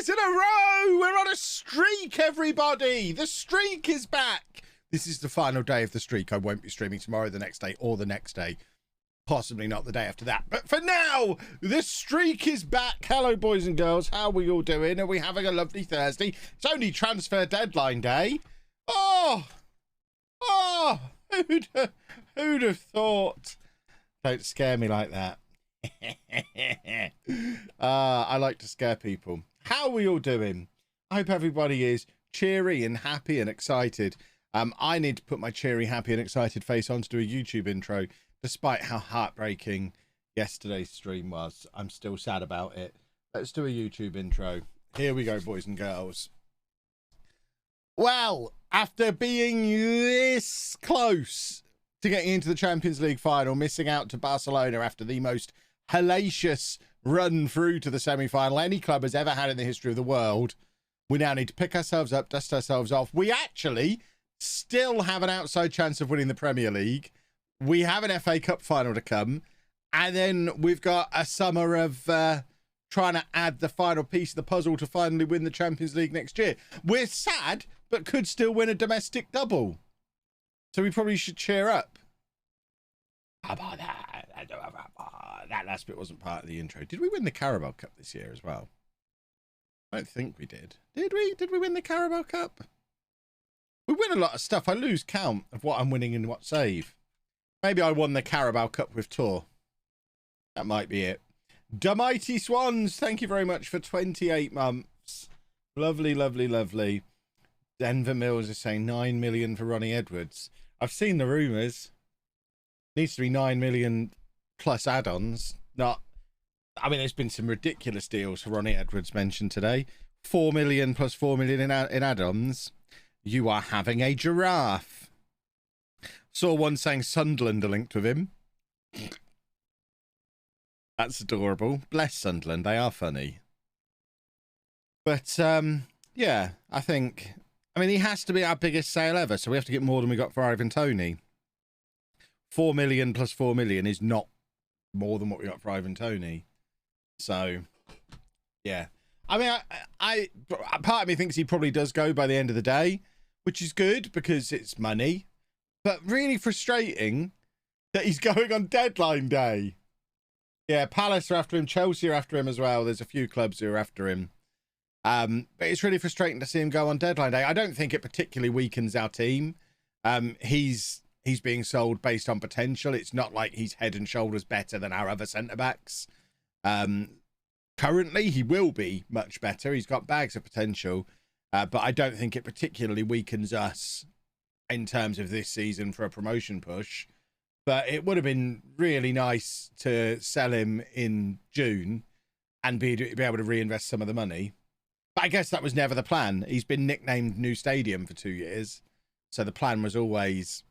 days in a row. We're on a streak, everybody. The streak is back. This is the final day of the streak. I won't be streaming tomorrow, the next day, or the next day. Possibly not the day after that. But for now, the streak is back. Hello, boys and girls. How are we all doing? Are we having a lovely Thursday? It's only transfer deadline day. Oh, who'd have thought? Don't scare me like that. I like to scare people. How are we all doing? I hope everybody is cheery and happy and excited. I need to put my cheery, happy and excited face on to do a YouTube intro. Despite how heartbreaking yesterday's stream was, I'm still sad about it. Let's do a YouTube intro. Here we go, boys and girls. Well, after being this close to getting into the Champions League final, missing out to Barcelona after the most hellacious run through to the semi-final any club has ever had in the history of the world, we now need to pick ourselves up, dust ourselves off. We actually still have an outside chance of winning the Premier League. We have an FA Cup final to come, and then we've got a summer of trying to add the final piece of the puzzle to finally win the Champions League next year. We're sad, but could still win a domestic double. So we probably should cheer up. How about that? That last bit wasn't part of the intro. Did we win the Carabao Cup this year as well? I don't think we did. Did we? Did we win the Carabao Cup? We win a lot of stuff. I lose count of what I'm winning and what save. Maybe I won the Carabao Cup with Tour. That might be it. The Mighty Swans, thank you very much for 28 months. Lovely, lovely, lovely. Denver Mills is saying 9 million for Ronnie Edwards. I've seen the rumours. Needs to be 9 million plus add-ons. Not, I mean, there's been some ridiculous deals for Ronnie Edwards mentioned today. 4 million plus 4 million in add-ons. You are having a giraffe. Saw one saying Sunderland are linked with him. That's adorable. Bless Sunderland. They are funny. But, yeah, I mean, he has to be our biggest sale ever, so we have to get more than we got for Ivan Toney. 4 million plus 4 million is not more than what we got for Ivan Toney. So, yeah. I mean, I part of me thinks he probably does go by the end of the day, which is good because it's money. But really frustrating that he's going on deadline day. Yeah, Palace are after him. Chelsea are after him as well. There's a few clubs who are after him. But it's really frustrating to see him go on deadline day. I don't think it particularly weakens our team. He's being sold based on potential. It's not like he's head and shoulders better than our other centre-backs. Currently, he will be much better. He's got bags of potential. But I don't think it particularly weakens us in terms of this season for a promotion push. But it would have been really nice to sell him in June and be able to reinvest some of the money. But I guess that was never the plan. He's been nicknamed New Stadium for 2 years. So the plan was always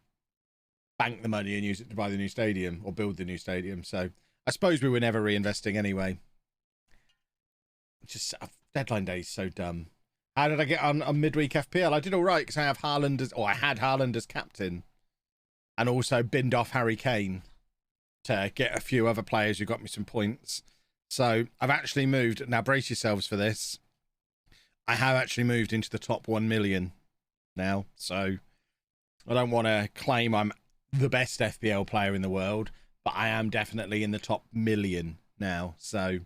bank the money and use it to buy the new stadium or build the new stadium. So I suppose we were never reinvesting anyway. Just deadline day is so dumb. How did I get on midweek FPL? I did all right because I have Haaland as, or I had Haaland as captain, and also binned off Harry Kane to get a few other players who got me some points. So I've actually moved. Now brace yourselves for this. I have actually moved into the top 1 million now. So I don't want to claim I'm the best FPL player in the world, but I am definitely in the top 1 million now. So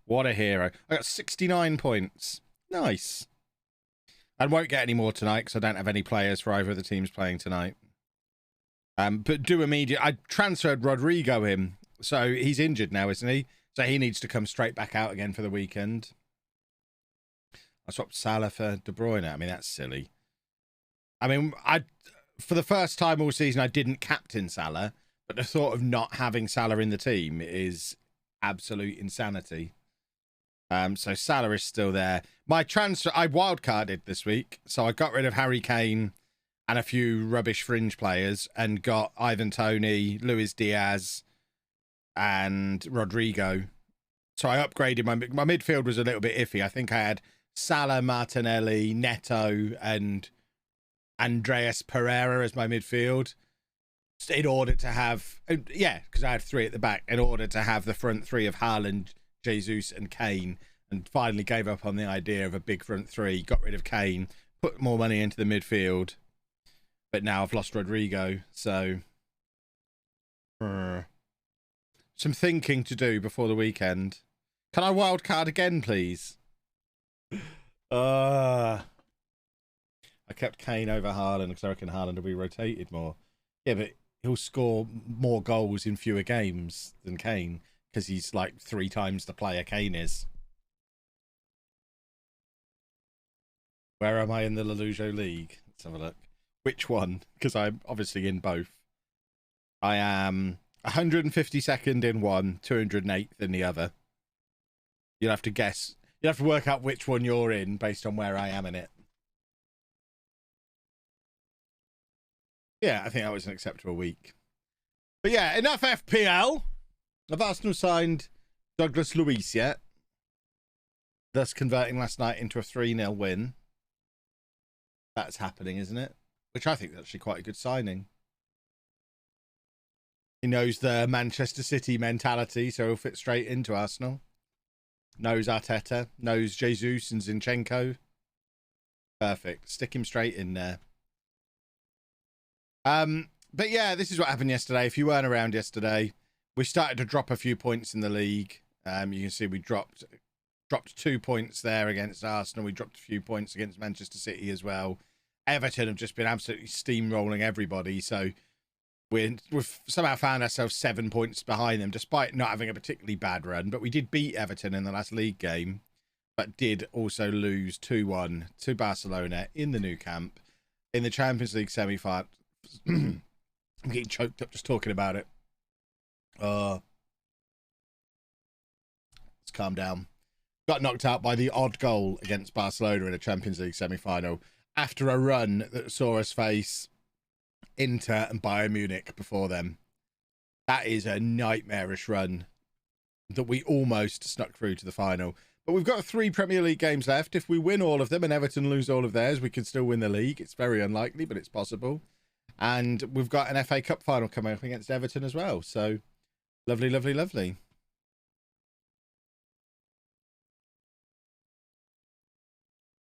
what a hero. I got 69 points. Nice. I won't get any more tonight because I don't have any players for either of the teams playing tonight. But do immediate. I transferred Rodrigo in, so he's injured now, isn't he? So he needs to come straight back out again for the weekend. I swapped Salah for De Bruyne. I mean, that's silly. I mean, for the first time all season, I didn't captain Salah, but the thought of not having Salah in the team is absolute insanity. So Salah is still there. My transfer, I wildcarded this week, so I got rid of Harry Kane and a few rubbish fringe players and got Ivan Toney, Luis Diaz, and Rodrigo. So I upgraded my midfield was a little bit iffy. I think I had Salah, Martinelli, Neto, and Andreas Pereira as my midfield. in order to have, yeah, because I had 3 at the back, in order to have the front 3 of Haaland, Jesus and Kane, and finally gave up on the idea of a big front 3, got rid of Kane, put more money into the midfield, but now I've lost Rodrigo, so some thinking to do before the weekend. Can I wildcard again, please? I kept Kane over Haaland because I reckon Haaland will be rotated more. Yeah, but he'll score more goals in fewer games than Kane because he's like 3 times the player Kane is. Where am I in the LOLLUJO league? Let's have a look. Which one? Because I'm obviously in both. I am 152nd in one, 208th in the other. You'll have to guess. You'll have to work out which one you're in based on where I am in it. Yeah, I think that was an acceptable week. But yeah, enough FPL. Have Arsenal signed Douglas Luiz yet? Thus converting last night into a 3-0 win. That's happening, isn't it? Which I think is actually quite a good signing. He knows the Manchester City mentality, so he'll fit straight into Arsenal. Knows Arteta, knows Jesus and Zinchenko. Perfect. Stick him straight in there. But yeah, this is what happened yesterday. If you weren't around yesterday, we started to drop a few points in the league. You can see we dropped 2 points there against Arsenal. We dropped a few points against Manchester City as well. Everton have just been absolutely steamrolling everybody. So we've somehow found ourselves 7 points behind them, despite not having a particularly bad run. But we did beat Everton in the last league game, but did also lose 2-1 to Barcelona in the Nou Camp in the Champions League semi-final. I'm getting choked up just talking about it. Let's calm down. Got knocked out by the odd goal against Barcelona in a Champions League semi-final after a run that saw us face Inter and Bayern Munich before them. That is a nightmarish run that we almost snuck through to the final. But we've got 3 Premier League games left. If we win all of them and Everton lose all of theirs, we could still win the league. It's very unlikely, but it's possible. And we've got an FA Cup final coming up against Everton as well. So lovely, lovely, lovely.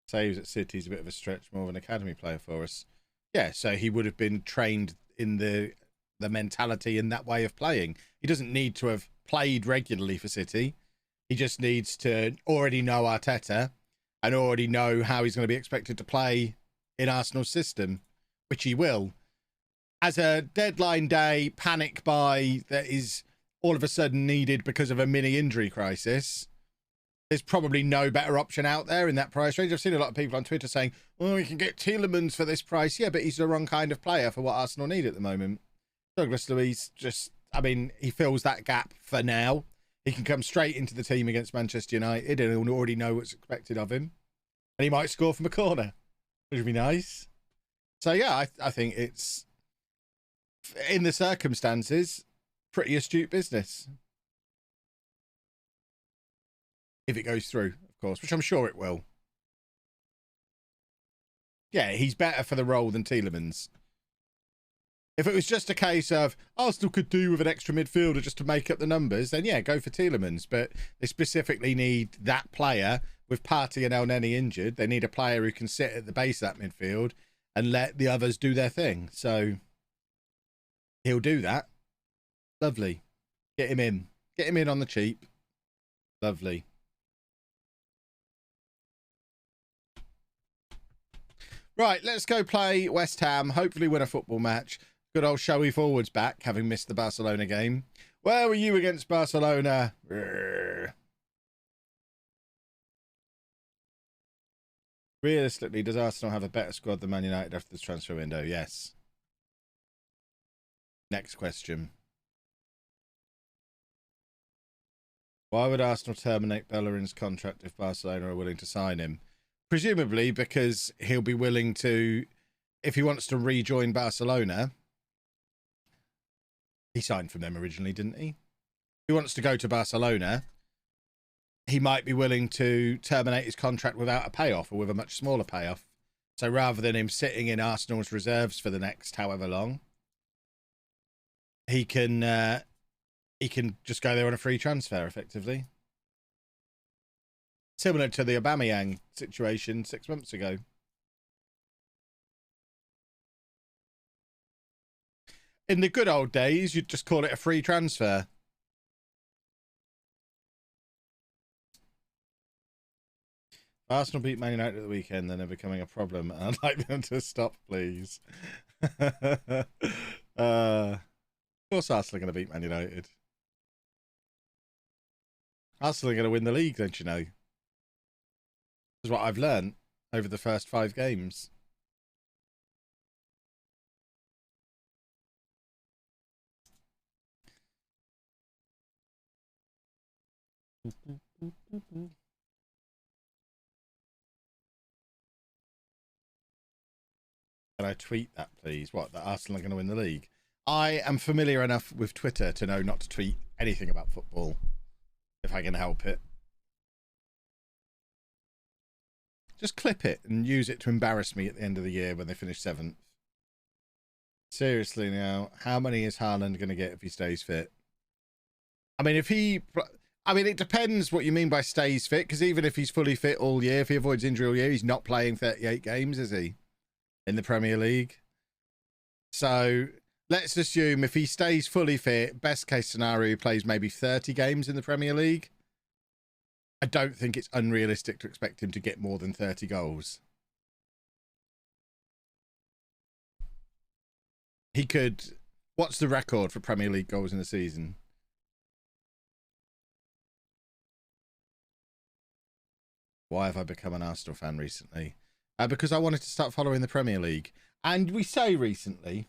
Saves at City is a bit of a stretch, more of an academy player for us. Yeah, so he would have been trained in the mentality in that way of playing. He doesn't need to have played regularly for City. He just needs to already know Arteta and already know how he's going to be expected to play in Arsenal's system, which he will. As a deadline day panic buy that is all of a sudden needed because of a mini injury crisis, there's probably no better option out there in that price range. I've seen a lot of people on Twitter saying, oh, we can get Tielemans for this price. Yeah, but he's the wrong kind of player for what Arsenal need at the moment. Douglas Luiz just, I mean, he fills that gap for now. He can come straight into the team against Manchester United and he'll already know what's expected of him. And he might score from a corner, which would be nice. So, yeah, I think it's, in the circumstances, pretty astute business. If it goes through, of course, which I'm sure it will. Yeah, he's better for the role than Tielemans. If it was just a case of Arsenal could do with an extra midfielder just to make up the numbers, then yeah, go for Tielemans. But they specifically need that player with Partey and El Neni injured. They need a player who can sit at the base of that midfield and let the others do their thing. So he'll do that. Lovely. Get him in. Get him in on the cheap. Lovely. Right, let's go play West Ham. Hopefully win a football match. Good old showy forwards back, having missed the Barcelona game. Where were you against Barcelona? Realistically, does Arsenal have a better squad than Man United after this transfer window? Yes. Next question. Why would Arsenal terminate Bellerin's contract if Barcelona are willing to sign him? Presumably because he'll be willing to, if he wants to rejoin Barcelona. He signed from them originally, didn't he? If he wants to go to Barcelona, he might be willing to terminate his contract without a payoff or with a much smaller payoff. So rather than him sitting in Arsenal's reserves for the next however long, he can just go there on a free transfer, effectively. Similar to the Aubameyang situation 6 months ago. In the good old days, you'd just call it a free transfer. Arsenal beat Man United at the weekend, then they're becoming a problem. I'd like them to stop, please. Of course Arsenal are going to beat Man United. Arsenal are going to win the league, don't you know? This is what I've learned over the first 5 games. Can I tweet that, please? What, that Arsenal are going to win the league? I am familiar enough with Twitter to know not to tweet anything about football, if I can help it. Just clip it and use it to embarrass me at the end of the year when they finish 7th. Seriously now, how many is Haaland going to get if he stays fit? I mean, it depends what you mean by stays fit, because even if he's fully fit all year, if he avoids injury all year, he's not playing 38 games, is he? In the Premier League. So let's assume if he stays fully fit, best case scenario, he plays maybe 30 games in the Premier League. I don't think it's unrealistic to expect him to get more than 30 goals. He could... What's the record for Premier League goals in a season? Why have I become an Arsenal fan recently? Because I wanted to start following the Premier League. And we say recently,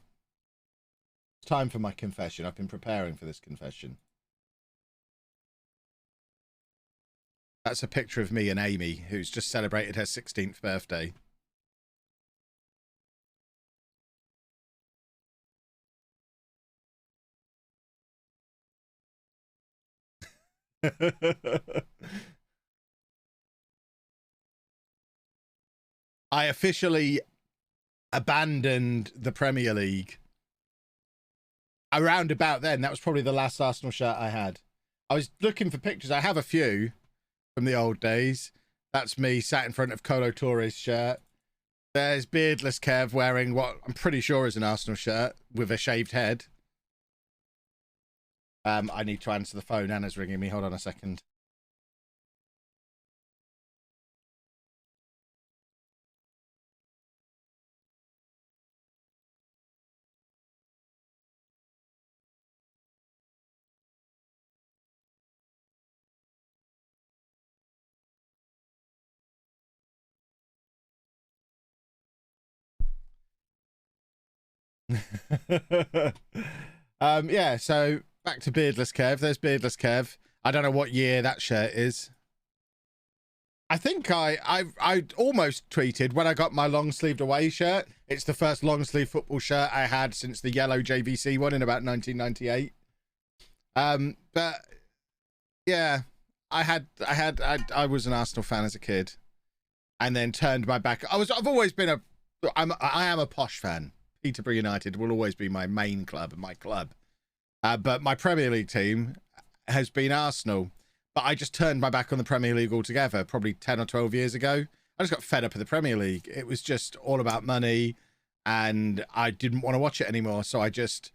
it's time for my confession. I've been preparing for this confession. That's a picture of me and Amy, who's just celebrated her 16th birthday. I officially abandoned the Premier League around about then. That was probably the last Arsenal shirt I had. I was looking for pictures. I have a few from the old days. That's me sat in front of Colo Torre's shirt. There's beardless Kev wearing what I'm pretty sure is an Arsenal shirt with a shaved head. I need to answer the phone. Anna's ringing me. Hold on a second. Yeah, so back to beardless Kev. There's beardless Kev. I don't know what year that shirt is. I think I almost tweeted when I got my long sleeved away shirt. It's the first long sleeve football shirt I had since the yellow JVC one in about 1998. But yeah, I was an Arsenal fan as a kid, and then turned my back. I've always been I am a posh fan. Peterborough United will always be my main club and my club. But my Premier League team has been Arsenal. But I just turned my back on the Premier League altogether, probably 10 or 12 years ago. I just got fed up with the Premier League. It was just all about money, and I didn't want to watch it anymore. So I just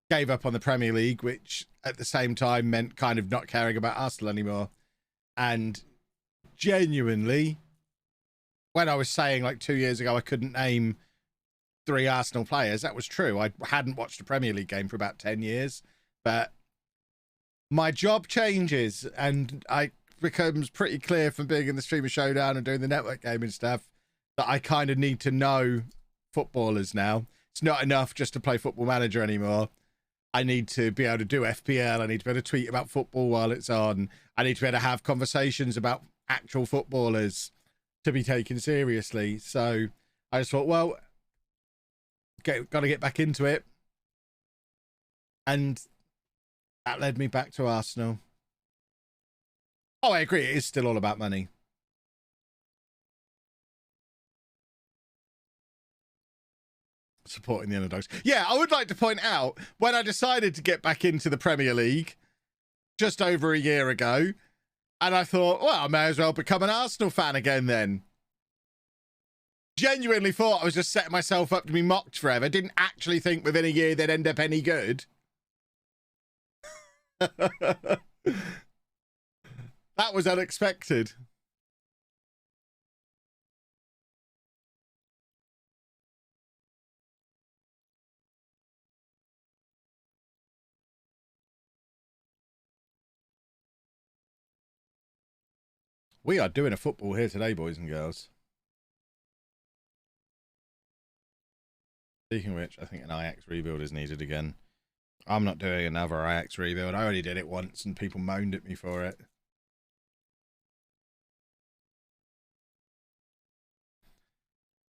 gave up on the Premier League, which at the same time meant kind of not caring about Arsenal anymore. And genuinely, when I was saying like 2 years ago I couldn't name 3 Arsenal players, that was true. I hadn't watched a Premier League game for about 10 years, but my job changes, and it becomes pretty clear from being in the Streamer Showdown and doing the network game and stuff that I kind of need to know footballers now. It's not enough just to play Football Manager anymore. I need to be able to do FPL. I need to be able to tweet about football while it's on. I need to be able to have conversations about actual footballers to be taken seriously. So I just thought, well, got to get back into it. And that led me back to Arsenal. Oh, I agree. It is still all about money. Supporting the underdogs. Yeah, I would like to point out, when I decided to get back into the Premier League just over a year ago, and I thought, well, I may as well become an Arsenal fan again then. Genuinely thought I was just setting myself up to be mocked forever. Didn't actually think within a year they'd end up any good. That was unexpected. We are doing a football here today, boys and girls. Speaking of which, I think an IX rebuild is needed again. I'm not doing another IX rebuild. I already did it once and people moaned at me for it.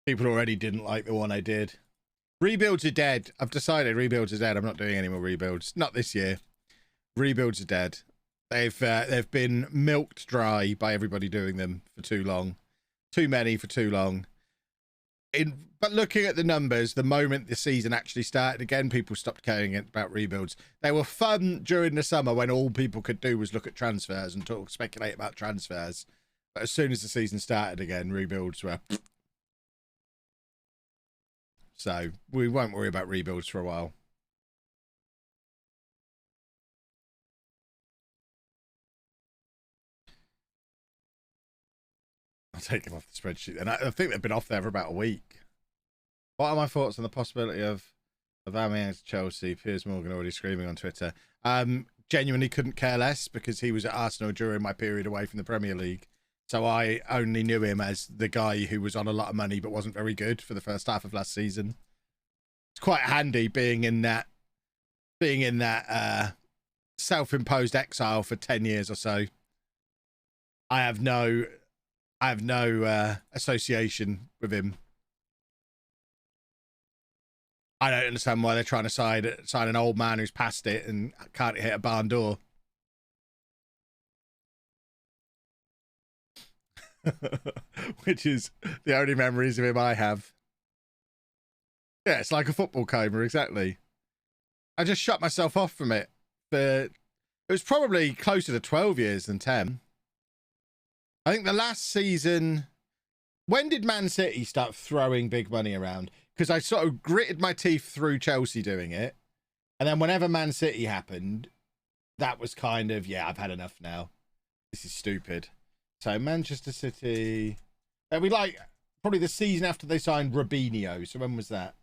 People already didn't like the one I did. Rebuilds are dead. I've decided rebuilds are dead. I'm not doing any more rebuilds. Not this year. Rebuilds are dead. They've been milked dry by everybody doing them for too long. Too many for too long. But looking at the numbers, the moment the season actually started again, people stopped caring about rebuilds. They were fun during the summer when all people could do was look at transfers and speculate about transfers. But as soon as the season started again, rebuilds were... So we won't worry about rebuilds for a while. I'll take them off the spreadsheet. And I think they've been off there for about a week. What are my thoughts on the possibility of Aubameyang to Chelsea? Piers Morgan already screaming on Twitter. Genuinely couldn't care less because he was at Arsenal during my period away from the Premier League. So I only knew him as the guy who was on a lot of money but wasn't very good for the first half of last season. It's quite handy being in that self-imposed exile for 10 years or so. I have no association with him. I don't understand why they're trying to sign an old man who's past it and can't hit a barn door. Which is the only memories of him I have. Yeah, it's like a football coma, exactly. I just shut myself off from it. But it was probably closer to 12 years than 10. I think the last season... When did Man City start throwing big money around? Because I sort of gritted my teeth through Chelsea doing it. And then whenever Man City happened, that was kind of, yeah, I've had enough now. This is stupid. So Manchester City... we like probably the season after they signed Robinho. So when was that?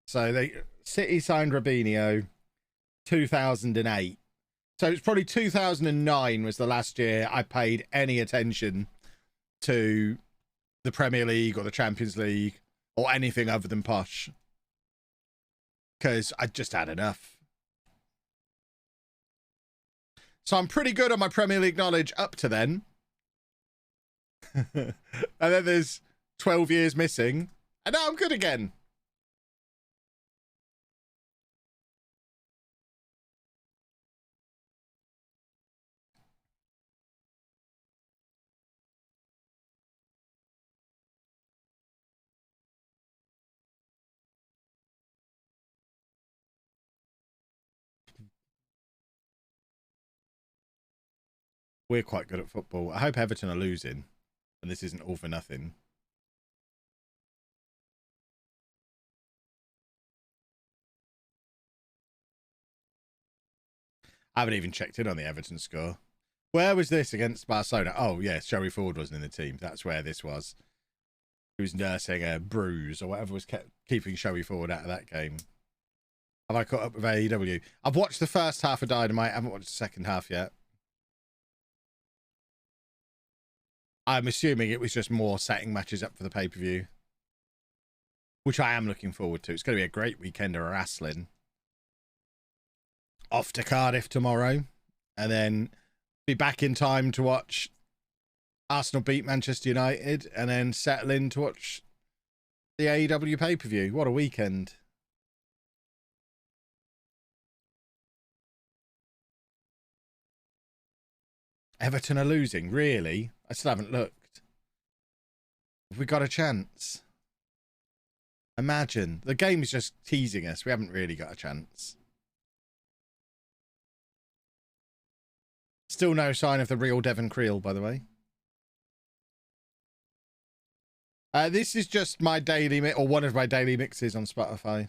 So City signed Robinho 2008. So it's probably 2009 was the last year I paid any attention to the Premier League or the Champions League or anything other than posh. Because I just had enough. So I'm pretty good on my Premier League knowledge up to then. And then there's 12 years missing. And now I'm good again. We're quite good at football. I hope Everton are losing and this isn't all for nothing. I haven't even checked in on the Everton score. Where was this against Barcelona? Oh, yeah, Sherry Ford wasn't in the team. That's where this was. He was nursing a bruise or whatever was keeping Sherry Ford out of that game. Have I caught up with AEW? I've watched the first half of Dynamite. I haven't watched the second half yet. I'm assuming it was just more setting matches up for the pay-per-view, which I am looking forward to. It's going to be a great weekend of wrestling. Off to Cardiff tomorrow, and then be back in time to watch Arsenal beat Manchester United, and then settle in to watch the AEW pay-per-view. What a weekend. Everton are losing, really? I still haven't looked. Have we got a chance? Imagine. The game is just teasing us. We haven't really got a chance. Still no sign of the real Devon Creel, by the way. This is just my daily mix, or one of my daily mixes on Spotify.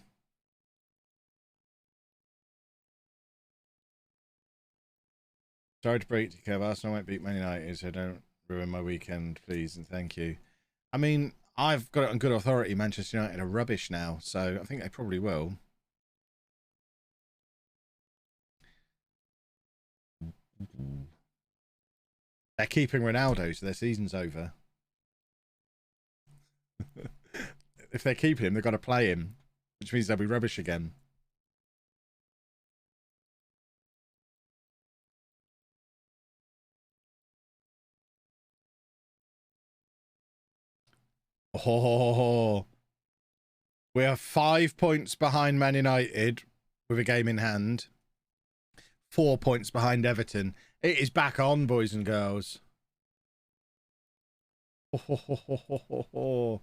Sorry to break to Kev. Arsenal won't beat Man United, so don't ruin my weekend, please, and thank you. I mean, I've got it on good authority. Manchester United are rubbish now, so I think they probably will. They're keeping Ronaldo, so their season's over. If they're keeping him, they've got to play him, which means they'll be rubbish again. Oh, we are 5 points behind Man United with a game in hand. 4 points behind Everton. It is back on, boys and girls. Oh,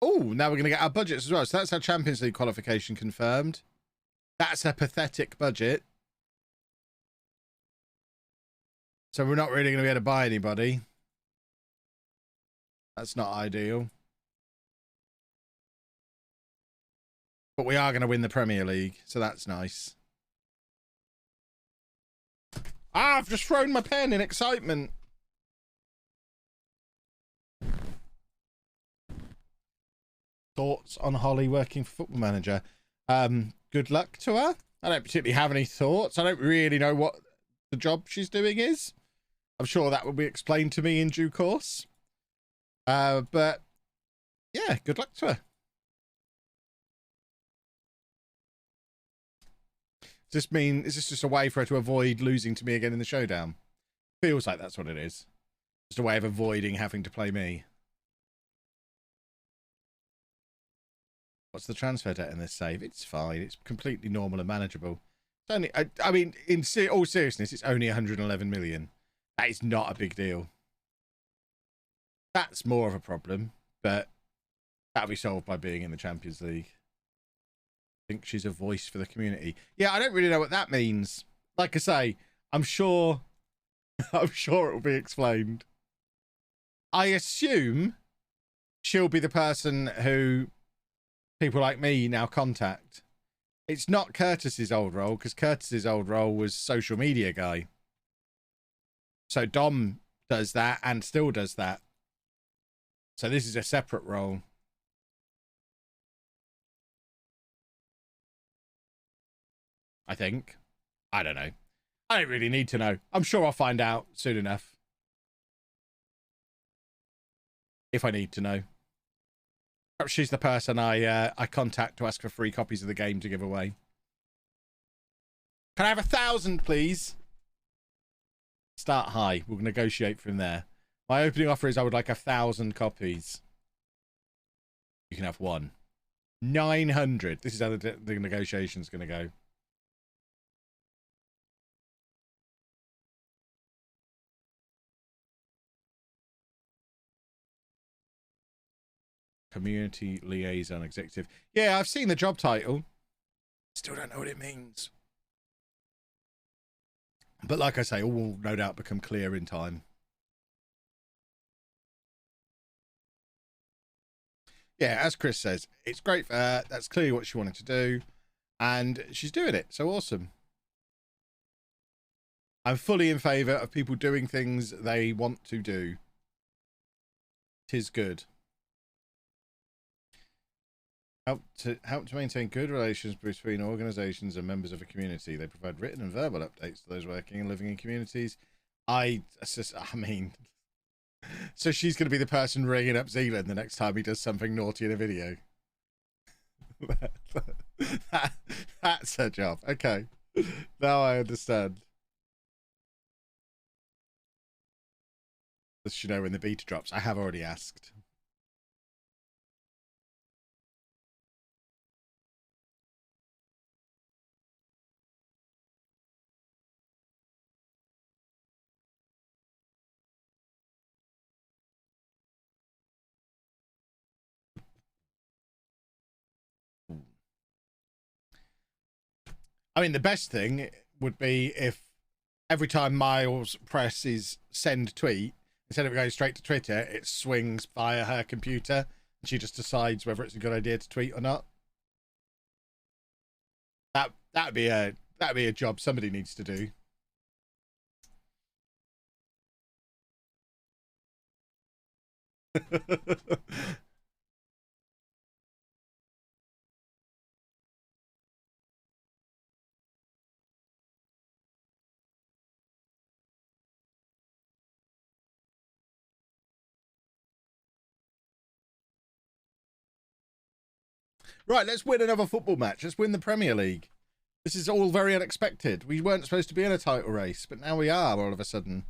now we're going to get our budgets as well. So that's our Champions League qualification confirmed. That's a pathetic budget. So we're not really going to be able to buy anybody. That's not ideal. But we are going to win the Premier League, so that's nice. Ah, I've just thrown my pen in excitement. Thoughts on Holly working for Football Manager? Good luck to her. I don't particularly have any thoughts. I don't really know what the job she's doing is. I'm sure that will be explained to me in due course. But yeah, good luck to her. Does this mean, is this just a way for her to avoid losing to me again in the showdown? Feels like that's what it is. Just a way of avoiding having to play me. What's the transfer debt in this save? It's fine. It's completely normal and manageable. It's only, I mean, in all seriousness, it's only 111 million. That is not a big deal. That's more of a problem, but that'll be solved by being in the Champions League. I think she's a voice for the community. Yeah, I don't really know what that means. Like I say, I'm sure it will be explained. I assume she'll be the person who people like me now contact. It's not Curtis's old role, because Curtis's old role was social media guy. So Dom does that and still does that. So this is a separate role. I think. I don't know. I don't really need to know. I'm sure I'll find out soon enough. If I need to know. Perhaps she's the person I contact to ask for free copies of the game to give away. Can I have 1,000, please? Start high. We'll negotiate from there. My opening offer is I would like 1,000 copies. You can have one. 900. This is how the negotiation's going to go. Community liaison executive. Yeah, I've seen the job title. Still don't know what it means. But like I say, all will no doubt become clear in time. Yeah, as Chris says, it's great for her. That's clearly what she wanted to do. And she's doing it. So awesome. I'm fully in favour of people doing things they want to do. 'Tis good. Help to maintain good relations between organisations and members of a community. They provide written and verbal updates to those working and living in communities. I mean, so she's going to be the person ringing up Zealand the next time he does something naughty in a video. That's her job. Okay, now I understand. Does she know when the beta drops? I have already asked. I mean, the best thing would be if every time Miles presses send tweet, instead of going straight to Twitter, it swings via her computer and she just decides whether it's a good idea to tweet or not. That'd be a job somebody needs to do. Right, let's win another football match. Let's win the Premier League. This is all very unexpected. We weren't supposed to be in a title race, but now we are all of a sudden.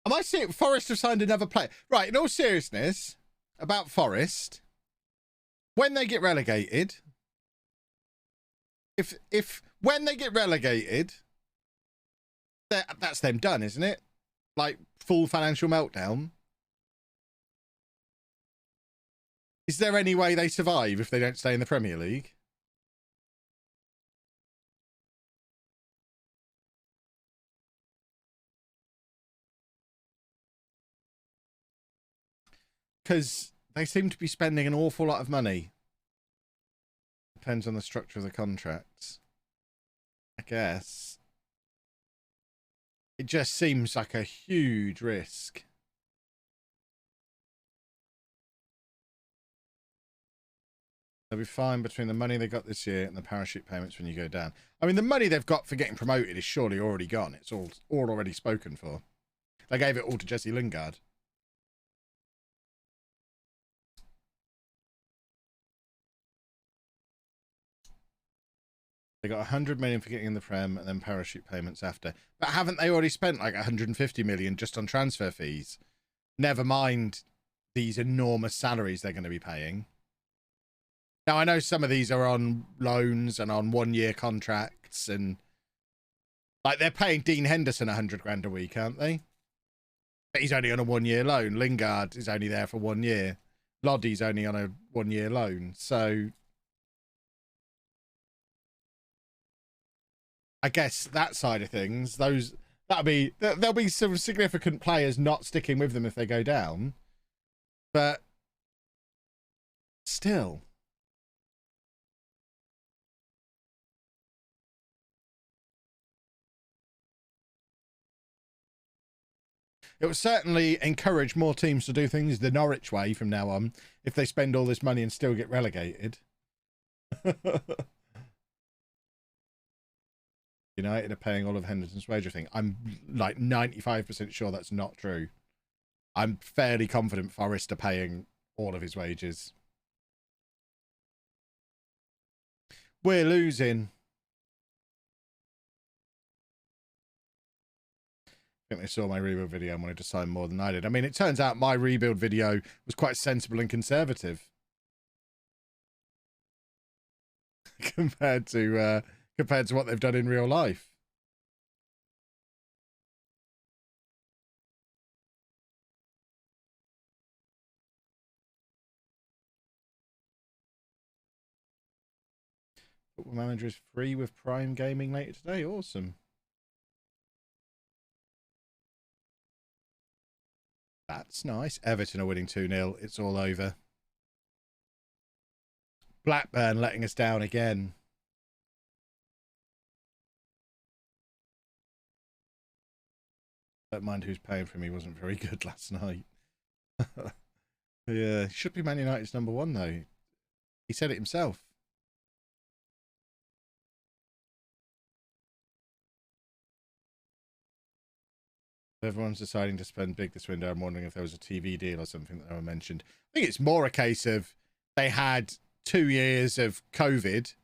Am I seeing Forest have signed another player? Right, in all seriousness, about Forest, when they get relegated, if when they get relegated, that's them done, isn't it? Like, full financial meltdown. Is there any way they survive if they don't stay in the Premier League? Because they seem to be spending an awful lot of money. Depends on the structure of the contracts, I guess. It just seems like a huge risk. They'll be fine between the money they got this year and the parachute payments when you go down. I mean, the money they've got for getting promoted is surely already gone. It's all already spoken for. They gave it all to Jesse Lingard. They got 100 million for getting in the Prem and then parachute payments after. But haven't they already spent like 150 million just on transfer fees? Never mind these enormous salaries they're going to be paying. Now, I know some of these are on loans and on one-year contracts, and like they're paying Dean Henderson 100 grand a week, aren't they? But he's only on a one-year loan. Lingard is only there for 1 year. Loddy's only on a one-year loan. So I guess that side of things, there'll be some significant players not sticking with them if they go down. But still. It would certainly encourage more teams to do things the Norwich way from now on if they spend all this money and still get relegated. United are paying all of Henderson's wage, I think. I'm like 95% sure that's not true. I'm fairly confident Forest are paying all of his wages. We're losing. I think they saw my rebuild video and wanted to sign more than I did. I mean, it turns out my rebuild video was quite sensible and conservative compared to what they've done in real life. Football Manager is free with Prime Gaming later today. Awesome. That's nice. Everton are winning 2-0. It's all over. Blackburn letting us down again. Don't mind who's paying for me wasn't very good last night. Yeah, should be Man United's #1 though. He said it himself. Everyone's deciding to spend big this window. I'm wondering if there was a TV deal or something that I mentioned. I think it's more a case of they had 2 years of COVID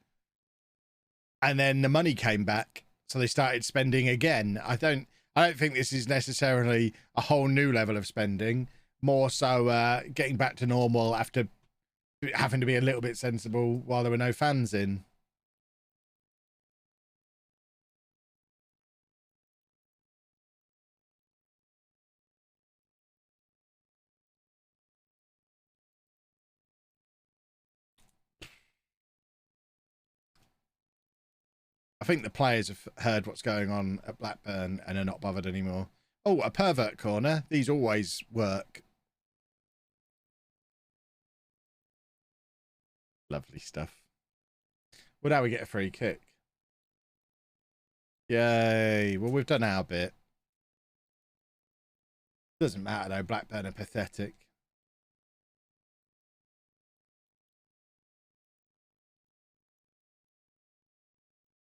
and then the money came back, so they started spending again. I don't think this is necessarily a whole new level of spending. More so getting back to normal after having to be a little bit sensible while there were no fans in. I think the players have heard what's going on at Blackburn and are not bothered anymore. Oh, a pervert corner. These always work. Lovely stuff. Well, now we get a free kick. Yay. Well, we've done our bit. Doesn't matter, though. Blackburn are pathetic.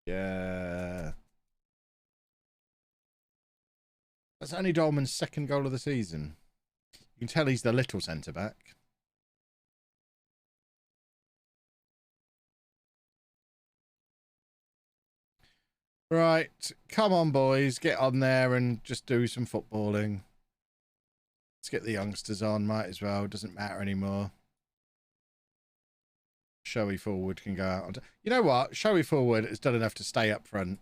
Yeah. That's only Dolman's second goal of the season. You can tell he's the little centre-back. Right. Come on, boys. Get on there and just do some footballing. Let's get the youngsters on. Might as well. Doesn't matter anymore. Showy forward can go out. You know what? Showy forward has done enough to stay up front.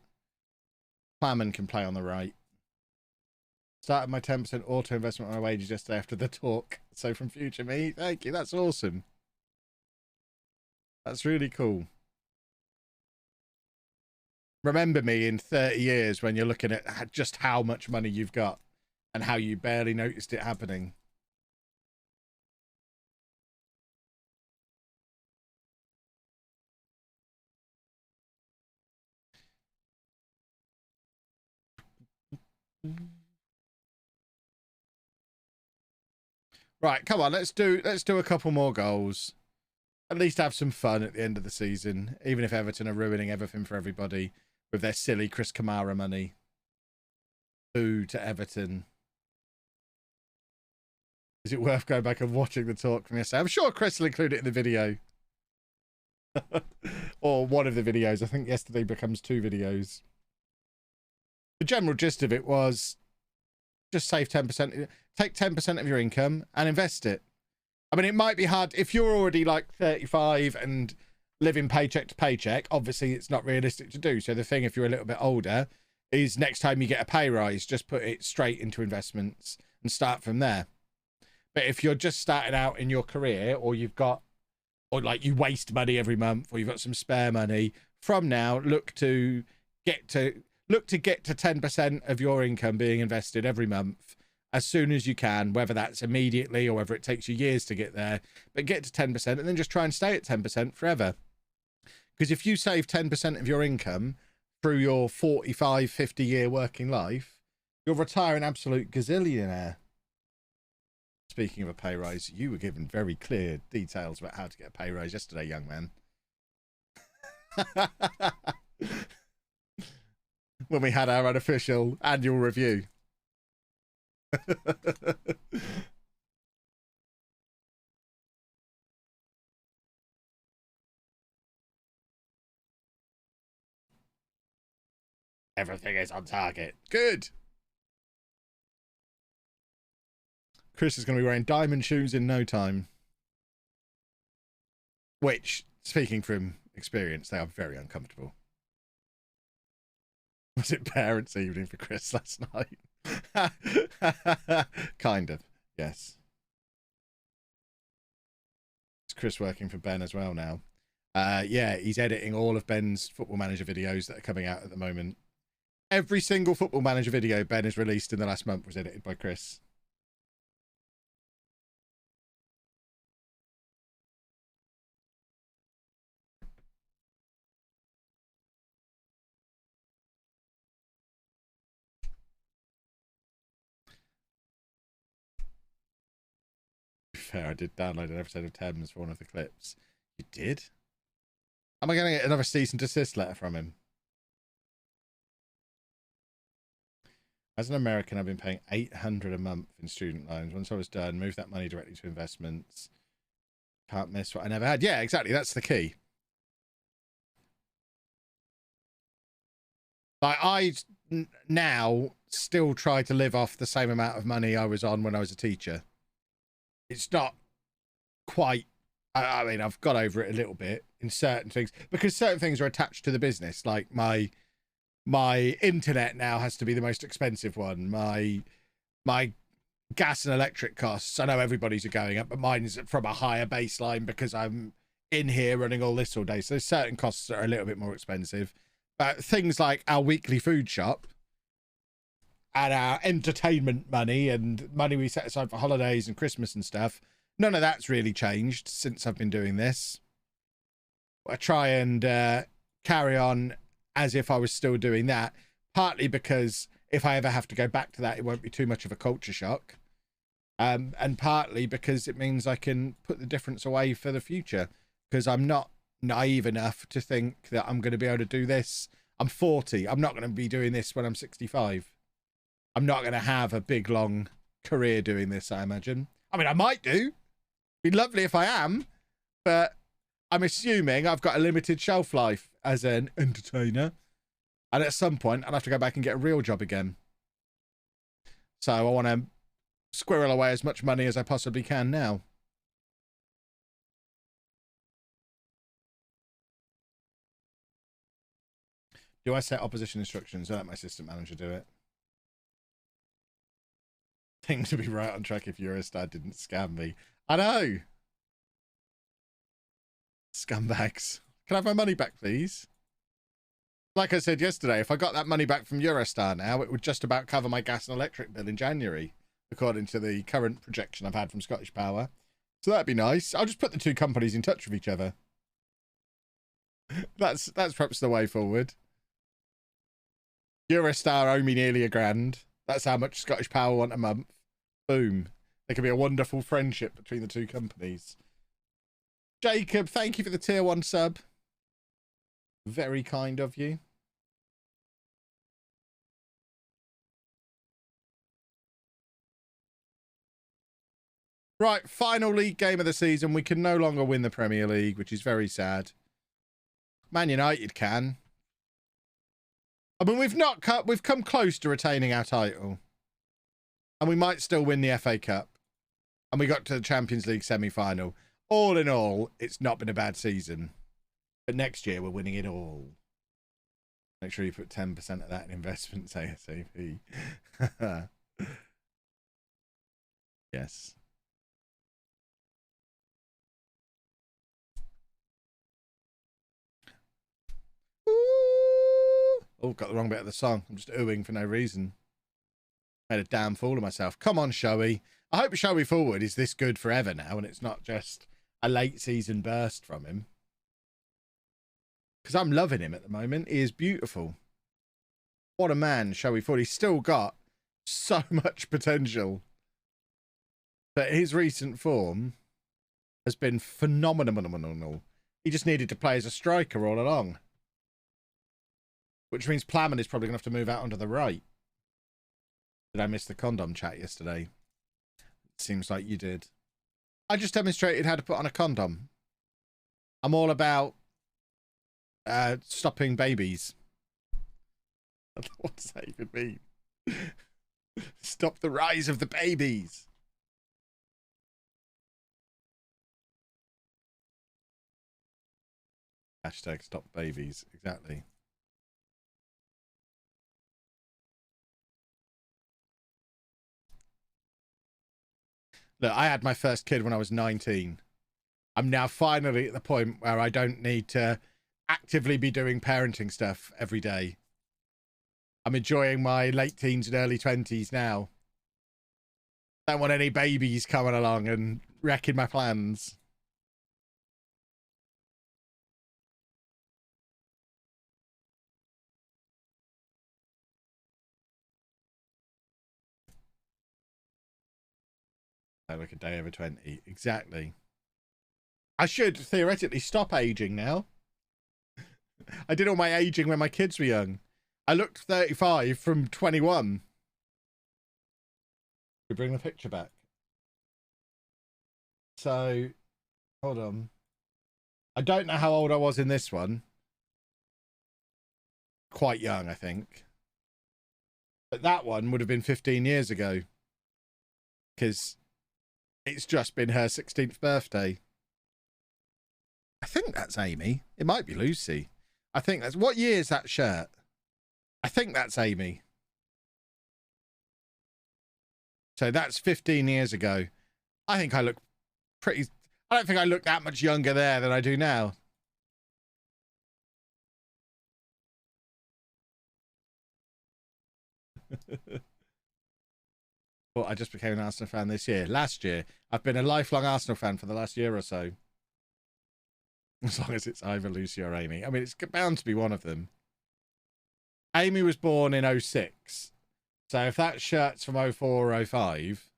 Claman can play on the right. Started my 10% auto investment on my wages yesterday after the talk. So from future me, thank you. That's awesome. That's really cool. Remember me in 30 years when you're looking at just how much money you've got and how you barely noticed it happening. Right, come on, let's do a couple more goals. At least have some fun at the end of the season, even if Everton are ruining everything for everybody with their silly Chris Kamara money. Boo to Everton. Is it worth going back and watching the talk from yesterday? I'm sure Chris will include it in the video. Or one of the videos. I think yesterday becomes 2 videos. The general gist of it was just save 10%. Take 10% of your income and invest it. I mean, it might be hard if you're already like 35 and living paycheck to paycheck. Obviously, it's not realistic to do. So the thing, if you're a little bit older, is next time you get a pay rise, just put it straight into investments and start from there. But if you're just starting out in your career, or you've got, or like you waste money every month, or you've got some spare money, from now look to get to 10% of your income being invested every month as soon as you can, whether that's immediately or whether it takes you years to get there. But get to 10% and then just try and stay at 10% forever. Because if you save 10% of your income through your 45, 50-year working life, you'll retire an absolute gazillionaire. Speaking of a pay rise, you were given very clear details about how to get a pay rise yesterday, young man. When we had our unofficial annual review. Everything is on target. Good. Chris is going to be wearing diamond shoes in no time. Which, speaking from experience, they are very uncomfortable. Was it parents' evening for Chris last night? Kind of, yes. Is Chris working for Ben as well now? Yeah, he's editing all of Ben's Football Manager videos that are coming out at the moment. Every single Football Manager video Ben has released in the last month was edited by Chris. Fair, I did download an episode of Thames for one of the clips. You did? Am I going to get another cease and desist letter from him? As an American, I've been paying $800 a month in student loans. Once I was done, moved that money directly to investments. Can't miss what I never had. Yeah, exactly. That's the key. Like, I now still try to live off the same amount of money I was on when I was a teacher. It's not quite, I mean, I've got over it a little bit in certain things, because certain things are attached to the business. Like my internet now has to be the most expensive one. My gas and electric costs, I know everybody's are going up, but mine's from a higher baseline because I'm in here running all this all day. So there's certain costs that are a little bit more expensive. things like our weekly food shop and our entertainment money and money we set aside for holidays and Christmas and stuff, none of that's really changed since I've been doing this. I try and carry on as if I was still doing that, partly because if I ever have to go back to that, it won't be too much of a culture shock. And partly because it means I can put the difference away for the future, because I'm not naive enough to think that I'm going to be able to do this. I'm 40. I'm not going to be doing this when I'm 65. I'm not going to have a big, long career doing this, I imagine. I mean, I might do. Be lovely if I am, but I'm assuming I've got a limited shelf life as an entertainer. And at some point, I'll have to go back and get a real job again. So I want to squirrel away as much money as I possibly can now. Do I set opposition instructions? I let my assistant manager do it. Things would be right on track if Eurostar didn't scam me. I know. Scumbags. Can I have my money back, please? Like I said yesterday, if I got that money back from Eurostar now, it would just about cover my gas and electric bill in January, according to the current projection I've had from Scottish Power. So that'd be nice. I'll just put the two companies in touch with each other. That's perhaps the way forward. Eurostar owe me nearly £1,000. That's how much Scottish Power want a month. Boom. There could be a wonderful friendship between the two companies. Jacob, thank you for the tier 1 sub. Very kind of you. Right, final league game of the season. We can no longer win the Premier League, which is very sad. Man United can. I mean, we've come close to retaining our title. And we might still win the FA Cup. And we got to the Champions League semi-final. All in all, it's not been a bad season. But next year, we're winning it all. Make sure you put 10% of that in investments ASAP. Yes. Oh, got the wrong bit of the song. I'm just oohing for no reason. Made a damn fool of myself. Come on, Shoei. I hope Shoei Forward is this good forever now, and it's not just a late season burst from him. Because I'm loving him at the moment. He is beautiful. What a man, Shoei Forward. He's still got so much potential. But his recent form has been phenomenal. He just needed to play as a striker all along. Which means Plaman is probably going to have to move out onto the right. Did I miss the condom chat yesterday? It seems like you did. I just demonstrated how to put on a condom. I'm all about stopping babies. What does that even mean? Stop the rise of the babies. Hashtag stop babies. Exactly. Look, I had my first kid when I was 19. I'm now finally at the point where I don't need to actively be doing parenting stuff every day. I'm enjoying my late teens and early 20s now. Don't want any babies coming along and wrecking my plans. Like a day over 20. Exactly. I should theoretically stop aging now. I did all my aging when my kids were young. I looked 35 from 21. We bring the picture back. So, hold on. I don't know how old I was in this one. Quite young, I think. But that one would have been 15 years ago. Because it's just been her 16th birthday. I think that's Amy. It might be Lucy. I think that's... What year is that shirt? I think that's Amy. So that's 15 years ago. I think I look pretty... I don't think I look that much younger there than I do now. But I just became an Arsenal fan this year. Last year, I've been a lifelong Arsenal fan for the last year or so. As long as it's either Lucy or Amy. I mean, it's bound to be one of them. Amy was born in 06. So if that shirt's from 04 or 05,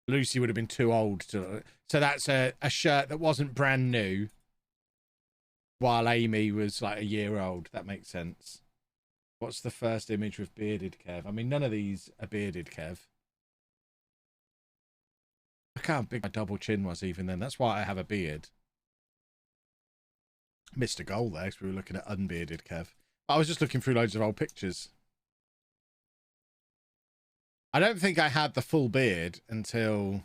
Lucy would have been too old to... So that's a shirt that wasn't brand new, while Amy was like a year old. That makes sense. What's the first image with bearded Kev? I mean, none of these are bearded Kev. Look how big my double chin was even then. That's why I have a beard. Missed a goal there because we were looking at unbearded Kev. I was just looking through loads of old pictures. I don't think I had the full beard until...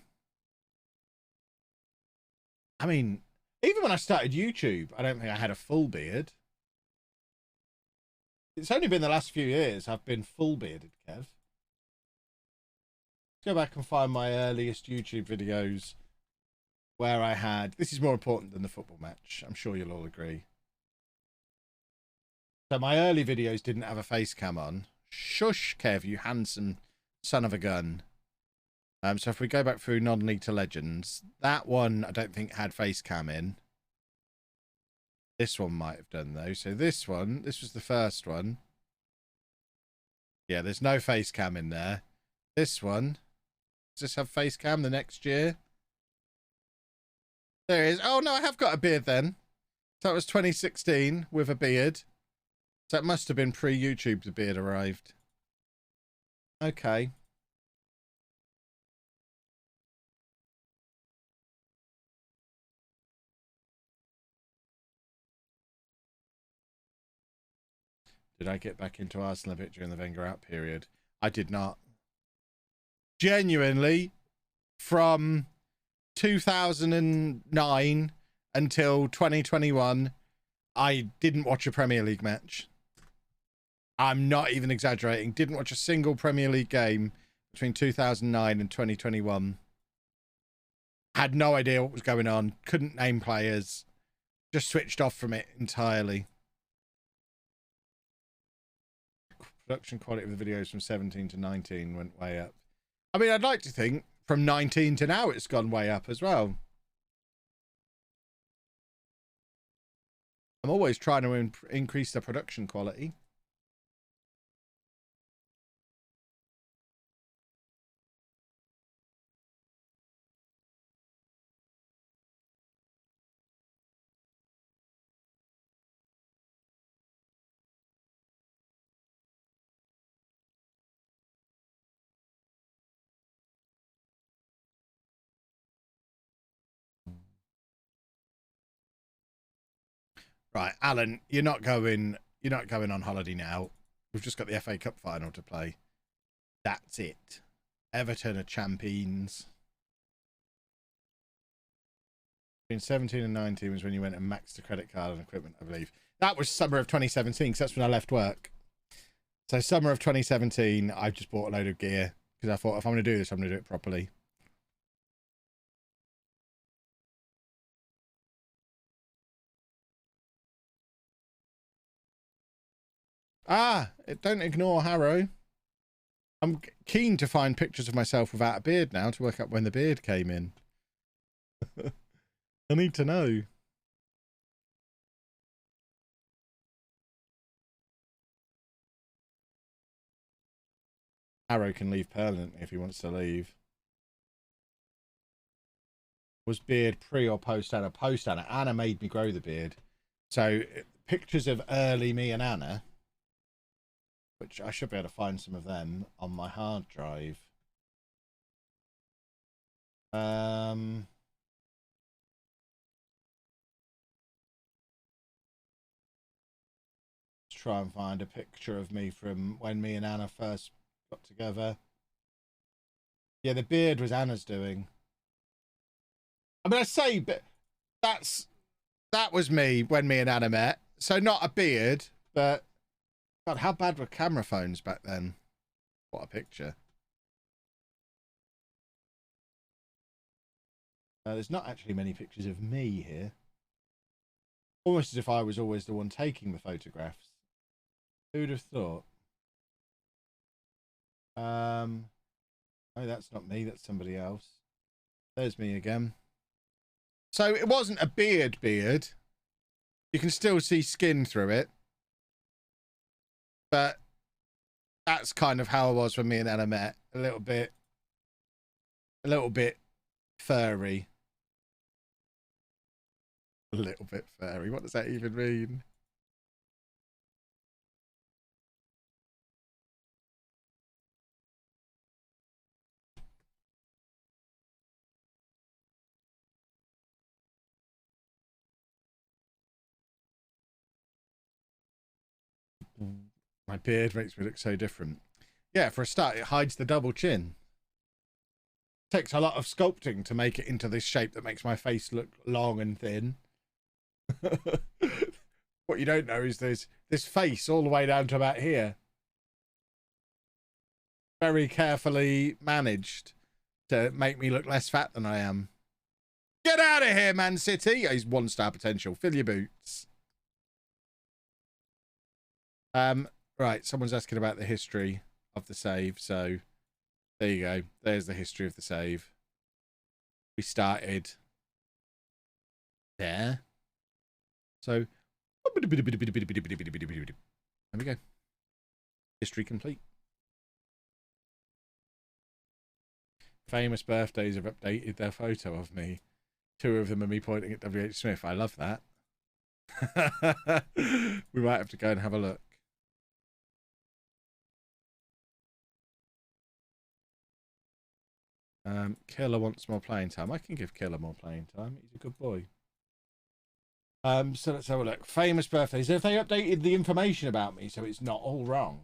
I mean, even when I started YouTube, I don't think I had a full beard. It's only been the last few years I've been full bearded Kev. Let's go back and find my earliest YouTube videos where I had... This is more important than the football match. I'm sure you'll all agree. So my early videos didn't have a face cam on. Shush, Kev, you handsome son of a gun. So if we go back through non-league to legends, that one I don't think had face cam in. This one might have done though. So this one, this was the first one. Yeah, there's no face cam in there. This one, does this have face cam the next year? There it is. Oh no, I have got a beard then. So that was 2016 with a beard. So it must have been pre-YouTube the beard arrived. Okay. Did I get back into Arsenal a bit during the Wenger out period? I did not. Genuinely, from 2009 until 2021, I didn't watch a Premier League match. I'm not even exaggerating. Didn't watch a single Premier League game between 2009 and 2021. Had no idea what was going on. Couldn't name players. Just switched off from it entirely. Production quality of the videos from 17 to 19 went way up. I mean, I'd like to think from 19 to now it's gone way up as well. I'm always trying to increase the production quality. Right, Alan, you're not going on holiday now. We've just got the FA Cup final to play. That's it. Everton are champions. Between 17 and 19 was when you went and maxed the credit card and equipment, I believe. That was summer of 2017, because that's when I left work. So summer of 2017, I just bought a load of gear, because I thought, if I'm going to do this, I'm going to do it properly. Ah, don't ignore Harrow. I'm keen to find pictures of myself without a beard now to work out when the beard came in. I need to know. Harrow can leave permanently if he wants to leave. Was beard pre or post Anna? Post Anna. Anna made me grow the beard. So pictures of early me and Anna, which I should be able to find some of them on my hard drive. Let's try and find a picture of me from when me and Anna first got together. Yeah, the beard was Anna's doing. I mean, I say, but that was me when me and Anna met. So not a beard, but God, how bad were camera phones back then? What a picture. There's not actually many pictures of me here. Almost as if I was always the one taking the photographs. Who'd have thought? Oh, that's not me. That's somebody else. There's me again. So it wasn't a beard. You can still see skin through it. But that's kind of how it was when me and Anna met. A little bit furry. A little bit furry. What does that even mean? My beard makes me look so different. Yeah, for a start, it hides the double chin. Takes a lot of sculpting to make it into this shape that makes my face look long and thin. What you don't know is there's this face all the way down to about here. Very carefully managed to make me look less fat than I am. Get out of here, Man City! He's 1-star potential. Fill your boots. Right, someone's asking about the history of the save, so there you go. There's the history of the save. We started there. So there we go. History complete. Famous birthdays have updated their photo of me. 2 of them are me pointing at WH Smith. I love that. We might have to go and have a look. Killer wants more playing time. I can give Killer more playing time. He's a good boy. So let's have a look. Famous birthdays. Have they updated the information about me so it's not all wrong?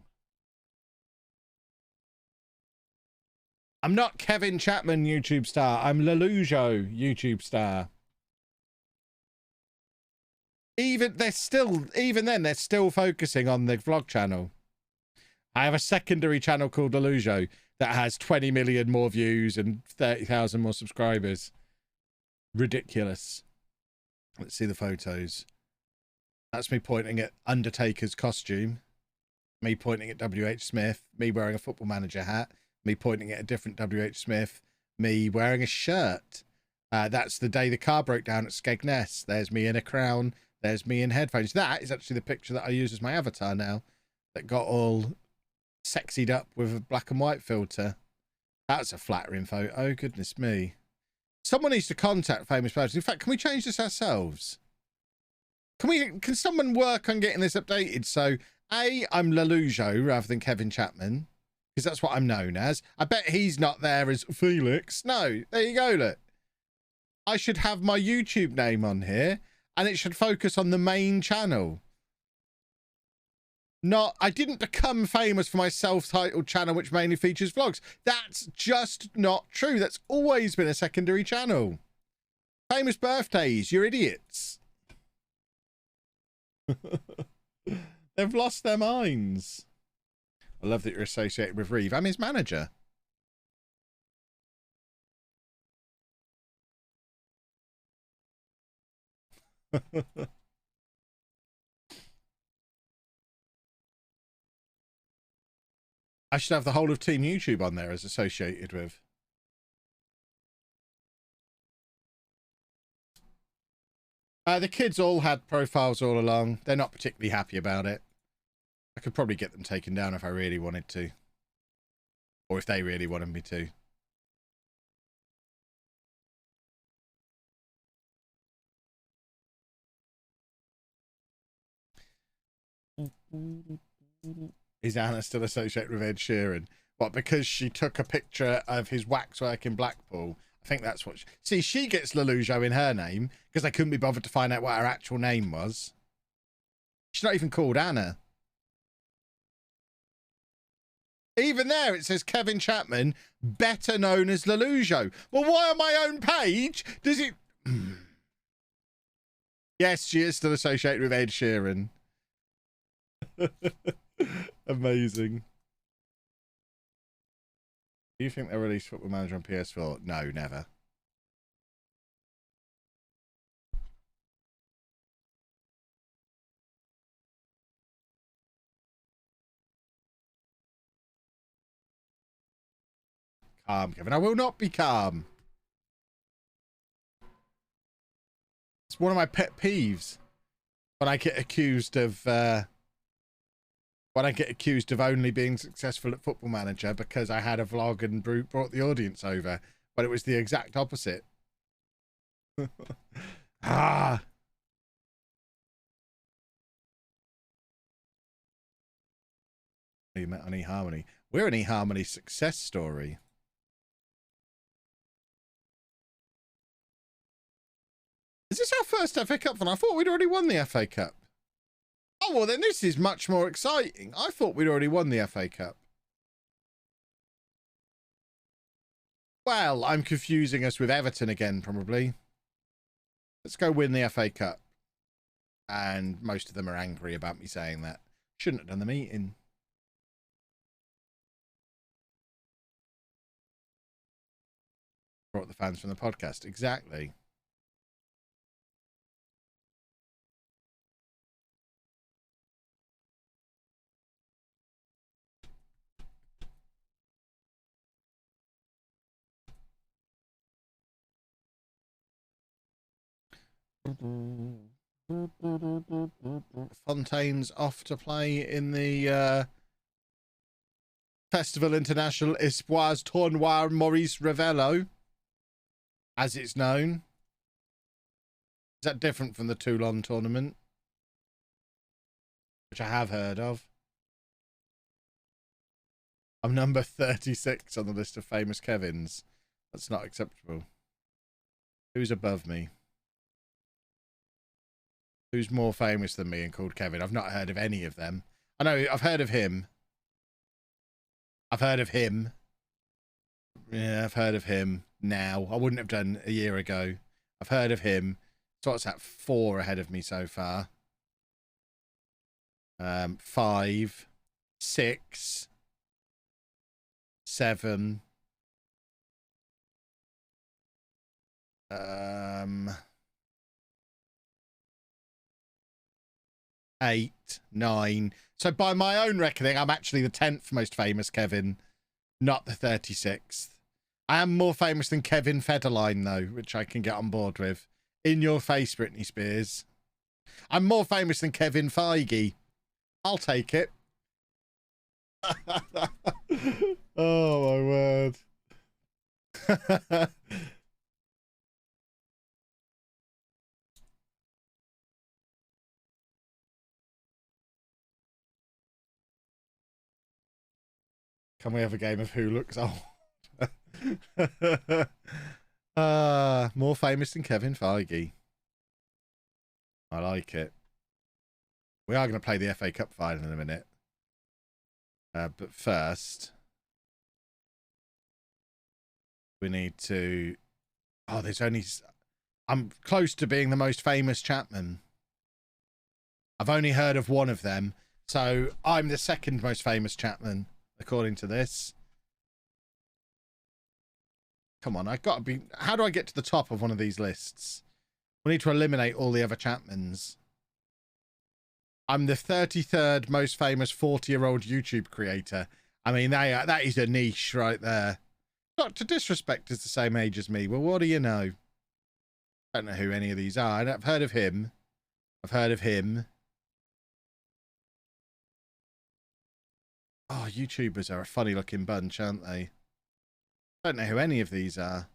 I'm not Kevin Chapman YouTube star. I'm LOLLUJO YouTube star. Even then, they're still focusing on the vlog channel. I have a secondary channel called LOLLUJO that has 20 million more views and 30,000 more subscribers. Ridiculous. Let's see the photos. That's me pointing at Undertaker's costume. Me pointing at WH Smith. Me wearing a Football Manager hat. Me pointing at a different WH Smith. Me wearing a shirt. That's the day the car broke down at Skegness. There's me in a crown. There's me in headphones. That is actually the picture that I use as my avatar now. That got all sexied up with a black and white filter. That's a flattering photo. Oh, goodness me. Someone needs to contact famous persons. In fact, can we change this ourselves? Can someone work on getting this updated? So, I'm LOLLUJO rather than Kevin Chapman, because that's what I'm known as. I bet he's not there as Felix. No, there you go, look. I should have my YouTube name on here, and it should focus on the main channel. I didn't become famous for my self-titled channel, which mainly features vlogs. That's just not true. That's always been a secondary channel. Famous birthdays, you're idiots. They've lost their minds. I love that you're associated with Reeve. I'm his manager. I should have the whole of Team YouTube on there as associated with. The kids all had profiles all along. They're not particularly happy about it. I could probably get them taken down if I really wanted to. Or if they really wanted me to. Is Anna still associated with Ed Sheeran? What, because she took a picture of his waxwork in Blackpool? I think that's what... See, she gets LOLLUJO in her name because they couldn't be bothered to find out what her actual name was. She's not even called Anna. Even there, it says Kevin Chapman, better known as LOLLUJO. Well, why on my own page does it... Yes, she is still associated with Ed Sheeran. Amazing. Do you think they'll release Football Manager on PS4? No, never. calm, Kevin. I will not be calm. It's one of my pet peeves when I get accused of only being successful at Football Manager because I had a vlog and brought the audience over, but it was the exact opposite. Ah. You met on eHarmony. We're an eHarmony success story. Is this our first FA Cup one? I thought we'd already won the FA Cup. Oh, well, then this is much more exciting. I thought we'd already won the FA Cup. Well, I'm confusing us with Everton again, probably. Let's go win the FA Cup. And most of them are angry about me saying that. Shouldn't have done the meeting. Brought the fans from the podcast. Exactly. Fontaine's off to play in the Festival International Espoirs Tournoi Maurice Ravello, as it's known. Is that different from the Toulon tournament, which I have heard of? I'm number 36 on the list of famous Kevins. That's not acceptable. Who's above me? Who's more famous than me and called Kevin? I've not heard of any of them. I know, I've heard of him. I've heard of him. Yeah, I've heard of him now. I wouldn't have done a year ago. I've heard of him. So what's that? 4 ahead of me so far. 5, 6, 7. 8, 9. So by my own reckoning, I'm actually the 10th most famous Kevin, not the 36th. I am more famous than Kevin Federline, though, which I can get on board with. In your face, Britney Spears. I'm more famous than Kevin Feige. I'll take it. Oh, my word. Can we have a game of who looks old? More famous than Kevin Feige. I like it. We are going to play the FA Cup final in a minute. But first, we need to... Oh, there's only... I'm close to being the most famous Chapman. I've only heard of one of them. So I'm the second most famous Chapman, according to this. Come on, I've got to be... How do I get to the top of one of these lists? We need to eliminate all the other Chapmans. I'm the 33rd most famous 40-year-old YouTube creator. I mean, that is a niche right there. Dr. Disrespect is the same age as me. Well, what do you know? I don't know who any of these are. I've heard of him. I've heard of him. Oh, YouTubers are a funny-looking bunch, aren't they? I don't know who any of these are.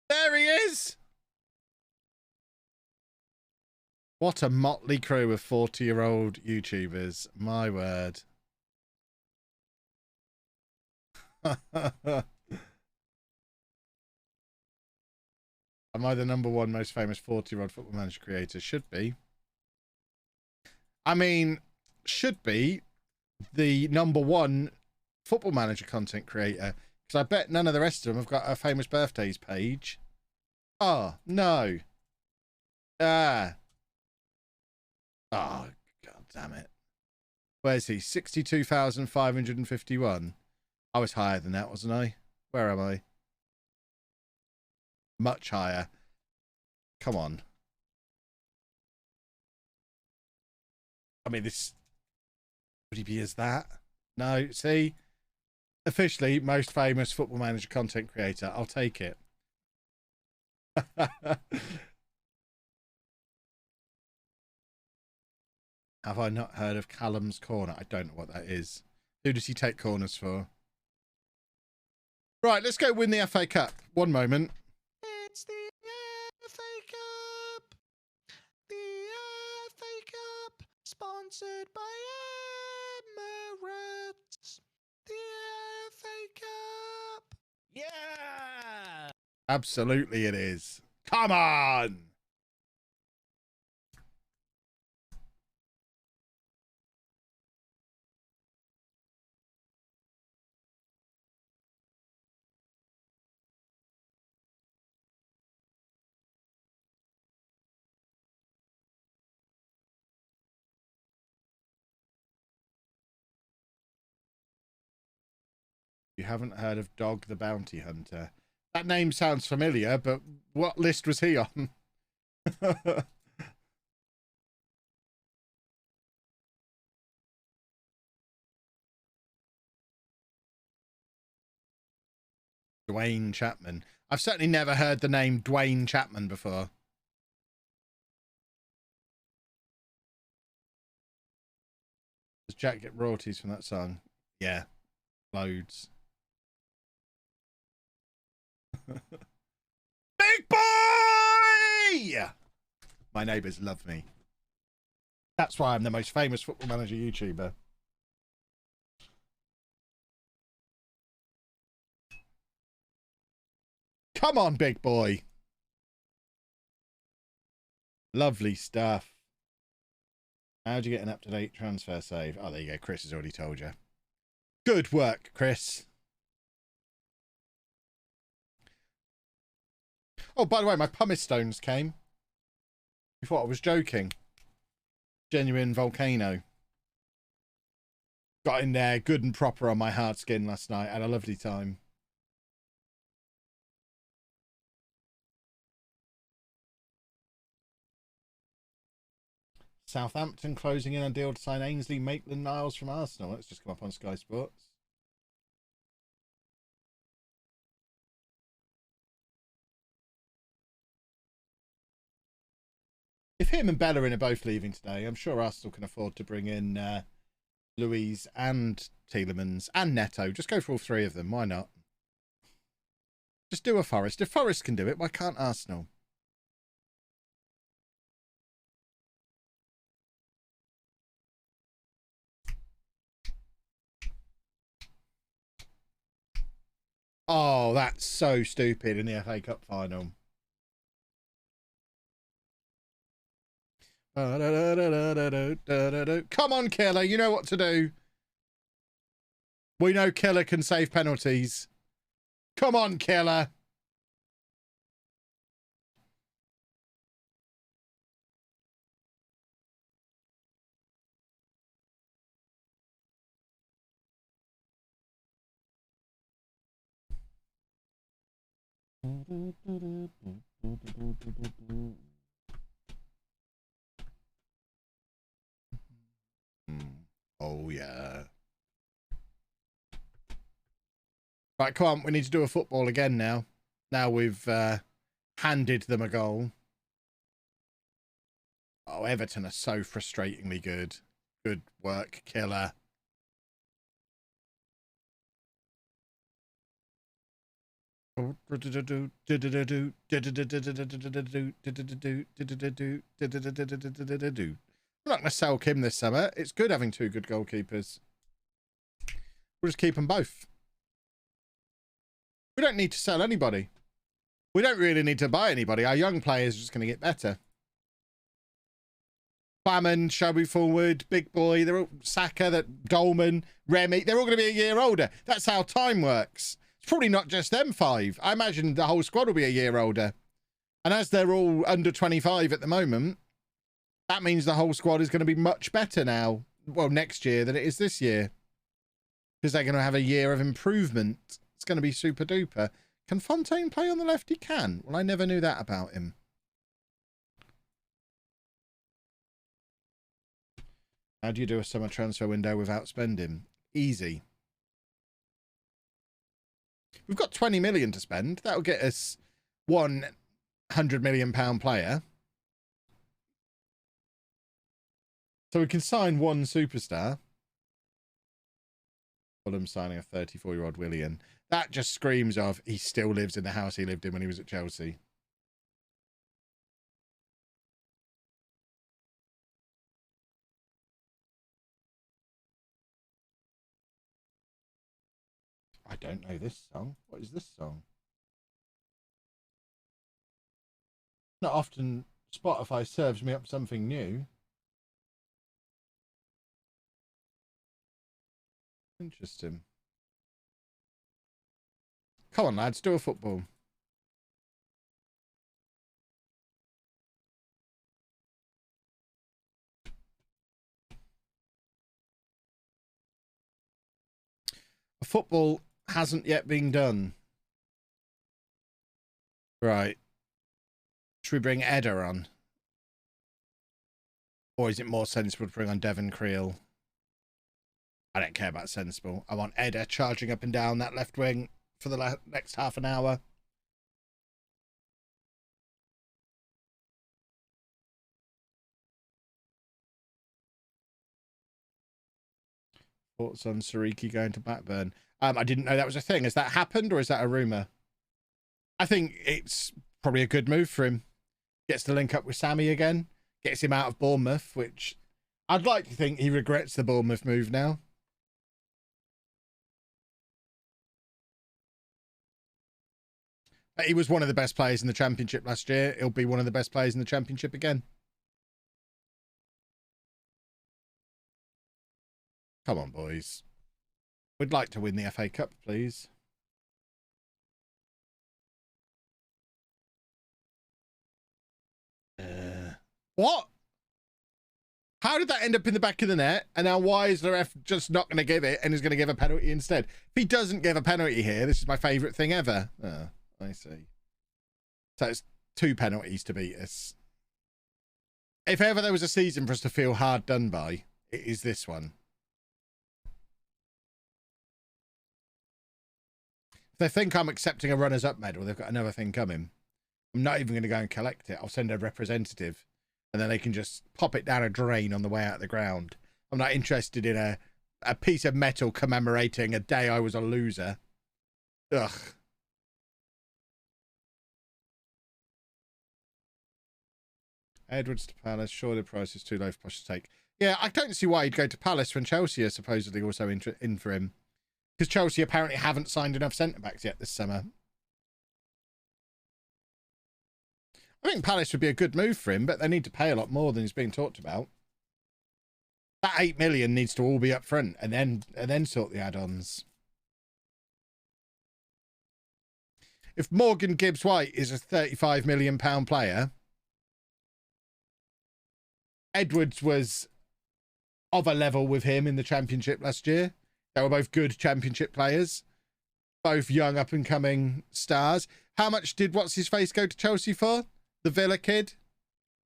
There he is! What a motley crew of 40-year-old YouTubers. My word. Am I the #1 most famous 40-year-old Football Manager creator? Should be. I mean, should be the #1 Football Manager content creator. Because I bet none of the rest of them have got a famous birthdays page. Oh, no. Ah. Oh, god damn it. Where's he? 62,551. I was higher than that, wasn't I? Where am I? Much higher. Come on. I mean, this... Would he be as that? No, see, officially most famous football manager content creator. I'll take it. Have I not heard of Callum's Corner? I don't know what that is. Who does he take corners for? Right, let's go win the FA Cup. One moment. It's the FA Cup. The FA Cup. Sponsored by Emirates. The FA Cup. Yeah! Absolutely it is. Come on! You haven't heard of Dog the Bounty Hunter? That name sounds familiar, but what list was he on? Dwayne Chapman. I've certainly never heard the name Dwayne Chapman before. Does Jack get royalties from that song? Yeah, loads. Big boy! My neighbours love me. That's why I'm the most famous football manager YouTuber. Come on, big boy. Lovely stuff. How'd you get an up-to-date transfer save? Oh, there you go. Chris has already told you. Good work, Chris. Oh, by the way, my pumice stones came. You thought I was joking. Genuine volcano. Got in there good and proper on my hard skin last night. Had a lovely time. Southampton closing in on deal to sign Ainsley Maitland-Niles from Arsenal. Let's just come up on Sky Sports. If him and Bellerin are both leaving today, I'm sure Arsenal can afford to bring in Louise and Tielemans and Neto. Just go for all three of them. Why not? Just do a Forest. If Forest can do it, why can't Arsenal? Oh, that's so stupid in the FA Cup final. Come on, Killer. You know what to do. We know Killer can save penalties. Come on, Killer. Oh, yeah. Right, come on. We need to do a football again now. Now we've handed them a goal. Oh, Everton are so frustratingly good. Good work, Killer. I'm not going to sell Kim this summer. It's good having two good goalkeepers. We'll just keep them both. We don't need to sell anybody. We don't really need to buy anybody. Our young players are just going to get better. Claman, Shelby Forward, Big Boy, they're all Saka, that Dolman, Remy, they're all going to be a year older. That's how time works. It's probably not just them five. I imagine the whole squad will be a year older. And as they're all under 25 at the moment, that means the whole squad is going to be much better now, well, next year than it is this year. Because they're going to have a year of improvement. It's going to be super duper. Can Fontaine play on the left? He can. Well, I never knew that about him. How do you do a summer transfer window without spending? Easy. We've got 20 million to spend. That'll get us £100 million player. So we can sign one superstar. Fulham signing a 34-year-old Willian. That just screams of he still lives in the house he lived in when he was at Chelsea. I don't know this song. What is this song? Not often Spotify serves me up something new. Interesting. Come on, lads, do a football. A football hasn't yet been done. Right. Should we bring Edda on? Or is it more sensible to bring on Devon Creel? I don't care about sensible. I want Edda charging up and down that left wing for the next half an hour. Thoughts on Sariki going to Blackburn? I didn't know that was a thing. Has that happened or is that a rumour? I think it's probably a good move for him. Gets to link up with Sammy again. Gets him out of Bournemouth, which I'd like to think he regrets the Bournemouth move now. But he was one of the best players in the Championship last year. He'll be one of the best players in the Championship again. Come on, boys. We'd like to win the FA Cup, please. What? How did that end up in the back of the net? And now why is the ref just not going to give it and is going to give a penalty instead? If he doesn't give a penalty here, this is my favourite thing ever. Oh, I see. So it's 2 penalties to beat us. If ever there was a season for us to feel hard done by, it is this one. If they think I'm accepting a runners-up medal, they've got another thing coming. I'm not even going to go and collect it. I'll send a representative. And then they can just pop it down a drain on the way out of the ground. I'm not interested in a piece of metal commemorating a day I was a loser. Ugh. Edwards to Palace. Sure, the price is too low for Posh to take. Yeah, I don't see why he'd go to Palace when Chelsea are supposedly also in for him. Because Chelsea apparently haven't signed enough centre-backs yet this summer. I think Palace would be a good move for him, but they need to pay a lot more than he's being talked about. That 8 million needs to all be up front and then sort the add-ons. If Morgan Gibbs-White is a £35 million player, Edwards was of a level with him in the Championship last year. They were both good Championship players, both young up-and-coming stars. How much did what's-his-face go to Chelsea for? The Villa kid,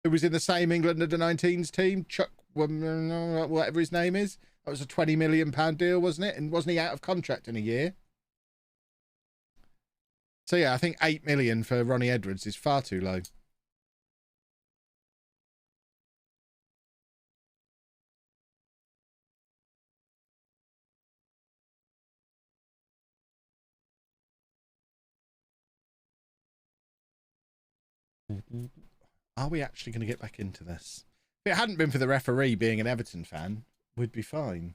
who was in the same England under-19s team, Chuck, whatever his name is. That was a £20 million deal, wasn't it? And wasn't he out of contract in a year? So, yeah, I think 8 million for Ronnie Edwards is far too low. Are we actually going to get back into this? If it hadn't been for the referee being an Everton fan, we'd be fine.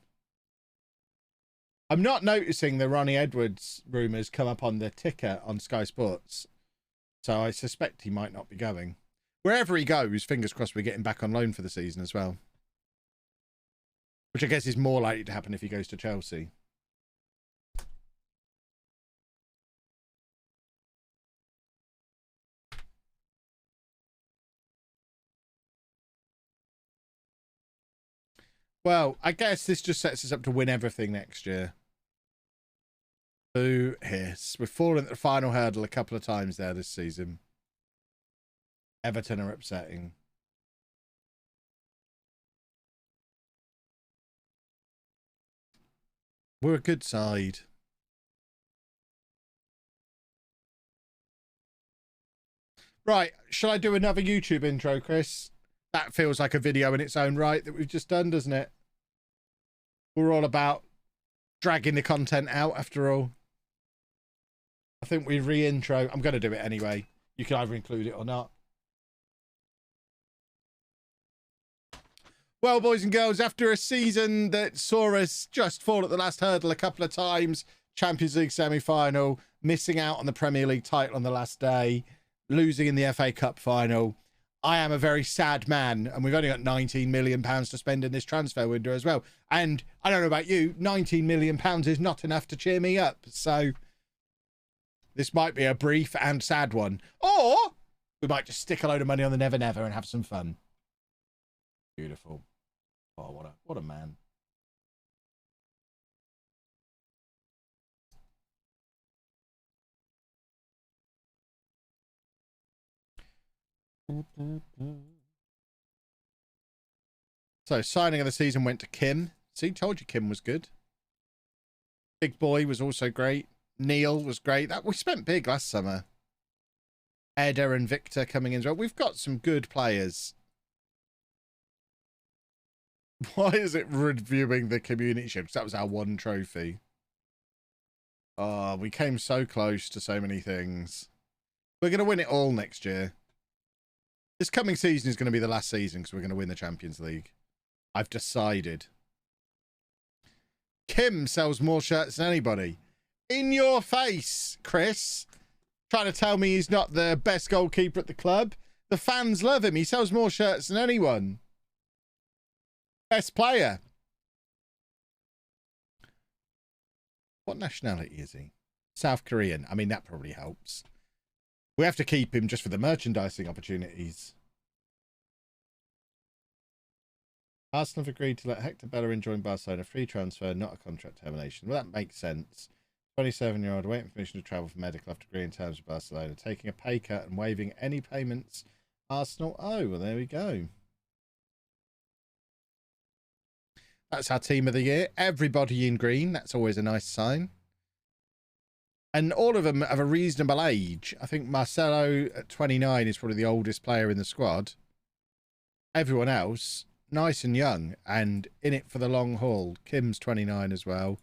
I'm not noticing the Ronnie Edwards rumours come up on the ticker on Sky Sports, so I suspect he might not be going. Wherever he goes, fingers crossed we're getting back on loan for the season as well. Which I guess is more likely to happen if he goes to Chelsea. Well, I guess this just sets us up to win everything next year. Boo hiss. We've fallen at the final hurdle a couple of times there this season. Everton are upsetting. We're a good side. Right, shall I do another YouTube intro, Chris? That feels like a video in its own right that we've just done, doesn't it? We're all about dragging the content out after all. I think we re-intro. I'm going to do it anyway. You can either include it or not. Well, boys and girls, after a season that saw us just fall at the last hurdle a couple of times, Champions League semi-final, missing out on the Premier League title on the last day, losing in the FA Cup final, I am a very sad man, and we've only got £19 million to spend in this transfer window as well. And I don't know about you, £19 million is not enough to cheer me up. So this might be a brief and sad one. Or we might just stick a load of money on the Never Never and have some fun. Beautiful. Oh, what a man. So signing of the season went to Kim. See, told you Kim was good. Big Boy was also great. Neil was great. We spent big last summer. Eda and Victor coming in as well. We've got some good players. Why is it reviewing the community shield? That was our one trophy. Oh, we came so close to so many things. We're going to win it all next year. This coming season is going to be the last season because we're going to win the Champions League. I've decided. Kim sells more shirts than anybody. In your face, Chris. Trying to tell me he's not the best goalkeeper at the club. The fans love him. He sells more shirts than anyone. Best player. What nationality is he? South Korean. I mean, that probably helps. We have to keep him just for the merchandising opportunities. Arsenal have agreed to let Hector Bellerin join Barcelona. Free transfer, not a contract termination. Well, that makes sense. 27-year-old waiting for permission to travel for medical after agreeing terms with Barcelona. Taking a pay cut and waiving any payments. Arsenal. Oh, well, there we go. That's our team of the year. Everybody in green. That's always a nice sign. And all of them have a reasonable age. I think Marcelo at 29 is probably the oldest player in the squad. Everyone else, nice and young and in it for the long haul. Kim's 29 as well.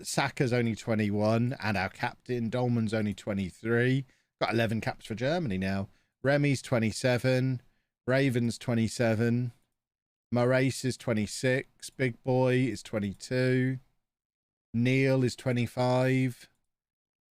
Saka's only 21. And our captain, Dolman's only 23. Got 11 caps for Germany now. Remy's 27. Raven's 27. Moraes is 26. Big Boy is 22. Neil is 25.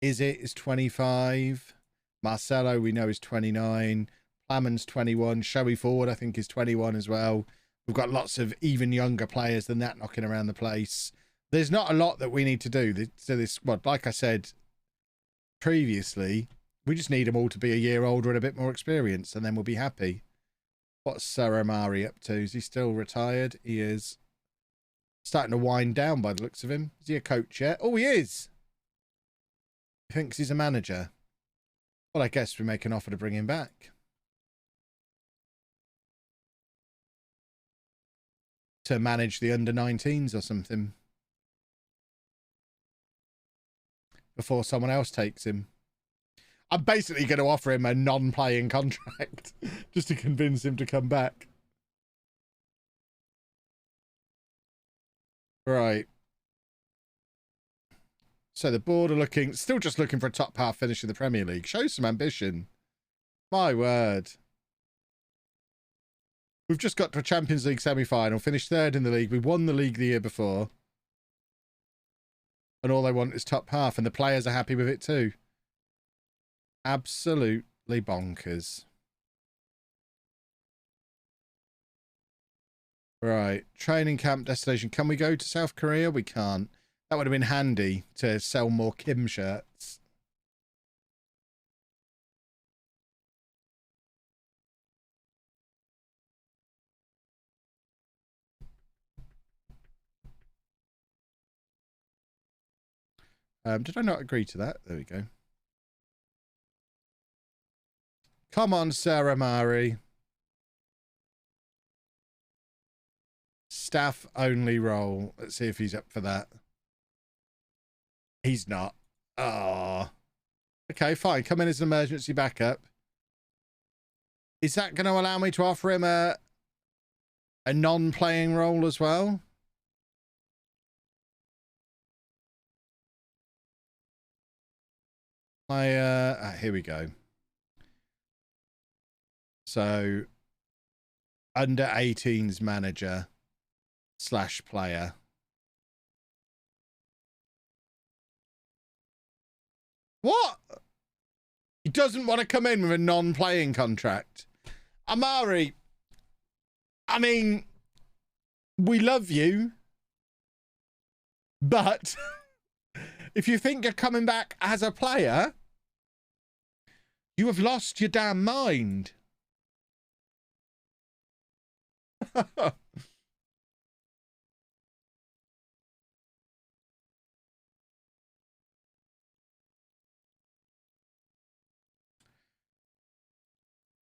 Izzet is 25. Marcelo, we know, is 29. Plaman's 21. Showy Forward, I think, is 21 as well. We've got lots of even younger players than that knocking around the place. There's not a lot that we need to do to this squad. Like I said previously, we just need them all to be a year older and a bit more experienced, and then we'll be happy. What's Saramari up to? Is he still retired? He is. Starting to wind down by the looks of him. Is he a coach yet? Oh, he is. He thinks he's a manager. Well, I guess we make an offer to bring him back. To manage the under-19s or something. Before someone else takes him. I'm basically going to offer him a non-playing contract. Just to convince him to come back. Right. So the board are still just looking for a top half finish in the Premier League. Show some ambition. My word. We've just got to a Champions League semi-final, finished third in the league. We won the league the year before. And all they want is top half, and the players are happy with it too. Absolutely bonkers. Right. Training camp destination. Can we go to South Korea? We can't. That would have been handy to sell more Kim shirts. Did I not agree to that? There we go. Come on, Sarah Mari. Staff only role. Let's see if he's up for that. He's not. Oh. Okay, fine. Come in as an emergency backup. Is that going to allow me to offer him a non-playing role as well? Here we go. So, under 18s manager / player. What? He doesn't want to come in with a non-playing contract. Amari, I mean, we love you, but if you think you're coming back as a player, you have lost your damn mind.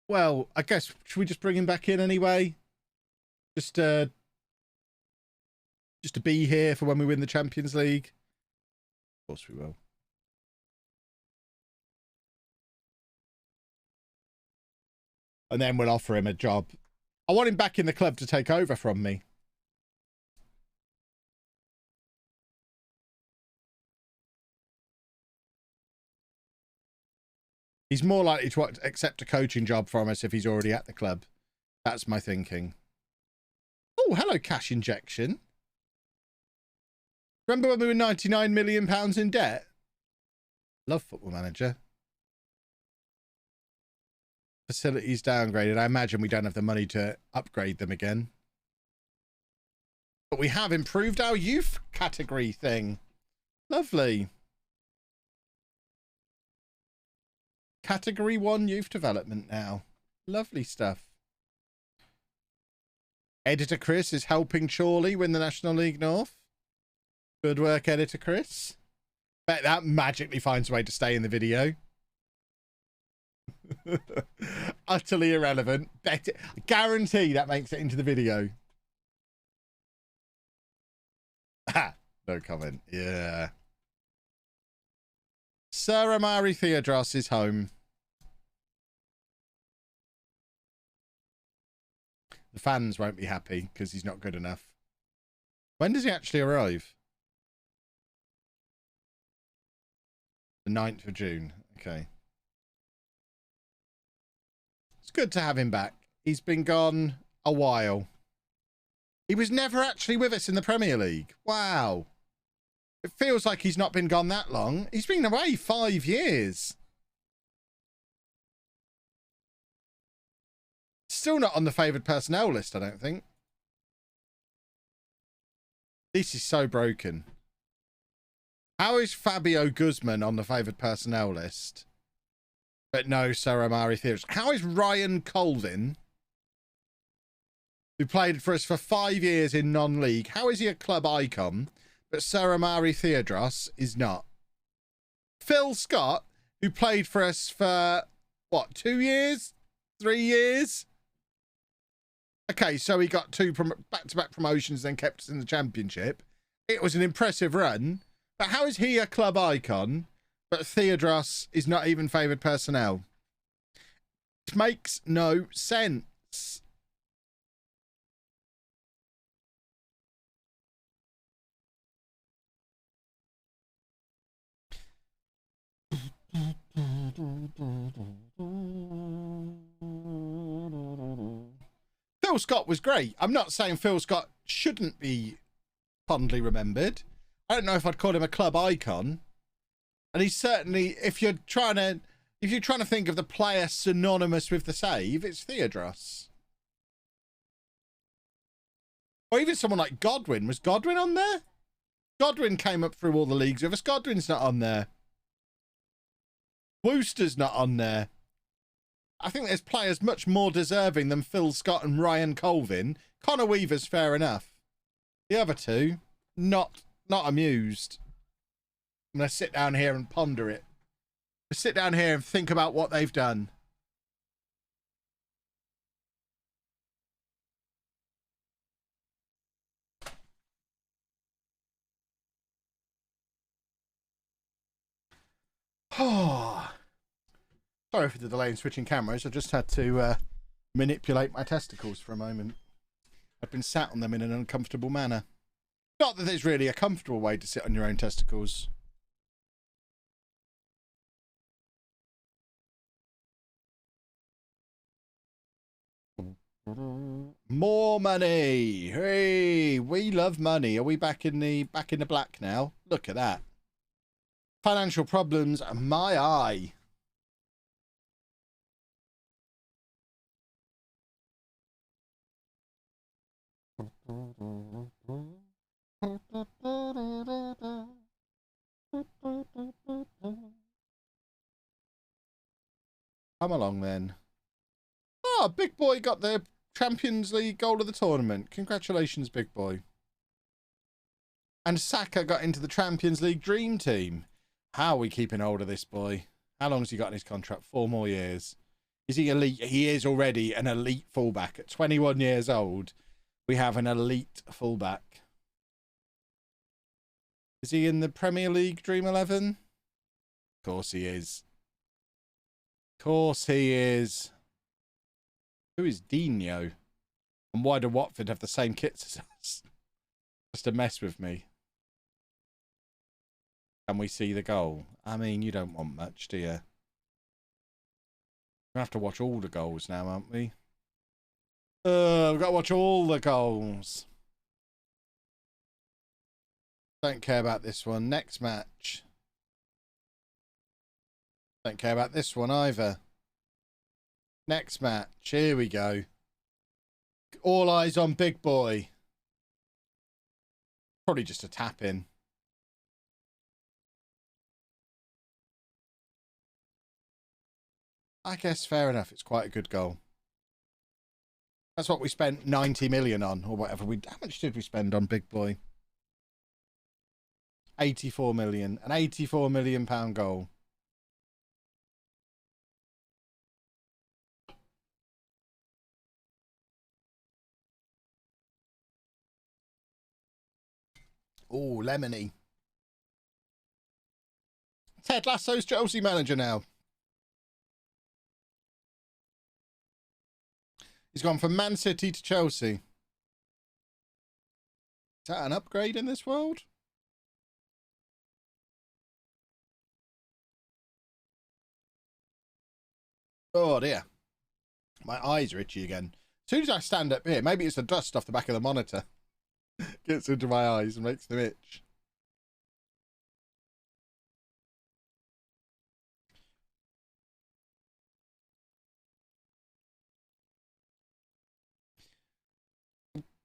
Well, I guess, should we just bring him back in anyway? Just to be here for when we win the Champions League? Of course we will. And then we'll offer him a job. I want him back in the club to take over from me. He's more likely to accept a coaching job from us if he's already at the club. That's my thinking. Oh, hello, cash injection. Remember when we were £99 million in debt? Love Football Manager. Facilities downgraded. I imagine we don't have the money to upgrade them again. But we have improved our youth category thing. Lovely. Category 1 youth development now. Lovely stuff. Editor Chris is helping Chorley win the National League North. Good work, Editor Chris. Bet that magically finds a way to stay in the video. Utterly irrelevant. Bet it. Guarantee that makes it into the video. Ah, no comment. Yeah. Sir Amari Theodros is home. The fans won't be happy because he's not good enough. When does he actually arrive? The 9th of June. Okay. It's good to have him back. He's been gone a while. He was never actually with us in the Premier League. Wow. It feels like he's not been gone that long. He's been away 5 years. Still not on the favoured personnel list, I don't think. This is so broken. How is Fabio Guzman on the favoured personnel list? But no, Sir Amari Theodros. How is Ryan Colvin, who played for us for 5 years in non-league, how is he a club icon, but Sir Amari Theodros is not? Phil Scott, who played for us for, what, 2 years? 3 years? Okay, so he got 2 back-to-back promotions, then kept us in the Championship. It was an impressive run. But how is he a club icon, but Theodros is not even favoured personnel? It makes no sense. Phil Scott was great. I'm not saying Phil Scott shouldn't be fondly remembered. I don't know if I'd call him a club icon. And he's certainly, if you're trying to think of the player synonymous with the save, it's Theodros. Or even someone like Godwin. Was Godwin on there? Godwin came up through all the leagues with us. Godwin's not on there. Wooster's not on there. I think there's players much more deserving than Phil Scott and Ryan Colvin. Connor Weaver's fair enough. The other two, not amused. I'm going to sit down here and ponder it. Sit down here and think about what they've done. Oh, sorry for the delay in switching cameras. I just had to manipulate my testicles for a moment. I've been sat on them in an uncomfortable manner. Not that there's really a comfortable way to sit on your own testicles. More money. Hey, we love money. Are we back in the black now? Look at that. Financial problems, my eye. Come along then. Oh, Big Boy got the Champions League goal of the tournament. Congratulations, Big Boy. And Saka got into the Champions League dream team. How are we keeping hold of this boy? How long has he got in his contract? 4 more years. Is he elite? He is already an elite fullback. At 21 years old, we have an elite fullback. Is he in the Premier League Dream 11? Of course he is. Of course he is. Who is Dino? And why do Watford have the same kits as us? Just to mess with me. Can we see the goal? I mean, you don't want much, do you? We're going to have to watch all the goals now, aren't we? We've got to watch all the goals. Don't care about this one. Next match. Don't care about this one either. Next match. Here we go. All eyes on Big Boy. Probably just a tap in. I guess fair enough. It's quite a good goal. That's what we spent 90 million on, or whatever. How much did we spend on Big Boy? 84 million. An 84 million pound goal. Oh, Lemony. Ted Lasso's Chelsea manager now. He's gone from Man City to Chelsea. Is that an upgrade in this world? Oh dear. My eyes are itchy again. As soon as I stand up here, maybe it's the dust off the back of the monitor. Gets into my eyes and makes them itch.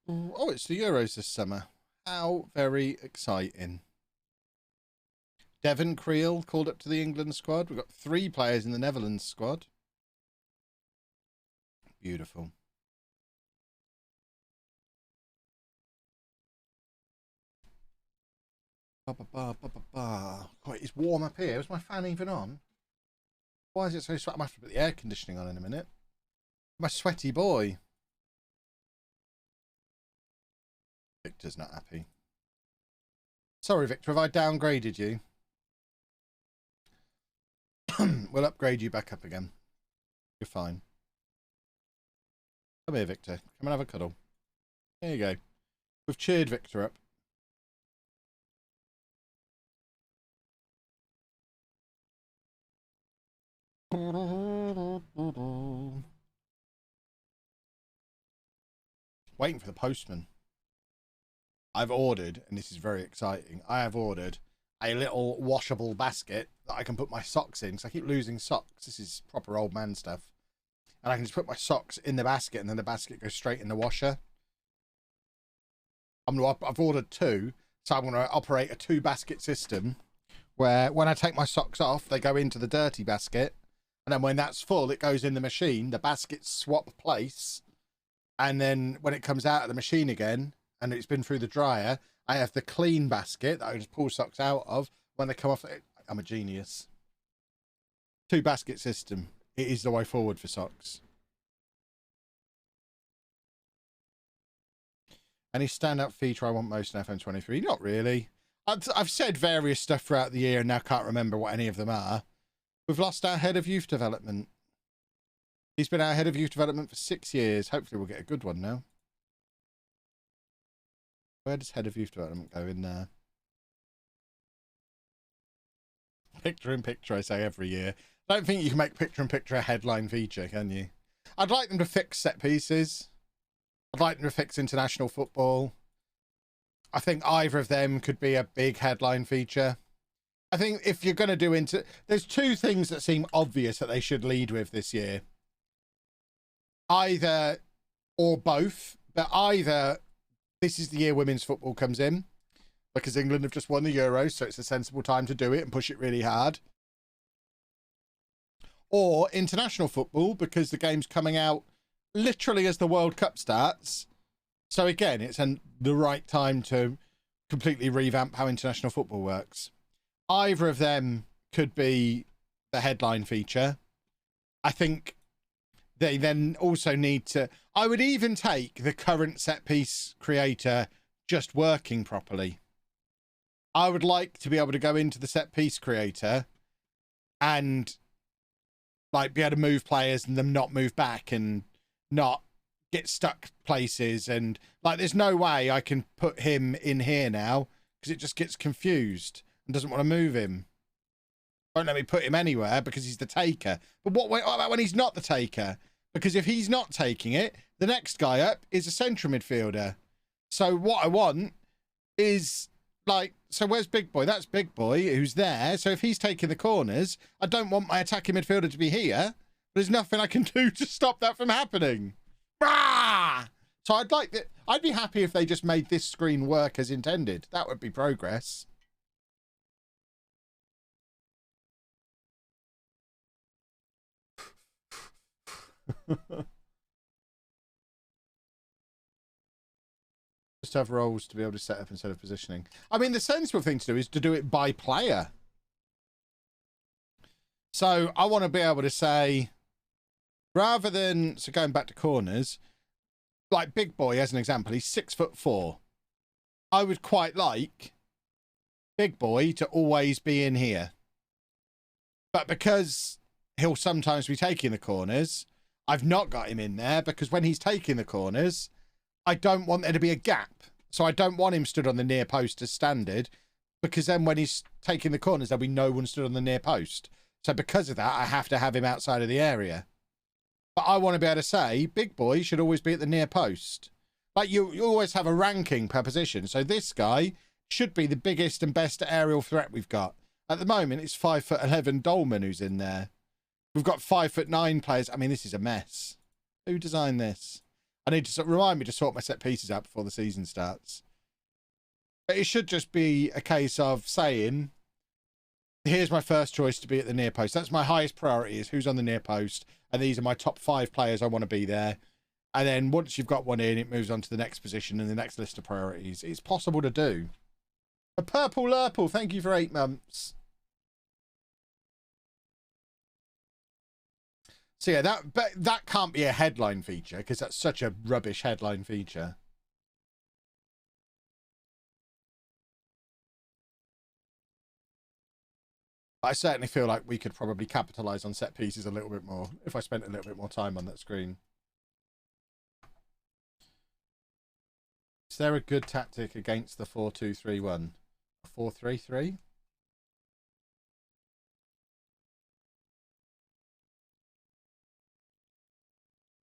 Oh, it's the Euros this summer. How very exciting. Devon Creel called up to the England squad. We've got 3 players in the Netherlands squad. Beautiful. Quite, it's warm up here. Is my fan even on? Why is it so sweaty? I might have to put the air conditioning on in a minute. My sweaty boy. Victor's not happy. Sorry, Victor, have I downgraded you? We'll upgrade you back up again. You're fine. Come here, Victor. Come and have a cuddle. There you go. We've cheered Victor up. Waiting for the postman. I've ordered, and this is very exciting, I have ordered a little washable basket that I can put my socks in, because I keep losing socks. This is proper old man stuff. And I can just put my socks in the basket, and then the basket goes straight in the washer. I've ordered 2, so I'm going to operate a 2-basket system, where when I take my socks off, they go into the dirty basket, and then when that's full, it goes in the machine. The baskets swap place, and then when it comes out of the machine again, and it's been through the dryer, I have the clean basket that I just pull socks out of. When they come off, I'm a genius. 2-basket system. It is the way forward for socks. Any standout feature I want most in FM23? Not really. I've said various stuff throughout the year and now can't remember what any of them are. We've lost our head of youth development. He's been our head of youth development for 6 years. Hopefully we'll get a good one now. Where does head of youth development go in there? Picture in picture, I say every year. I don't think you can make picture in picture a headline feature, can you? I'd like them to fix set pieces. I'd like them to fix international football. I think either of them could be a big headline feature. I think if you're going to do there's two things that seem obvious that they should lead with this year. Either or both, but either this is the year women's football comes in because England have just won the Euros, so it's a sensible time to do it and push it really hard. Or international football because the game's coming out literally as the World Cup starts. So again, it's the right time to completely revamp how international football works. Either of them could be the headline feature. I think they then also need to... I would even take the current set piece creator just working properly. I would like to be able to go into the set piece creator and like be able to move players and them not move back and not get stuck places. And like, there's no way I can put him in here now because it just gets confused and doesn't want to move him. Won't let me put him anywhere because he's the taker. But what about when he's not the taker? Because if he's not taking it, the next guy up is a central midfielder. So what I want is like, so where's Big Boy? That's Big Boy who's there. So if he's taking the corners, I don't want my attacking midfielder to be here. There's nothing I can do to stop that from happening. Rah! So I'd be happy if they just made this screen work as intended. That would be progress. Just have roles to be able to set up instead of positioning. I mean, the sensible thing to do is to do it by player. So I want to be able to say, rather than, so going back to corners, like Big Boy as an example, he's 6'4". I would quite like Big Boy to always be in here. But because he'll sometimes be taking the corners, I've not got him in there because when he's taking the corners, I don't want there to be a gap. So I don't want him stood on the near post as standard because then when he's taking the corners, there'll be no one stood on the near post. So because of that, I have to have him outside of the area. But I want to be able to say, Big Boy should always be at the near post. Like you always have a ranking per position. So this guy should be the biggest and best aerial threat we've got. At the moment, it's 5'11" Dolman who's in there. We've got 5'9" players. I mean, this is a mess. Who designed this? I need to remind me to sort my set pieces out before the season starts. But it should just be a case of saying, here's my first choice to be at the near post. That's my highest priority is who's on the near post. And these are my top 5 players I want to be there. And then once you've got one in, it moves on to the next position and the next list of priorities. It's possible to do. A Purple Lurple, thank you for 8 months. So yeah, that can't be a headline feature because that's such a rubbish headline feature. I certainly feel like we could probably capitalize on set pieces a little bit more if I spent a little bit more time on that screen. Is there a good tactic against the 4-2-3-1? 4-3-3?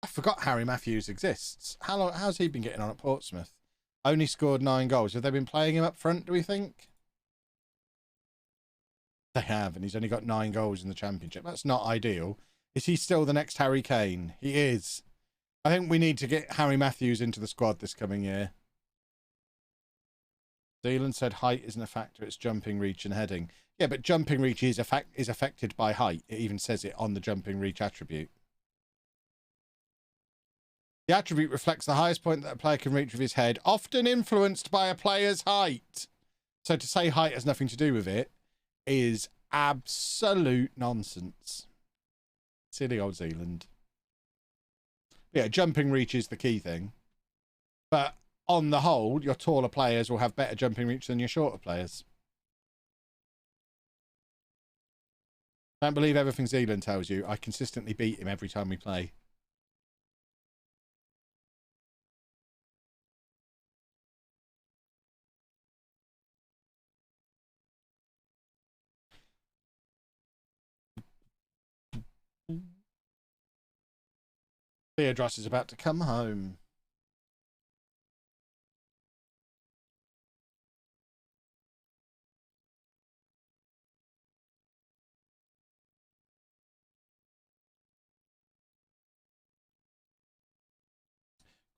I forgot Harry Matthews exists. How's he been getting on at Portsmouth? Only scored 9 goals. Have they been playing him up front, do we think? They have, and he's only got 9 goals in the Championship. That's not ideal. Is he still the next Harry Kane? He is. I think we need to get Harry Matthews into the squad this coming year. Zealand said height isn't a factor, it's jumping reach and heading. Yeah, but jumping reach is affected by height. It even says it on the jumping reach attribute. The attribute reflects the highest point that a player can reach with his head, often influenced by a player's height. So to say height has nothing to do with it is absolute nonsense. Silly old Zealand. Yeah, jumping reach is the key thing. But on the whole, your taller players will have better jumping reach than your shorter players. Can't believe everything Zealand tells you. I consistently beat him every time we play. Theodros is about to come home.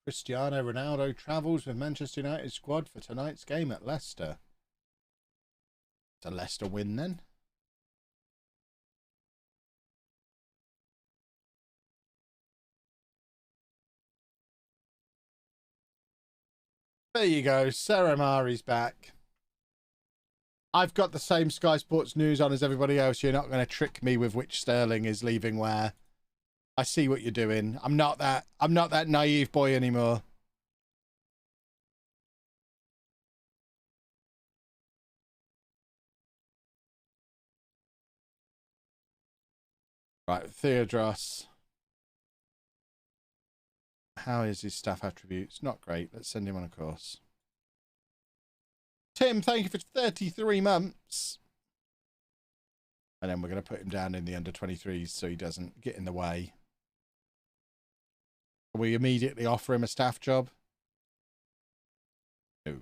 Cristiano Ronaldo travels with Manchester United squad for tonight's game at Leicester. It's a Leicester win then. There you go. Sarah Mari's back. I've got the same Sky Sports news on as everybody else. You're not going to trick me with which Sterling is leaving where. I see what you're doing. I'm not that naive boy anymore. Right, Theodros. How is his staff attributes? Not great. Let's send him on a course. Tim, thank you for 33 months. And then we're going to put him down in the under-23s so he doesn't get in the way. We immediately offer him a staff job? No. As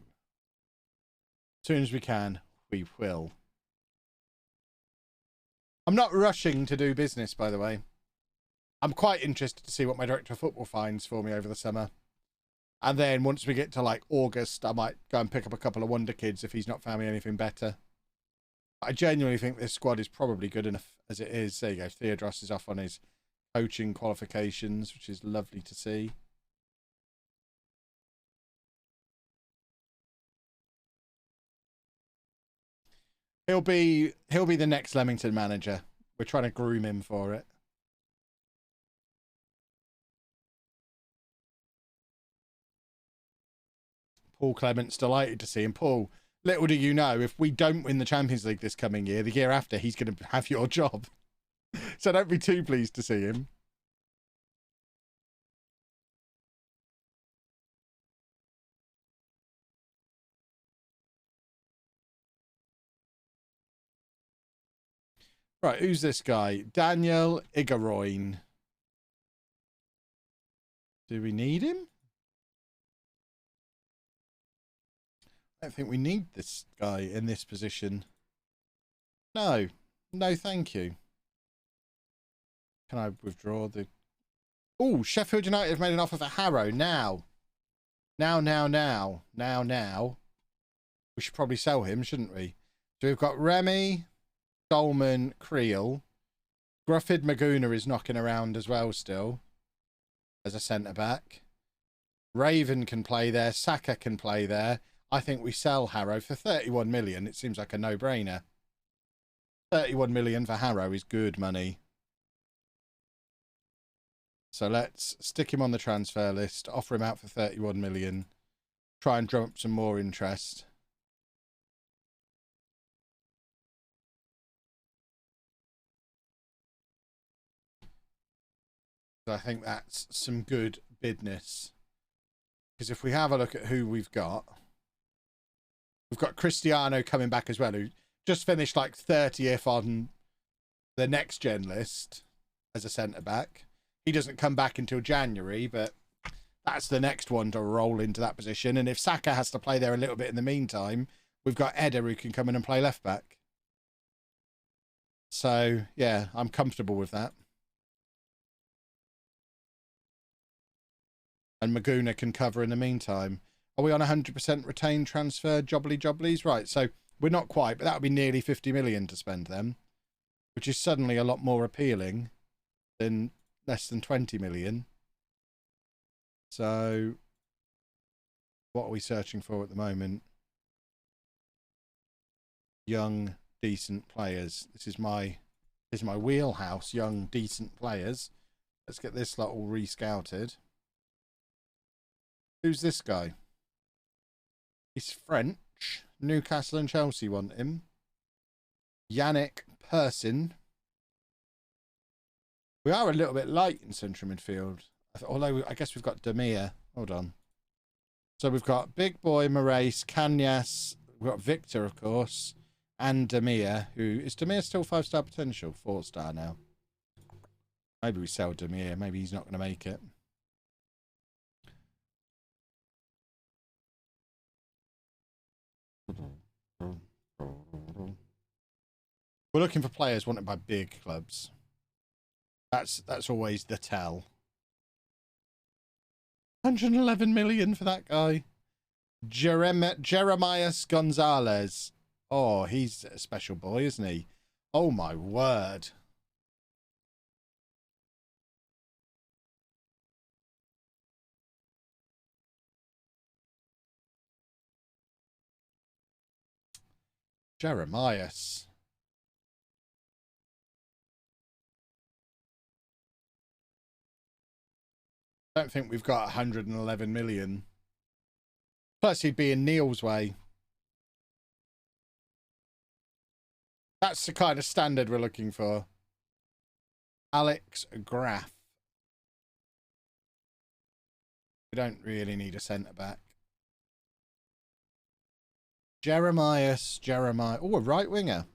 soon as we can, we will. I'm not rushing to do business, by the way. I'm quite interested to see what my director of football finds for me over the summer. And then once we get to like August, I might go and pick up a couple of wonder kids if he's not found me anything better. I genuinely think this squad is probably good enough as it is. There you go. Theodros is off on his coaching qualifications, which is lovely to see. He'll be the next Leamington manager. We're trying to groom him for it. Paul Clement's delighted to see him. Paul, little do you know, if we don't win the Champions League this coming year, the year after, he's going to have your job. So don't be too pleased to see him. Right, who's this guy? Daniel Igaroin. Do we need him? I don't think we need this guy in this position. No. No, thank you. Can I withdraw the... Oh, Sheffield United have made an offer for Harrow now. Now. We should probably sell him, shouldn't we? So we've got Remy, Dolman, Creel. Grufford Maguna is knocking around as well still as a centre-back. Raven can play there. Saka can play there. I think we sell Harrow for 31 million. It seems like a no-brainer. 31 million for Harrow is good money. So let's stick him on the transfer list, offer him out for 31 million, try and drum up some more interest. So I think that's some good bidness. Because if we have a look at who we've got Cristiano coming back as well, who just finished like 30th on the next gen list as a centre-back. He doesn't come back until January, but that's the next one to roll into that position. And if Saka has to play there a little bit in the meantime, we've got Eder who can come in and play left-back. So, yeah, I'm comfortable with that. And Maguna can cover in the meantime. Are we on 100% retained transfer jobblies? Right, so we're not quite, but that would be nearly 50 million to spend them, which is suddenly a lot more appealing than less than 20 million. So what are we searching for at the moment? Young, decent players. This is my wheelhouse, young, decent players. Let's get this lot all re-scouted. Who's this guy? He's French. Newcastle and Chelsea want him. Yannick Persin. We are a little bit light in central midfield. Although I guess we've got Demir. Hold on. So we've got Big Boy, Moraes, Kanyas. We've got Victor, of course. And Demir, who... Is Demir still 5-star potential? 4-star now. Maybe we sell Demir. Maybe he's not going to make it. We're looking for players wanted by big clubs. That's always the tell. 111 million for that guy. Jeremias Gonzalez. Oh, he's a special boy, isn't he? Oh my word. Jeremias. I don't think we've got 111 million. Plus, he'd be in Neil's way. That's the kind of standard we're looking for. Alex Graff. We don't really need a centre-back. Jeremiah. Oh, a right winger.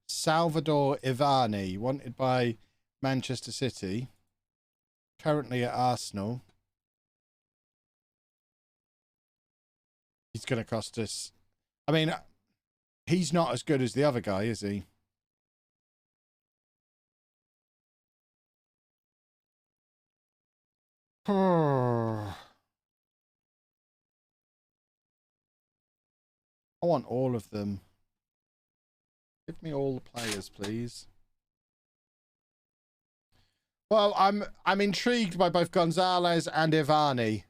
Salvador Ivani, wanted by Manchester City. Currently at Arsenal. He's going to cost us... I mean, he's not as good as the other guy, is he? I want all of them. Give me all the players, please. Well, I'm intrigued by both Gonzalez and Ivani.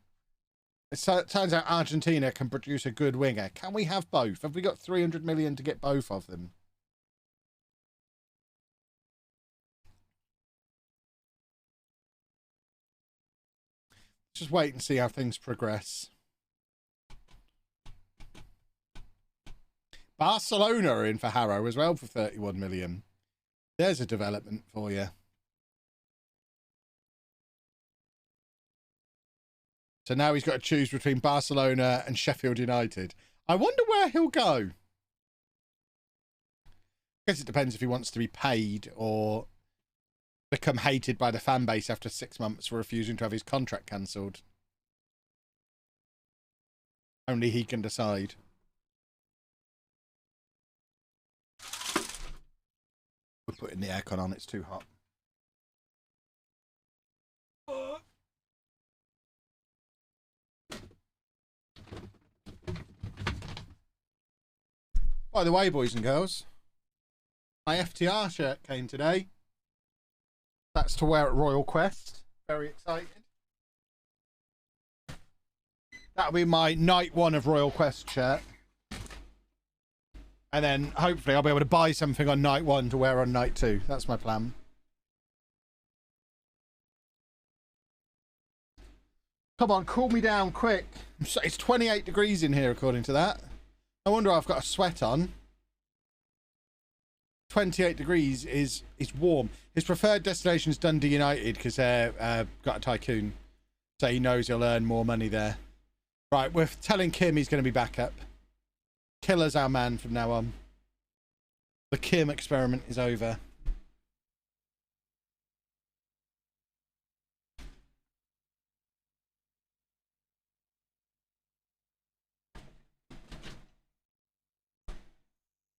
It turns out Argentina can produce a good winger. Can we have both? Have we got 300 million to get both of them? Just wait and see how things progress. Barcelona are in for Harrow as well for 31 million. There's a development for you. So now he's got to choose between Barcelona and Sheffield United. I wonder where he'll go. I guess it depends if he wants to be paid or become hated by the fan base after 6 months for refusing to have his contract cancelled. Only he can decide. We're putting the aircon on, it's too hot. By the way, boys and girls, my FTR shirt came today. That's to wear at Royal Quest. Very excited. That'll be my night 1 of Royal Quest shirt. And then hopefully I'll be able to buy something on night 1 to wear on night 2. That's my plan. Come on, cool me down quick. It's 28 degrees in here according to that. I wonder if I've got a sweat on. 28 degrees is warm. His preferred destination is Dundee United because they've got a tycoon. So he knows he'll earn more money there. Right, we're telling Kim he's going to be back up. Killer's our man from now on. The Kim experiment is over.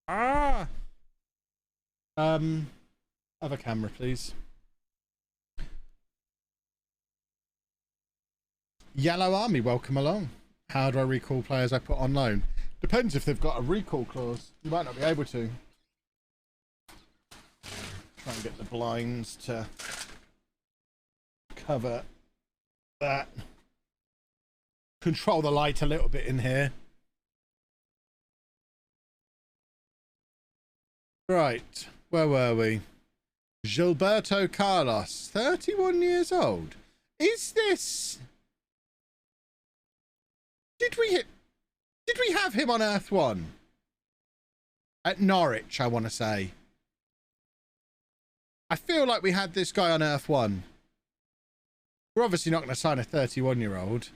Ah! Other camera, please. Yellow Army, welcome along. How do I recall players I put on loan? Depends if they've got a recall clause. You might not be able to. Try and get the blinds to cover that. Control the light a little bit in here. Right, where were we? Gilberto Carlos, 31 years old. Is this... Did we have him on Earth 1? At Norwich, I want to say. I feel like we had this guy on Earth 1. We're obviously not going to sign a 31-year-old.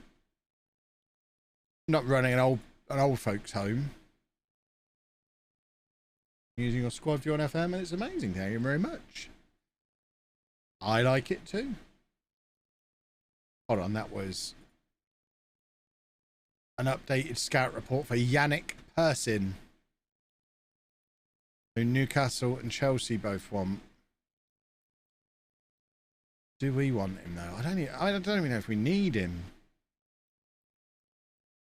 Not running an old folks' home. Using your squad view on FM, and it's amazing. Thank you very much. I like it too. Hold on, that was an updated scout report for Yannick Persin, who Newcastle and Chelsea both want. Do we want him though? I don't even know if we need him.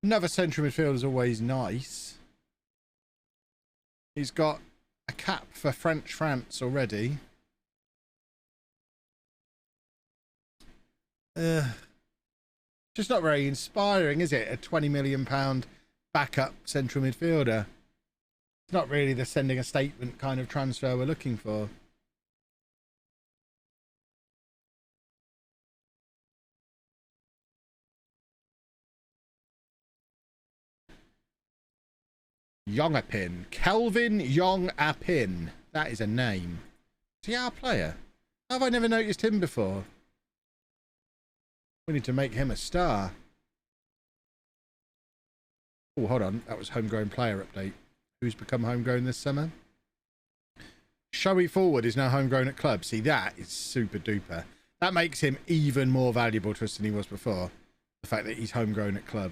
Another central midfielder is always nice. He's got a cap for French France already. Just not very inspiring, is it? A £20 million backup central midfielder. It's not really the sending a statement kind of transfer we're looking for. Yongapin. Kelvin Yongapin. That is a name. Is he our player? How have I never noticed him before? We need to make him a star. Oh, hold on. That was homegrown player update. Who's become homegrown this summer? Showy Forward is now homegrown at club. See, that is super duper. That makes him even more valuable to us than he was before. The fact that he's homegrown at club.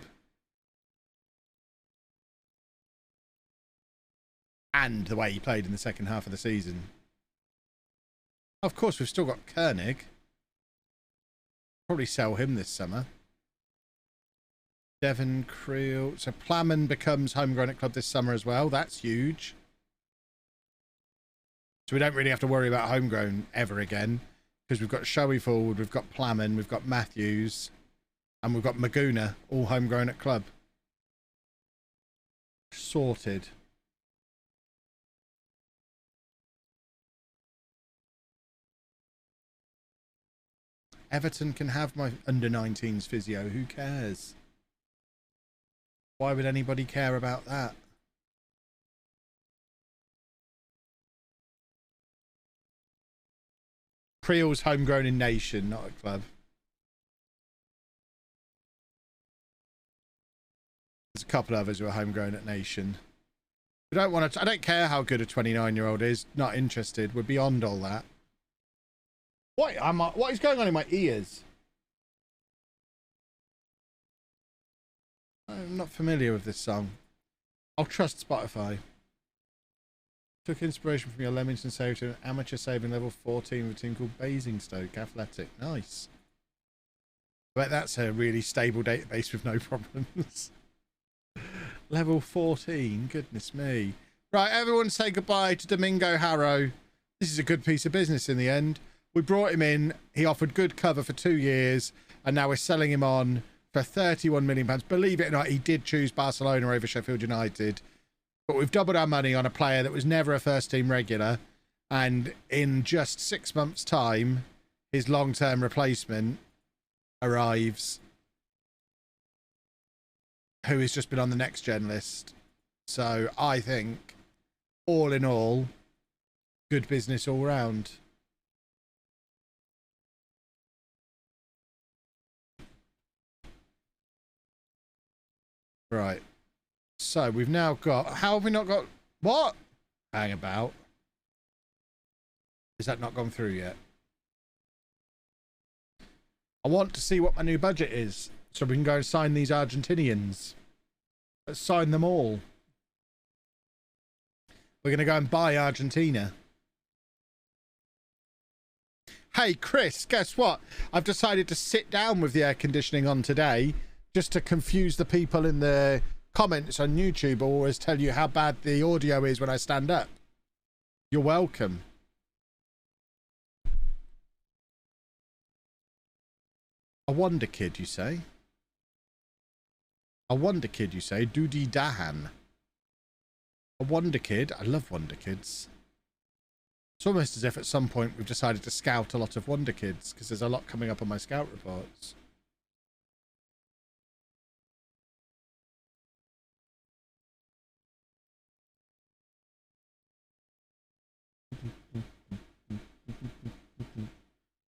And the way he played in the second half of the season. Of course, we've still got Koenig. Probably sell him this summer. Devon Creel. So Plamen becomes homegrown at club this summer as well. That's huge. So we don't really have to worry about homegrown ever again. Because we've got Showy Forward, we've got Plamen, we've got Matthews, and we've got Maguna, all homegrown at club. Sorted. Everton can have my under-19s physio. Who cares? Why would anybody care about that? Creel's homegrown in Nation, not at club. There's a couple of others who are homegrown at Nation. We don't want to. I don't care how good a 29-year-old is. Not interested. We're beyond all that. What is going on in my ears? I'm not familiar with this song. I'll trust Spotify. Took inspiration from your Leamington save to an amateur saving level 14 with a team called Basingstoke Athletic. Nice. I bet that's a really stable database with no problems. Level 14. Goodness me. Right, everyone say goodbye to Domingo Harrow. This is a good piece of business in the end. We brought him in. He offered good cover for 2 years. And now we're selling him on for £31 million. Believe it or not, he did choose Barcelona over Sheffield United. But we've doubled our money on a player that was never a first-team regular. And in just 6 months' time, his long-term replacement arrives, who has just been on the next-gen list. So I think, all in all, good business all round. Right. So we've now got... How have we not got... What? Hang about. Is that not gone through yet? I want to see what my new budget is, so we can go and sign these Argentinians. Let's sign them all. We're going to go and buy Argentina. Hey, Chris, guess what? I've decided to sit down with the air conditioning on today just to confuse the people in the comments on YouTube. I always tell you how bad the audio is when I stand up. You're welcome. A wonder kid, you say? A wonder kid, you say? Doody Dahan. A wonder kid? I love wonder kids. It's almost as if at some point we've decided to scout a lot of wonder kids, because there's a lot coming up on my scout reports.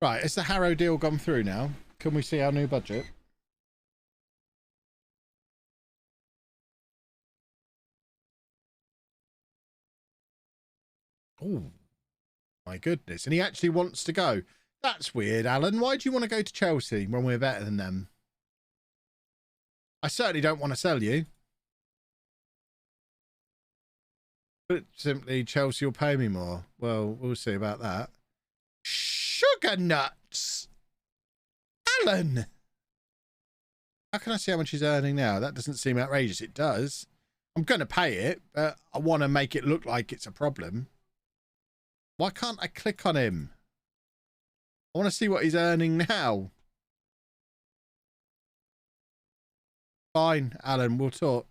Right, has the Harrow deal gone through now? Can we see our new budget? Oh, my goodness. And he actually wants to go. That's weird, Alan. Why do you want to go to Chelsea when we're better than them? I certainly don't want to sell you. But simply, Chelsea will pay me more. Well, we'll see about that. Sugar nuts! Alan! How can I see how much he's earning now? That doesn't seem outrageous. It does. I'm going to pay it, but I want to make it look like it's a problem. Why can't I click on him? I want to see what he's earning now. Fine, Alan, we'll talk.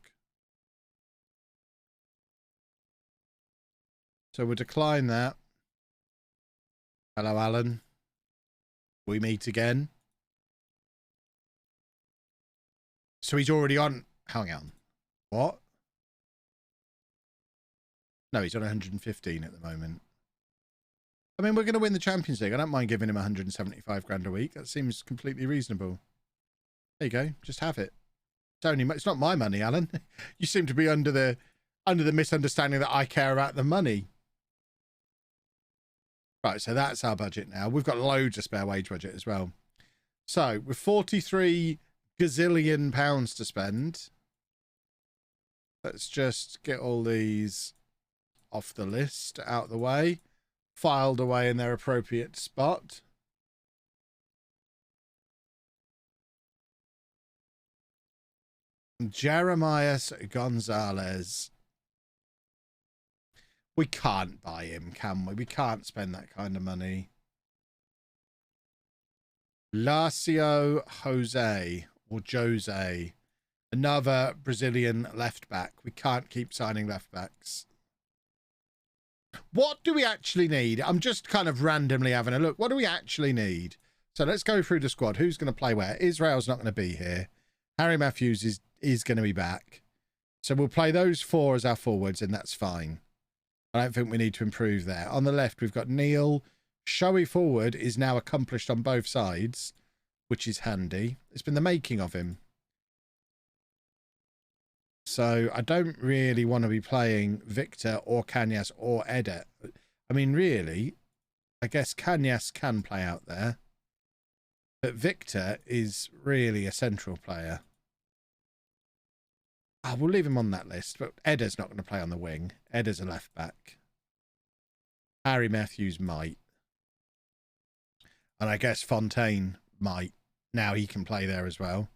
So we'll decline that. Hello, Alan. We meet again. So he's already on... Hang on. What? No, he's on 115 at the moment. I mean, we're going to win the Champions League. I don't mind giving him 175 grand a week. That seems completely reasonable. There you go. Just have it. It's not my money, Alan. You seem to be under the misunderstanding that I care about the money. Right, so that's our budget now. We've got loads of spare wage budget as well. So with 43 gazillion pounds to spend, let's just get all these off the list, out of the way, filed away in their appropriate spot. Jeremiah Gonzalez. We can't buy him, can we? We can't spend that kind of money. Lacio Jose, or Jose. Another Brazilian left back. We can't keep signing left backs. What do we actually need? I'm just kind of randomly having a look. What do we actually need? So let's go through the squad. Who's going to play where? Israel's not going to be here. Harry Matthews is going to be back. So we'll play those four as our forwards, and that's fine. I don't think we need to improve there. On the left, we've got Neil. Showy forward is now accomplished on both sides, which is handy. It's been the making of him. So I don't really want to be playing Victor or Kanyas or Edet. I mean, really, I guess Kanyas can play out there. But Victor is really a central player. Oh, we'll leave him on that list, but Edda's not going to play on the wing. Edda's a left back. Harry Matthews might. And I guess Fontaine might. Now he can play there as well.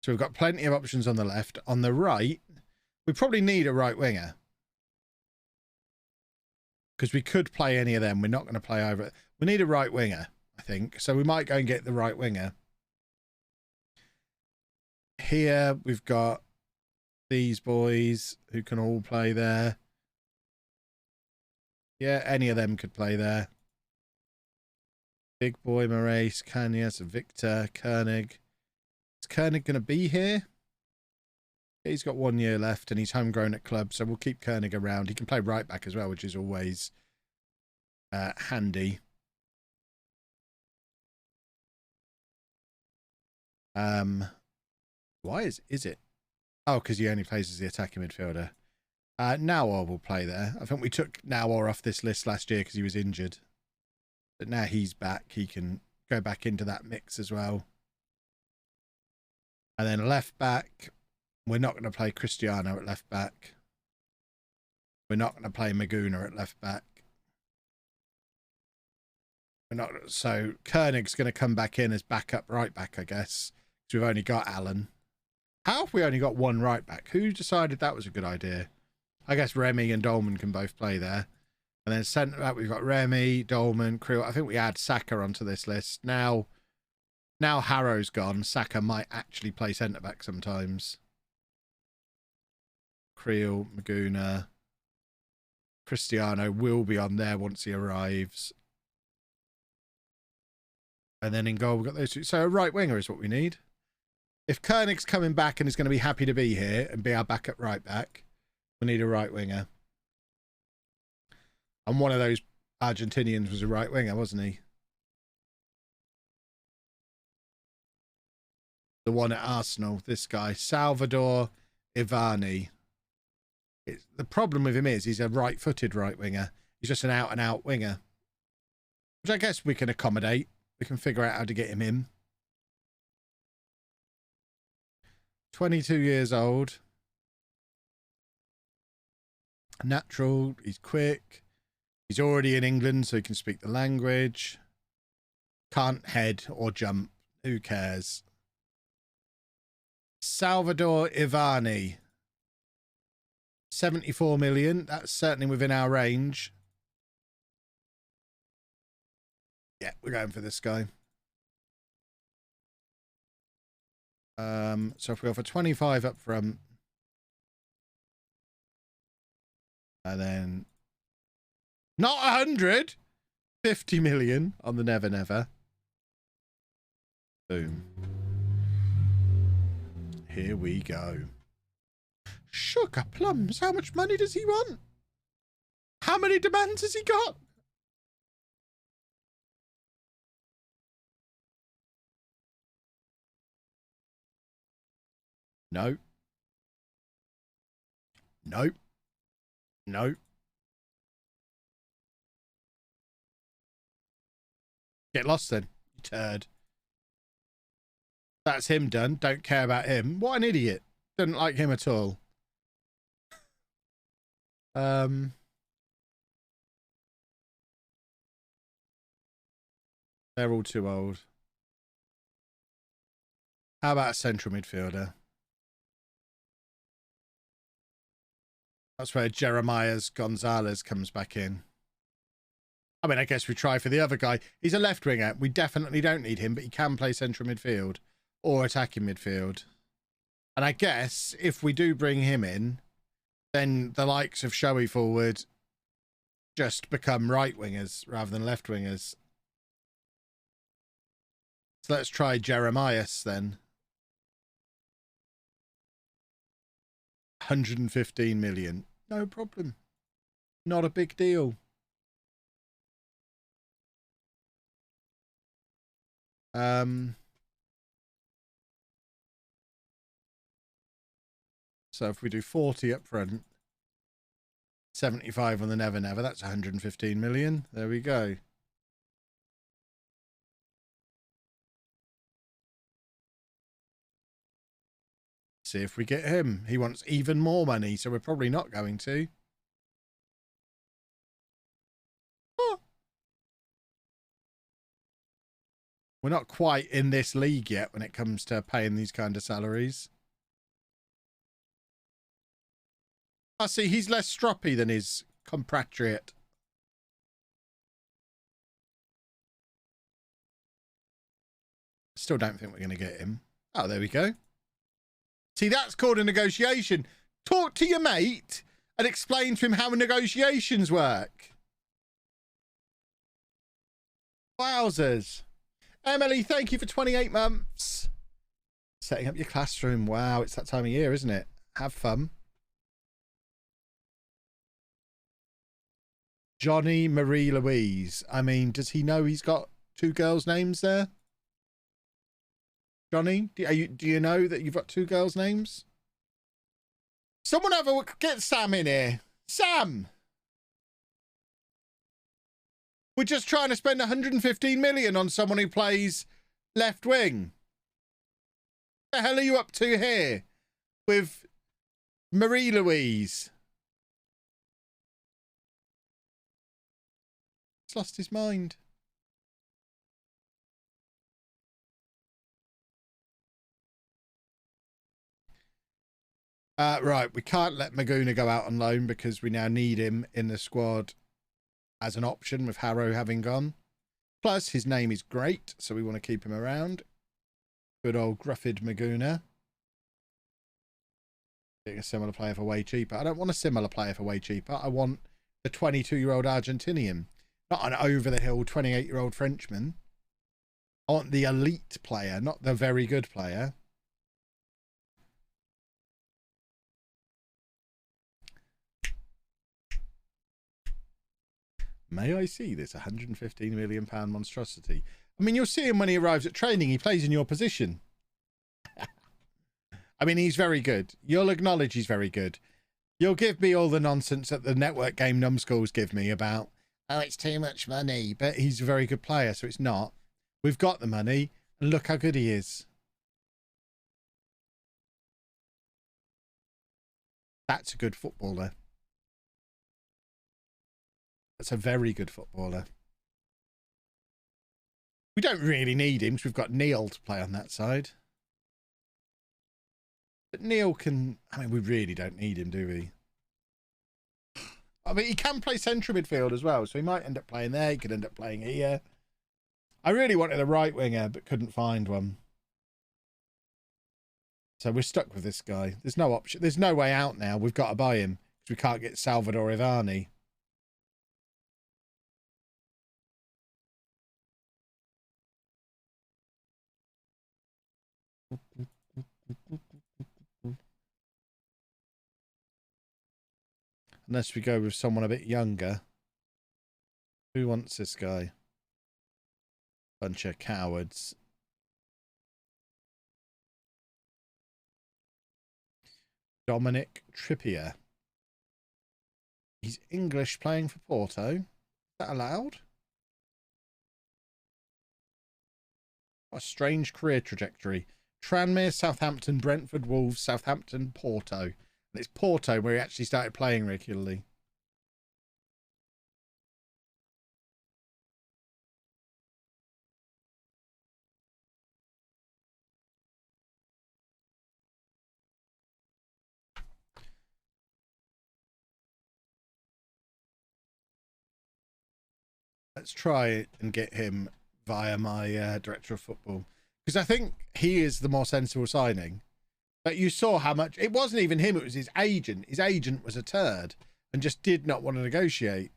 So we've got plenty of options on the left. On the right, we probably need a right winger. Because we could play any of them. We're not going to play over it. We need a right winger, I think. So we might go and get the right winger. Here we've got these boys who can all play there. Yeah, any of them could play there. Big Boy, Moraes, Kanyas, Victor, Koenig. Is Koenig going to be here? He's got 1 year left and he's homegrown at club, so we'll keep Koenig around. He can play right back as well, which is always handy. Why is it? Oh, because he only plays as the attacking midfielder. Nawar will play there. I think we took Nawar off this list last year because he was injured. But now he's back. He can go back into that mix as well. And then left back. We're not going to play Cristiano at left back. We're not going to play Maguna at left back. We're not. So Koenig's going to come back in as backup right back, I guess. Because we've only got Alan. How have we only got one right back? Who decided that was a good idea? I guess Remy and Dolman can both play there. And then centre back, we've got Remy, Dolman, Creel. I think we add Saka onto this list. Now Harrow's gone. Saka might actually play centre back sometimes. Creel, Maguna. Cristiano will be on there once he arrives. And then in goal, we've got those two. So a right winger is what we need. If Koenig's coming back and is going to be happy to be here and be our backup right back, we need a right winger. And one of those Argentinians was a right winger, wasn't he? The one at Arsenal, this guy, Salvador Ivani. The problem with him is he's a right-footed right winger. He's just an out-and-out winger, which I guess we can accommodate. We can figure out how to get him in. 22 years old. Natural. He's quick. He's already in England, so he can speak the language. Can't head or jump. Who cares? Salvador Ivani. 74 million. That's certainly within our range. Yeah, we're going for this guy. So if we go for 25 up front, and then not 100, 50 million on the Never Never. Boom. Here we go. Sugar plums. How much money does he want? How many demands has he got? No. No. No. Get lost then, you turd. That's him done. Don't care about him. What an idiot. Didn't like him at all. They're all too old. How about a central midfielder? That's where Jeremias Gonzalez comes back in. I mean, I guess we try for the other guy. He's a left winger. We definitely don't need him, but he can play central midfield or attacking midfield. And I guess if we do bring him in, then the likes of showy forward just become right wingers rather than left wingers. So let's try Jeremias then. 115 million. No problem. Not a big deal. So if we do 40 up front, 75 on the Never Never, that's 115 million. There we go. See if we get him. He wants even more money, so we're probably not going to. Oh. We're not quite in this league yet when it comes to paying these kind of salaries. I see he's less stroppy than his compatriot. Still don't think we're going to get him. Oh, there we go. See, that's called a negotiation. Talk to your mate and explain to him how negotiations work. Wowzers. Emily, thank you for 28 months. Setting up your classroom. Wow, it's that time of year, isn't it? Have fun. Johnny Marie Louise. I mean, does he know he's got two girls' names there? Johnny, do you know that you've got two girls' names? Someone have a look. Get Sam in here. Sam! We're just trying to spend 115 million on someone who plays left wing. What the hell are you up to here with Marie Louise? He's lost his mind. Right, we can't let Maguna go out on loan because we now need him in the squad as an option with Harrow having gone. Plus, his name is great, so we want to keep him around. Good old Gruffid Maguna. Getting a similar player for way cheaper. I don't want a similar player for way cheaper. I want the 22-year-old Argentinian. Not an over-the-hill 28-year-old Frenchman. I want the elite player, not the very good player. May I see this 115 million pound monstrosity? I mean, you'll see him when he arrives at training. He plays in your position. I mean, he's very good. You'll acknowledge he's very good. You'll give me all the nonsense that the network game numbskulls give me about, oh, it's too much money. But he's a very good player, so it's not. We've got the money, and look how good he is. That's a good footballer. That's a very good footballer. We don't really need him because we've got Neil to play on that side. But Neil can... I mean, we really don't need him, do we? I mean, he can play central midfield as well, so he might end up playing there. He could end up playing here. I really wanted a right winger, but couldn't find one. So we're stuck with this guy. There's no option. There's no way out now. We've got to buy him because we can't get Salvador Ivani. Unless we go with someone a bit younger. Who wants this guy? Bunch of cowards. Dominic Trippier. He's English playing for Porto. Is that allowed? What a strange career trajectory. Tranmere, Southampton, Brentford, Wolves, Southampton, Porto. And it's Porto where he actually started playing regularly. Let's try and get him via my director of football. Because I think he is the more sensible signing. But you saw how much... It wasn't even him, it was his agent. His agent was a turd and just did not want to negotiate.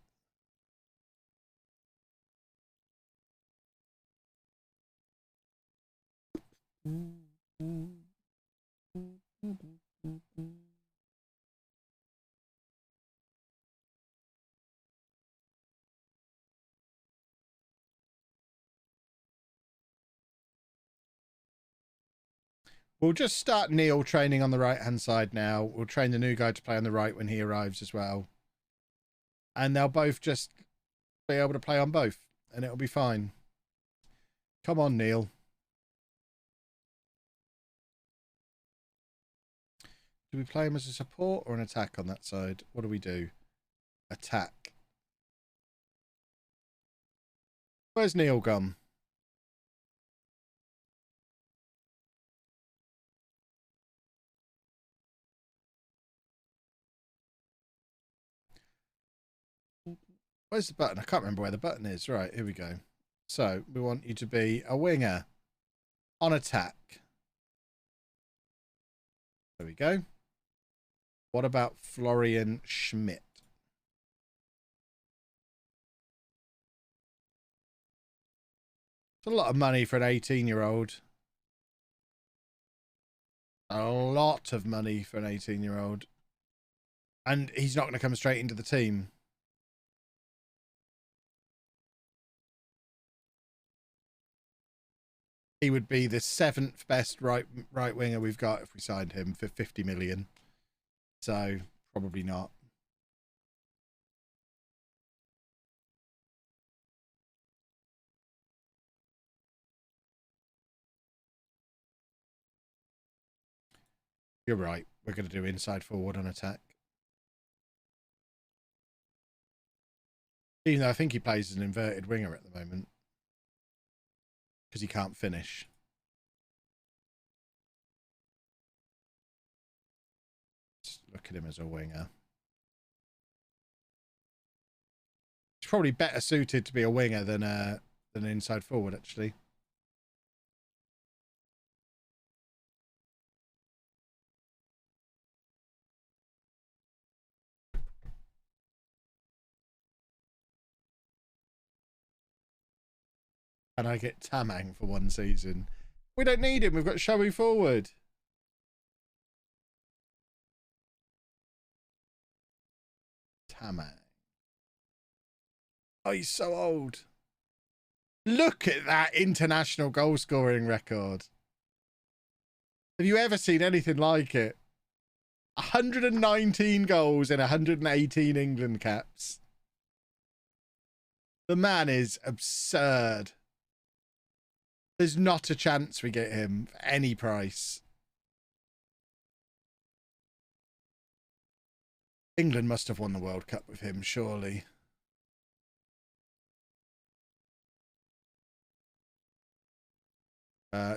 We'll just start Neil training on the right-hand side now. We'll train the new guy to play on the right when he arrives as well. And they'll both just be able to play on both. And it'll be fine. Come on, Neil. Do we play him as a support or an attack on that side? What do we do? Attack. Where's Neil gone? Where's the button? I can't remember where the button is. Right, here we go. So, we want you to be a winger on attack. There we go. What about Florian Schmidt? It's a lot of money for an 18-year-old. A lot of money for an 18-year-old. And he's not going to come straight into the team. He would be the 7th best right winger we've got if we signed him for 50 million. So, probably not. You're right. We're going to do inside forward on attack. Even though I think he plays as an inverted winger at the moment. Because he can't finish. Let's look at him as a winger. He's probably better suited to be a winger than an inside forward, actually. And I get Tamang for one season. We don't need him. We've got Showy forward. Tamang. Oh, he's so old. Look at that international goal scoring record. Have you ever seen anything like it? 119 goals in 118 England caps. The man is absurd. There's not a chance we get him for any price. England must have won the World Cup with him, surely.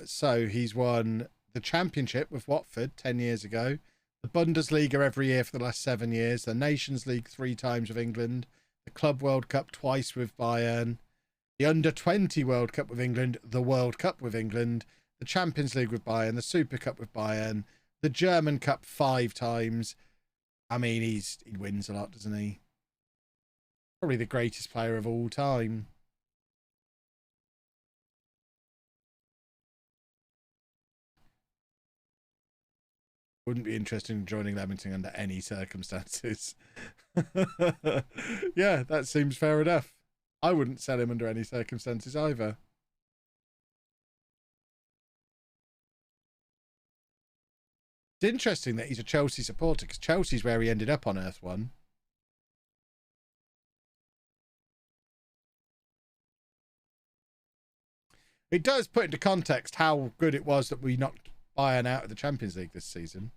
So he's won the Championship with Watford 10 years ago, the Bundesliga every year for the last 7 years, the Nations League 3 times with England, the Club World Cup twice with Bayern, the Under-20 World Cup with England, the World Cup with England, the Champions League with Bayern, the Super Cup with Bayern, the German Cup 5 times. I mean, he wins a lot, doesn't he? Probably the greatest player of all time. Wouldn't be interested in joining Leamington under any circumstances. Yeah, that seems fair enough. I wouldn't sell him under any circumstances either. It's interesting that he's a Chelsea supporter, because Chelsea's where he ended up on Earth One. It does put into context how good it was that we knocked Bayern out of the Champions League this season.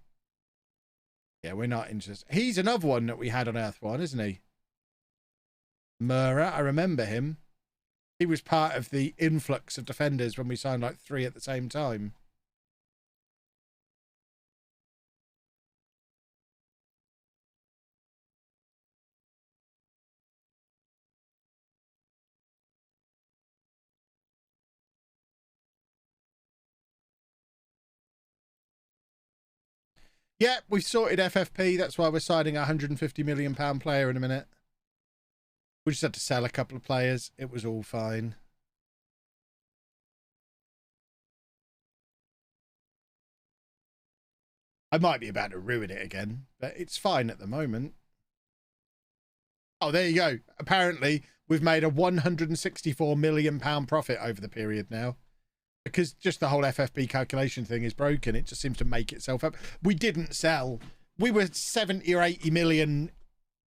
Yeah, we're not interested. He's another one that we had on Earth One, isn't he? Mura, I remember him. He was part of the influx of defenders when we signed like 3 at the same time. Yeah, we've sorted FFP. That's why we're signing a £150 million player in a minute. We just had to sell a couple of players. It was all fine. I might be about to ruin it again, but it's fine at the moment. Oh, there you go. Apparently, we've made a £164 million profit over the period now. Because just the whole FFP calculation thing is broken. It just seems to make itself up. We didn't sell. We were 70 or 80 million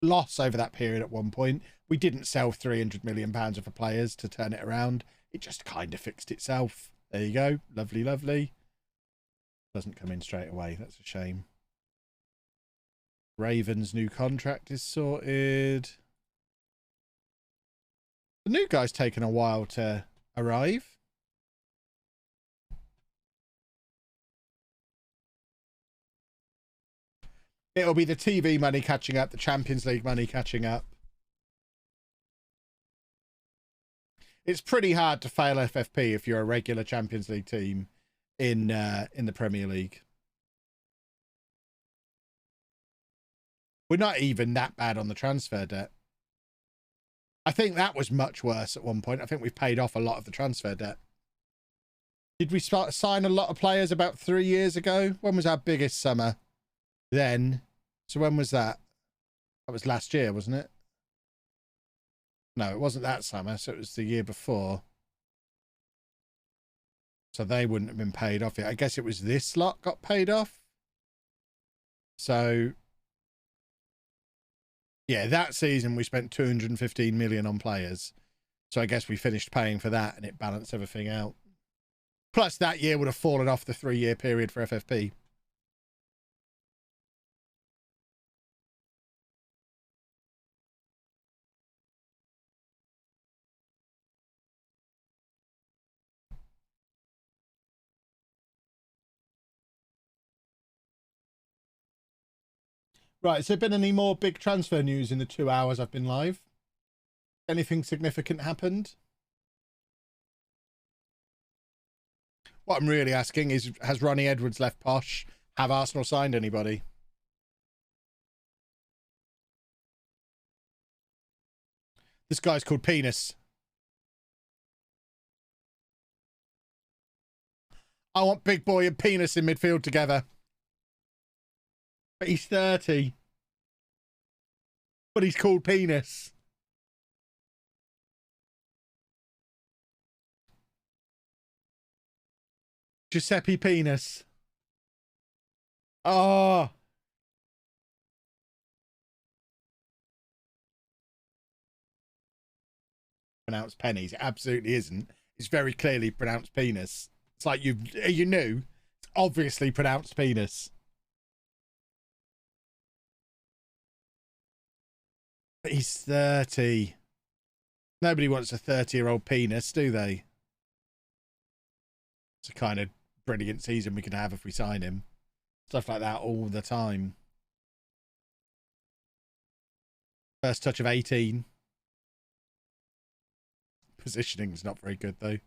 loss over that period at one point. We didn't sell £300 million worth of players to turn it around. It just kind of fixed itself. There you go. Lovely, lovely. Doesn't come in straight away. That's a shame. Raven's new contract is sorted. The new guy's taken a while to arrive. It'll be the TV money catching up, the Champions League money catching up. It's pretty hard to fail FFP if you're a regular Champions League team in the Premier League. We're not even that bad on the transfer debt. I think that was much worse at one point. I think we've paid off a lot of the transfer debt. Did we sign a lot of players about 3 years ago? When was our biggest summer? Then. So when was that? That was last year, wasn't it? No, it wasn't that summer. So it was the year before. So they wouldn't have been paid off yet. I guess it was this lot got paid off. So, yeah, that season we spent 215 million on players. So I guess we finished paying for that and it balanced everything out. Plus that year would have fallen off the 3-year period for FFP. Right, has there been any more big transfer news in the 2 hours I've been live? Anything significant happened? What I'm really asking is, has Ronnie Edwards left Posh? Have Arsenal signed anybody? This guy's called Penis. I want Big Boy and Penis in midfield together. But he's 30. But he's called Penis. Giuseppe Penis. Oh, pronounced pennies. It absolutely isn't. It's very clearly pronounced penis. It's like you knew. It's obviously pronounced penis. But he's 30. Nobody wants a 30-year-old penis, do they? It's a kind of brilliant season we could have if we sign him. Stuff like that all the time. First touch of 18. Positioning's not very good, though.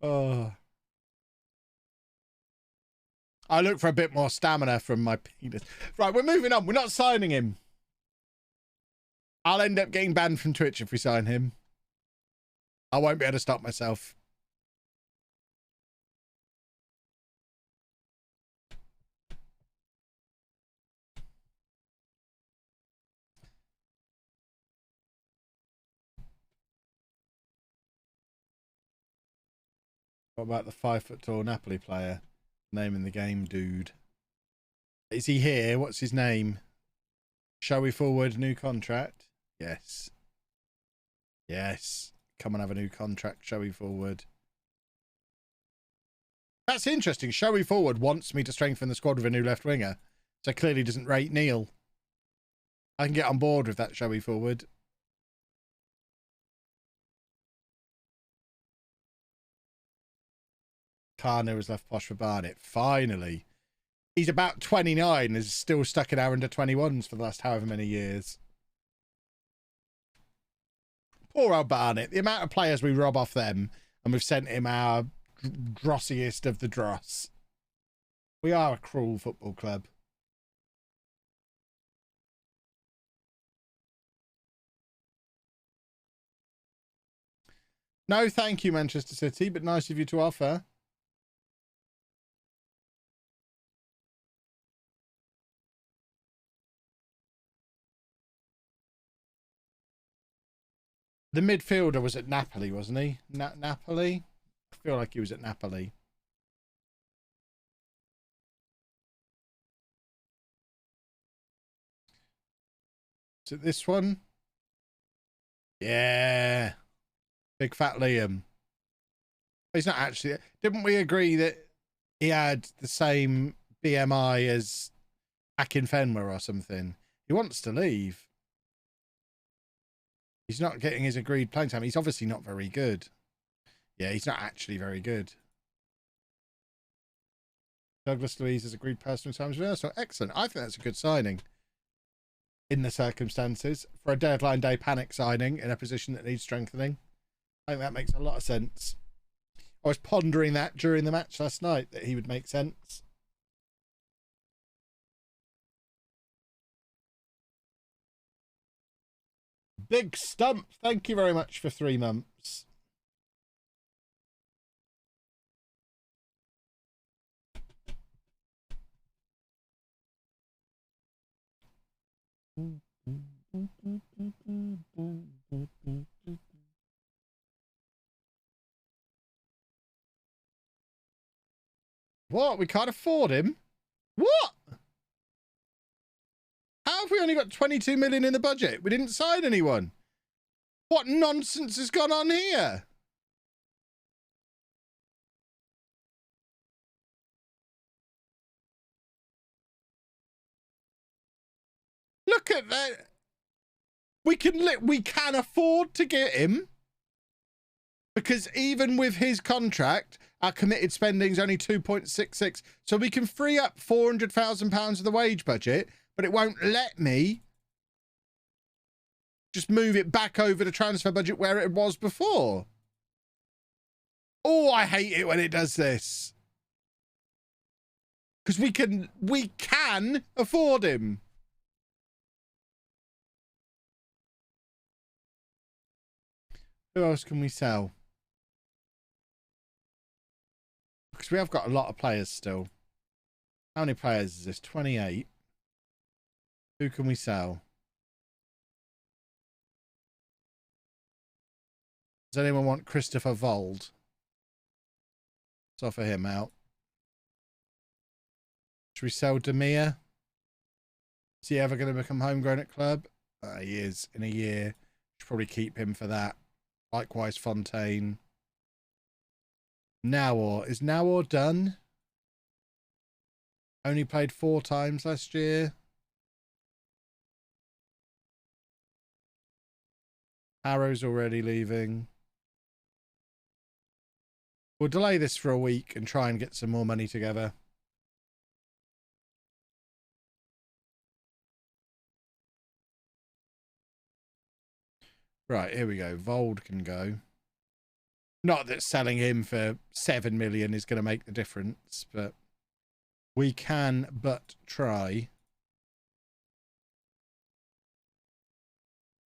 Oh. I look for a bit more stamina from my penis. Right, we're moving on. We're not signing him. I'll end up getting banned from Twitch if we sign him. I won't be able to stop myself. What about the 5-foot-tall Napoli player? Name in the game, dude. Is he here? What's his name? Shall we forward new contract? Yes. Yes. Come and have a new contract. Shall we forward? That's interesting. Shall we forward wants me to strengthen the squad with a new left winger. So clearly doesn't rate Neil. I can get on board with that. Shall we forward? Carner has left Posh for Barnett. Finally. He's about 29 and is still stuck in our under 21s for the last however many years. Poor old Barnett. The amount of players we rob off them, and we've sent him our drossiest of the dross. We are a cruel football club. No, thank you, Manchester City, but nice of you to offer. The midfielder was at Napoli, wasn't he? Napoli? I feel like he was at Napoli. Is it this one? Yeah. Big fat Liam. He's not actually... Didn't we agree that he had the same BMI as Akinfenwa or something? He wants to leave. He's not getting his agreed playing time. He's obviously not very good. Yeah, he's not actually very good. Douglas Luiz has agreed personal times reversal. Excellent. I think that's a good signing in the circumstances for a deadline day panic signing in a position that needs strengthening. I think that makes a lot of sense. I was pondering that during the match last night, that he would make sense. Big Stump, thank you very much for 3 months. What? We can't afford him? What? How have we only got 22 million in the budget? We didn't sign anyone. What nonsense has gone on here? Look at that. We can afford to get him, because even with his contract, our committed spending is only 2.66. So we can free up £400,000 of the wage budget, but it won't let me just move it back over the transfer budget where it was before. Oh, I hate it when it does this. Because we can afford him. Who else can we sell? Because we have got a lot of players still. How many players is this? 28. Who can we sell? Does anyone want Christopher Vold? Let's offer him out. Should we sell Demir? Is he ever going to become homegrown at club? He is in a year. Should probably keep him for that. Likewise, Fontaine. Nawor. Is Nawor done? Only played 4 times last year. Harrow's already leaving. We'll delay this for a week and try and get some more money together. Right, here we go. Vold can go. Not that selling him for 7 million is going to make the difference, but we can but try.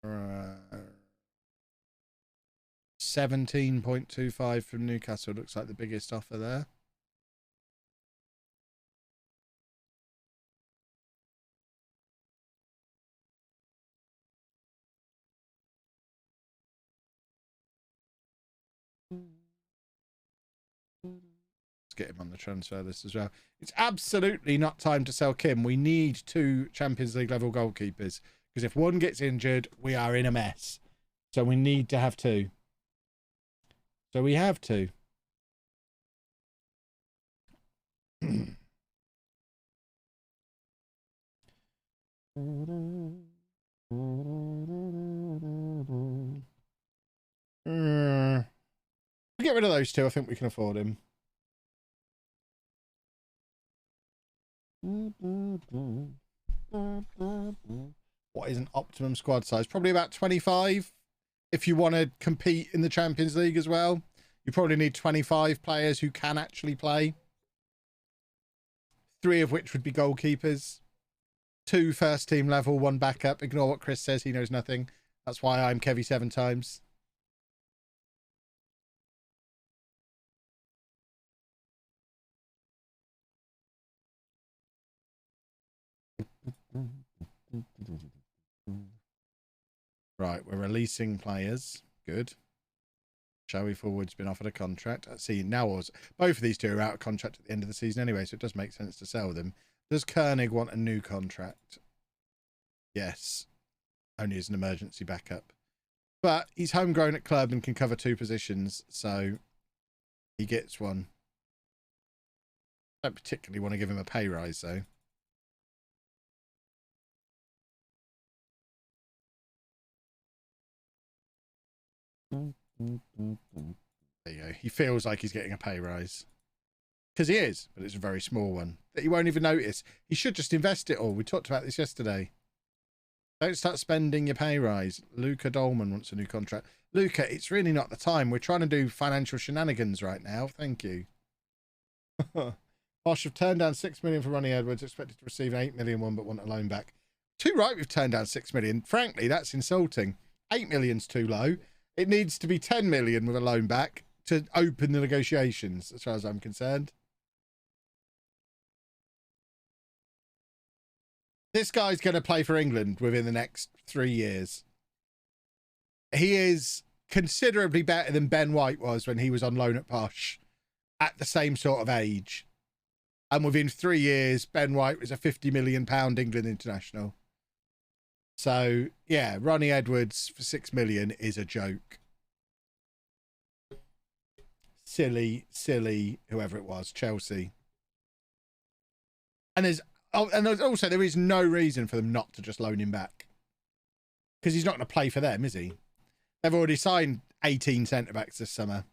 17.25 from Newcastle looks like the biggest offer there. Let's get him on the transfer list as well. It's absolutely not time to sell Kim. We need 2 Champions League level goalkeepers, because if one gets injured, we are in a mess. So we need to have 2. So we have 2. Get rid of those 2. I think we can afford him. What is an optimum squad size? Probably about 25. If you want to compete in the Champions League as well, you probably need 25 players who can actually play. 3 of which would be goalkeepers. 2 first team level, 1 backup. Ignore what Chris says. He knows nothing. That's why I'm Kevy 7 times. Right, we're releasing players. Good. Showy Forward's been offered a contract. See, now both of these 2 are out of contract at the end of the season anyway, so it does make sense to sell them. Does Koenig want a new contract? Yes. Only as an emergency backup. But he's homegrown at club and can cover 2 positions, so he gets one. I don't particularly want to give him a pay rise, though. There you go. He feels like he's getting a pay rise. Because he is, but it's a very small one that he won't even notice. He should just invest it all. We talked about this yesterday. Don't start spending your pay rise. Luca Dolman wants a new contract. Luca, it's really not the time. We're trying to do financial shenanigans right now. Thank you. Bosch have turned down 6 million for Ronnie Edwards, expected to receive an 8 million one, but want a loan back. Too right, we've turned down 6 million. Frankly, that's insulting. 8 million's too low. It needs to be 10 million with a loan back to open the negotiations, as far as I'm concerned. This guy's going to play for England within the next 3 years. He is considerably better than Ben White was when he was on loan at Posh at the same sort of age. And within 3 years, Ben White was a £50 million England international. So, yeah, Ronnie Edwards for 6 million is a joke. Silly, whoever it was, Chelsea. And there's also, there is no reason for them not to just loan him back. Because he's not going to play for them, is he? They've already signed 18 centre-backs this summer.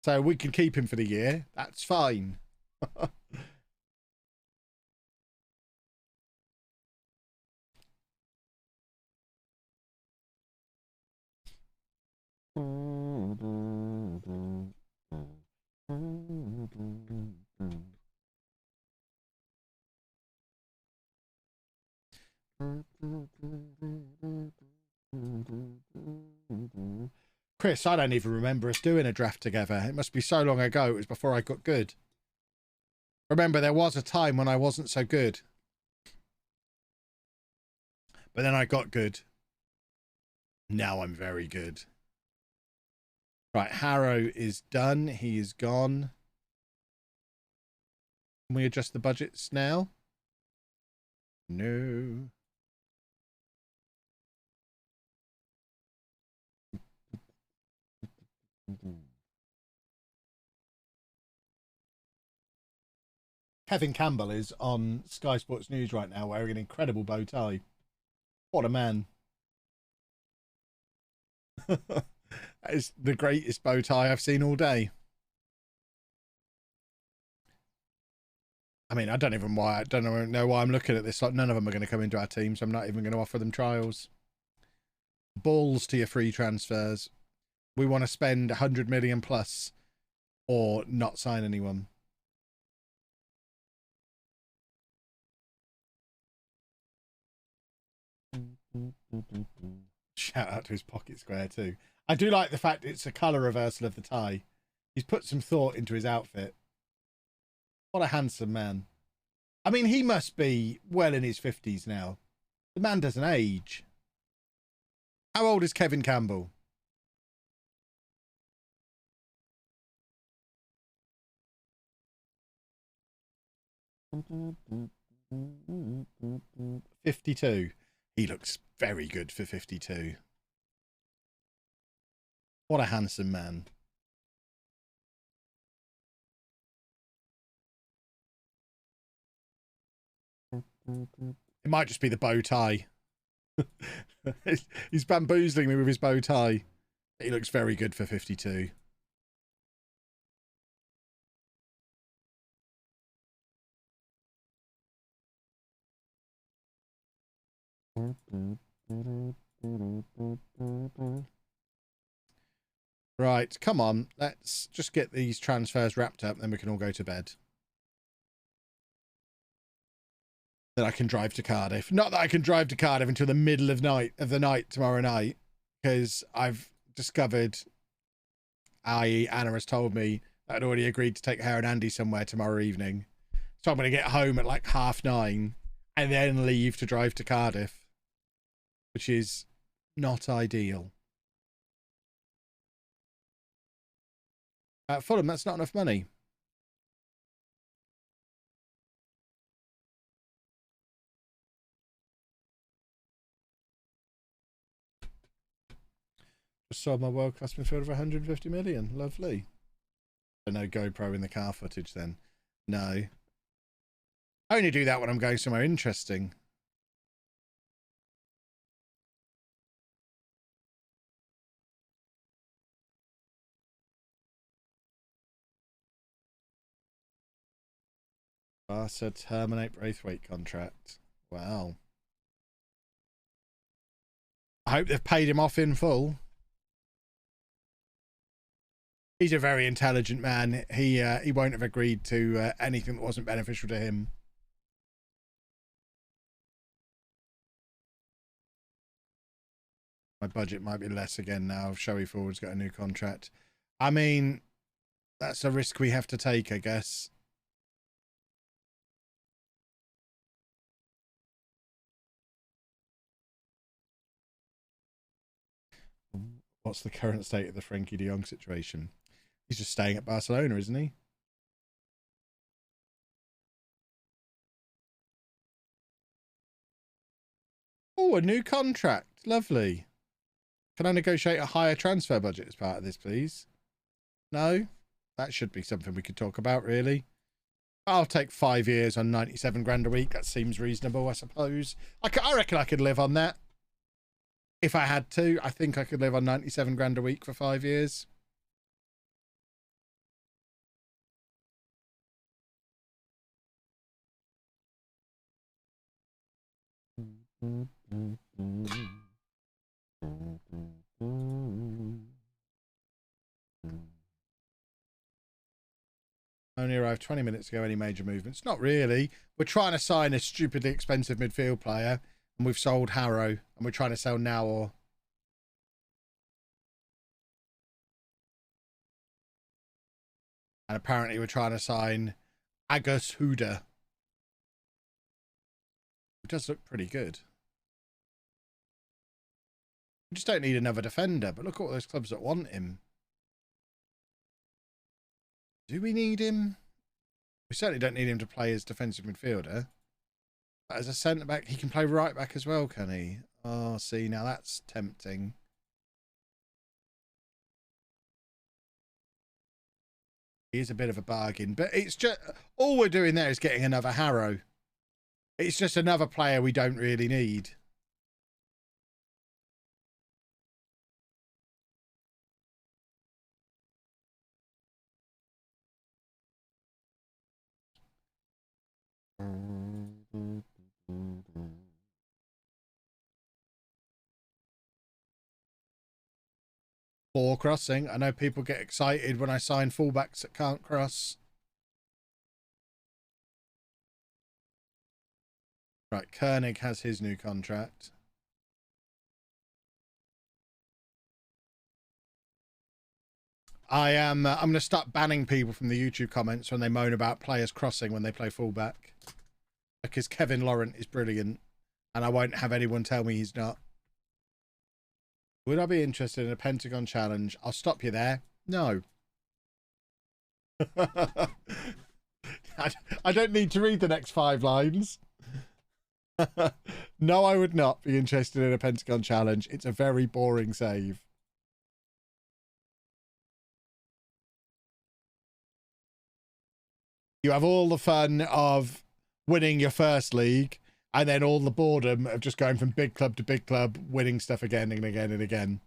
So we can keep him for the year. That's fine. Chris, I don't even remember us doing a draft together. It must be so long ago. It was before I got good. Remember, there was a time when I wasn't so good. But then I got good. Now I'm very good. Right, Harrow is done. He is gone. Can we adjust the budgets now? No. Kevin Campbell is on Sky Sports News right now wearing an incredible bow tie. What a man. That is the greatest bow tie I've seen all day. I mean, I don't know why I'm looking at this. Like, none of them are going to come into our team, so I'm not even going to offer them trials. Balls to your free transfers. We want to spend 100 million plus or not sign anyone. Shout out to his pocket square too. I do like the fact it's a colour reversal of the tie. He's put some thought into his outfit. What a handsome man. I mean, he must be well in his 50s now. The man doesn't age. How old is Kevin Campbell? $52. He looks very good for 52. What a handsome man. It might just be the bow tie. He's bamboozling me with his bow tie. He looks very good for 52. Right, come on. Let's just get these transfers wrapped up, then we can all go to bed. Then I can drive to Cardiff. Not that I can drive to Cardiff until the middle of the night tomorrow night, because I've discovered, i.e. Anna has told me, that I'd already agreed to take her and Andy somewhere tomorrow evening. So I'm going to get home at like 9:30 and then leave to drive to Cardiff, which is not ideal. Fulham, that's not enough money. Just sold my world-class midfielder for 150 million. Lovely. So no GoPro in the car footage then. No. I only do that when I'm going somewhere interesting. Barca terminate Braithwaite contract. Wow. I hope they've paid him off in full. He's a very intelligent man. He won't have agreed to anything that wasn't beneficial to him. My budget might be less again now. Showy Forward's got a new contract. I mean, that's a risk we have to take, I guess. What's the current state of the Frenkie de Jong situation? He's just staying at Barcelona, isn't he? Oh, a new contract. Lovely. Can I negotiate a higher transfer budget as part of this, please? No? That should be something we could talk about, really. I'll take 5 years on 97 grand a week. That seems reasonable, I suppose. I reckon I could live on that. If I had to, I think I could live on 97 grand a week for 5 years. Only arrived 20 minutes ago. Any major movements? Not really. We're trying to sign a stupidly expensive midfield player, and we've sold Harrow, and we're trying to sell Nawor. And apparently we're trying to sign Agus Huda, who does look pretty good. We just don't need another defender, but look at all those clubs that want him. Do we need him? We certainly don't need him to play as defensive midfielder. But as a centre-back, he can play right-back as well, can he? Oh, see, now that's tempting. He is a bit of a bargain. But it's just... all we're doing there is getting another Harrow. It's just another player we don't really need. Ball crossing. I know people get excited when I sign fullbacks that can't cross. Right, Koenig has his new contract. I'm going to start banning people from the YouTube comments when they moan about players crossing when they play fullback. Because Kevin Laurent is brilliant. And I won't have anyone tell me he's not. Would I be interested in a Pentagon challenge? I'll stop you there. No. I don't need to read the next 5 lines. No, I would not be interested in a Pentagon challenge. It's a very boring save. You have all the fun of winning your first league, and then all the boredom of just going from big club to big club, winning stuff again and again and again.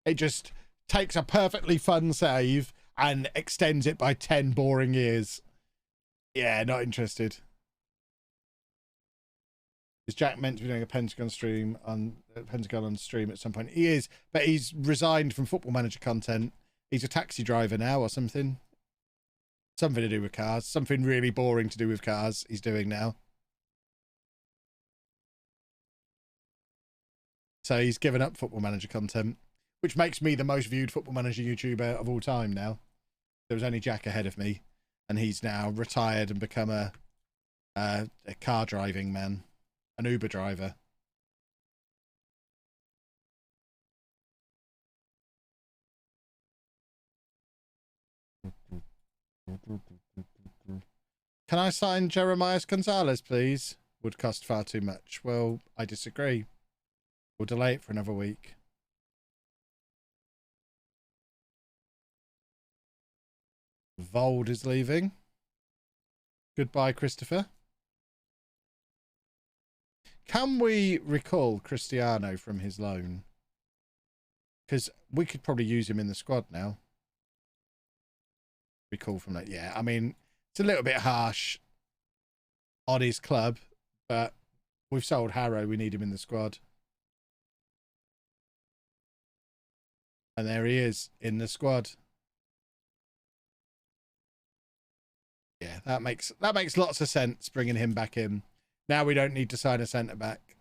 It just takes a perfectly fun save and extends it by 10 boring years. Yeah, not interested. Is Jack meant to be doing a Pentagon on stream at some point? He is, but he's resigned from Football Manager content. He's a taxi driver now or something. Something to do with cars. Something really boring to do with cars he's doing now. So he's given up Football Manager content, which makes me the most viewed Football Manager YouTuber of all time now. There was only Jack ahead of me, and he's now retired and become a car driving man, an Uber driver. Can I sign Jeremiah Gonzalez, please? Would cost far too much. Well, I disagree. We'll delay it for another week. Vold is leaving. Goodbye, Christopher. Can we recall Cristiano from his loan? Because we could probably use him in the squad now. Recall from that. Yeah, I mean, it's a little bit harsh on his club, but we've sold Harrow. We need him in the squad. And there he is in the squad. Yeah, that makes lots of sense, bringing him back in. Now we don't need to sign a centre back.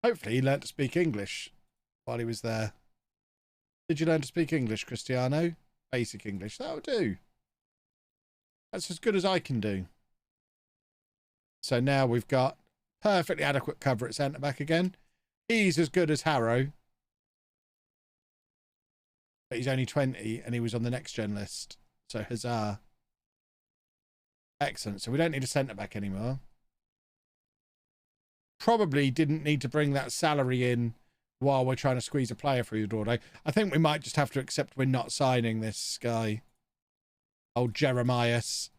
Hopefully he learnt to speak English while he was there. Did you learn to speak English, Cristiano? Basic English. That'll do. That's as good as I can do. So now we've got perfectly adequate cover at centre back again. He's as good as Harrow. But he's only 20 and he was on the next gen list. So huzzah. Excellent. So we don't need a centre back anymore. Probably didn't need to bring that salary in while we're trying to squeeze a player through the door. I think we might just have to accept we're not signing this guy. Old Jeremias.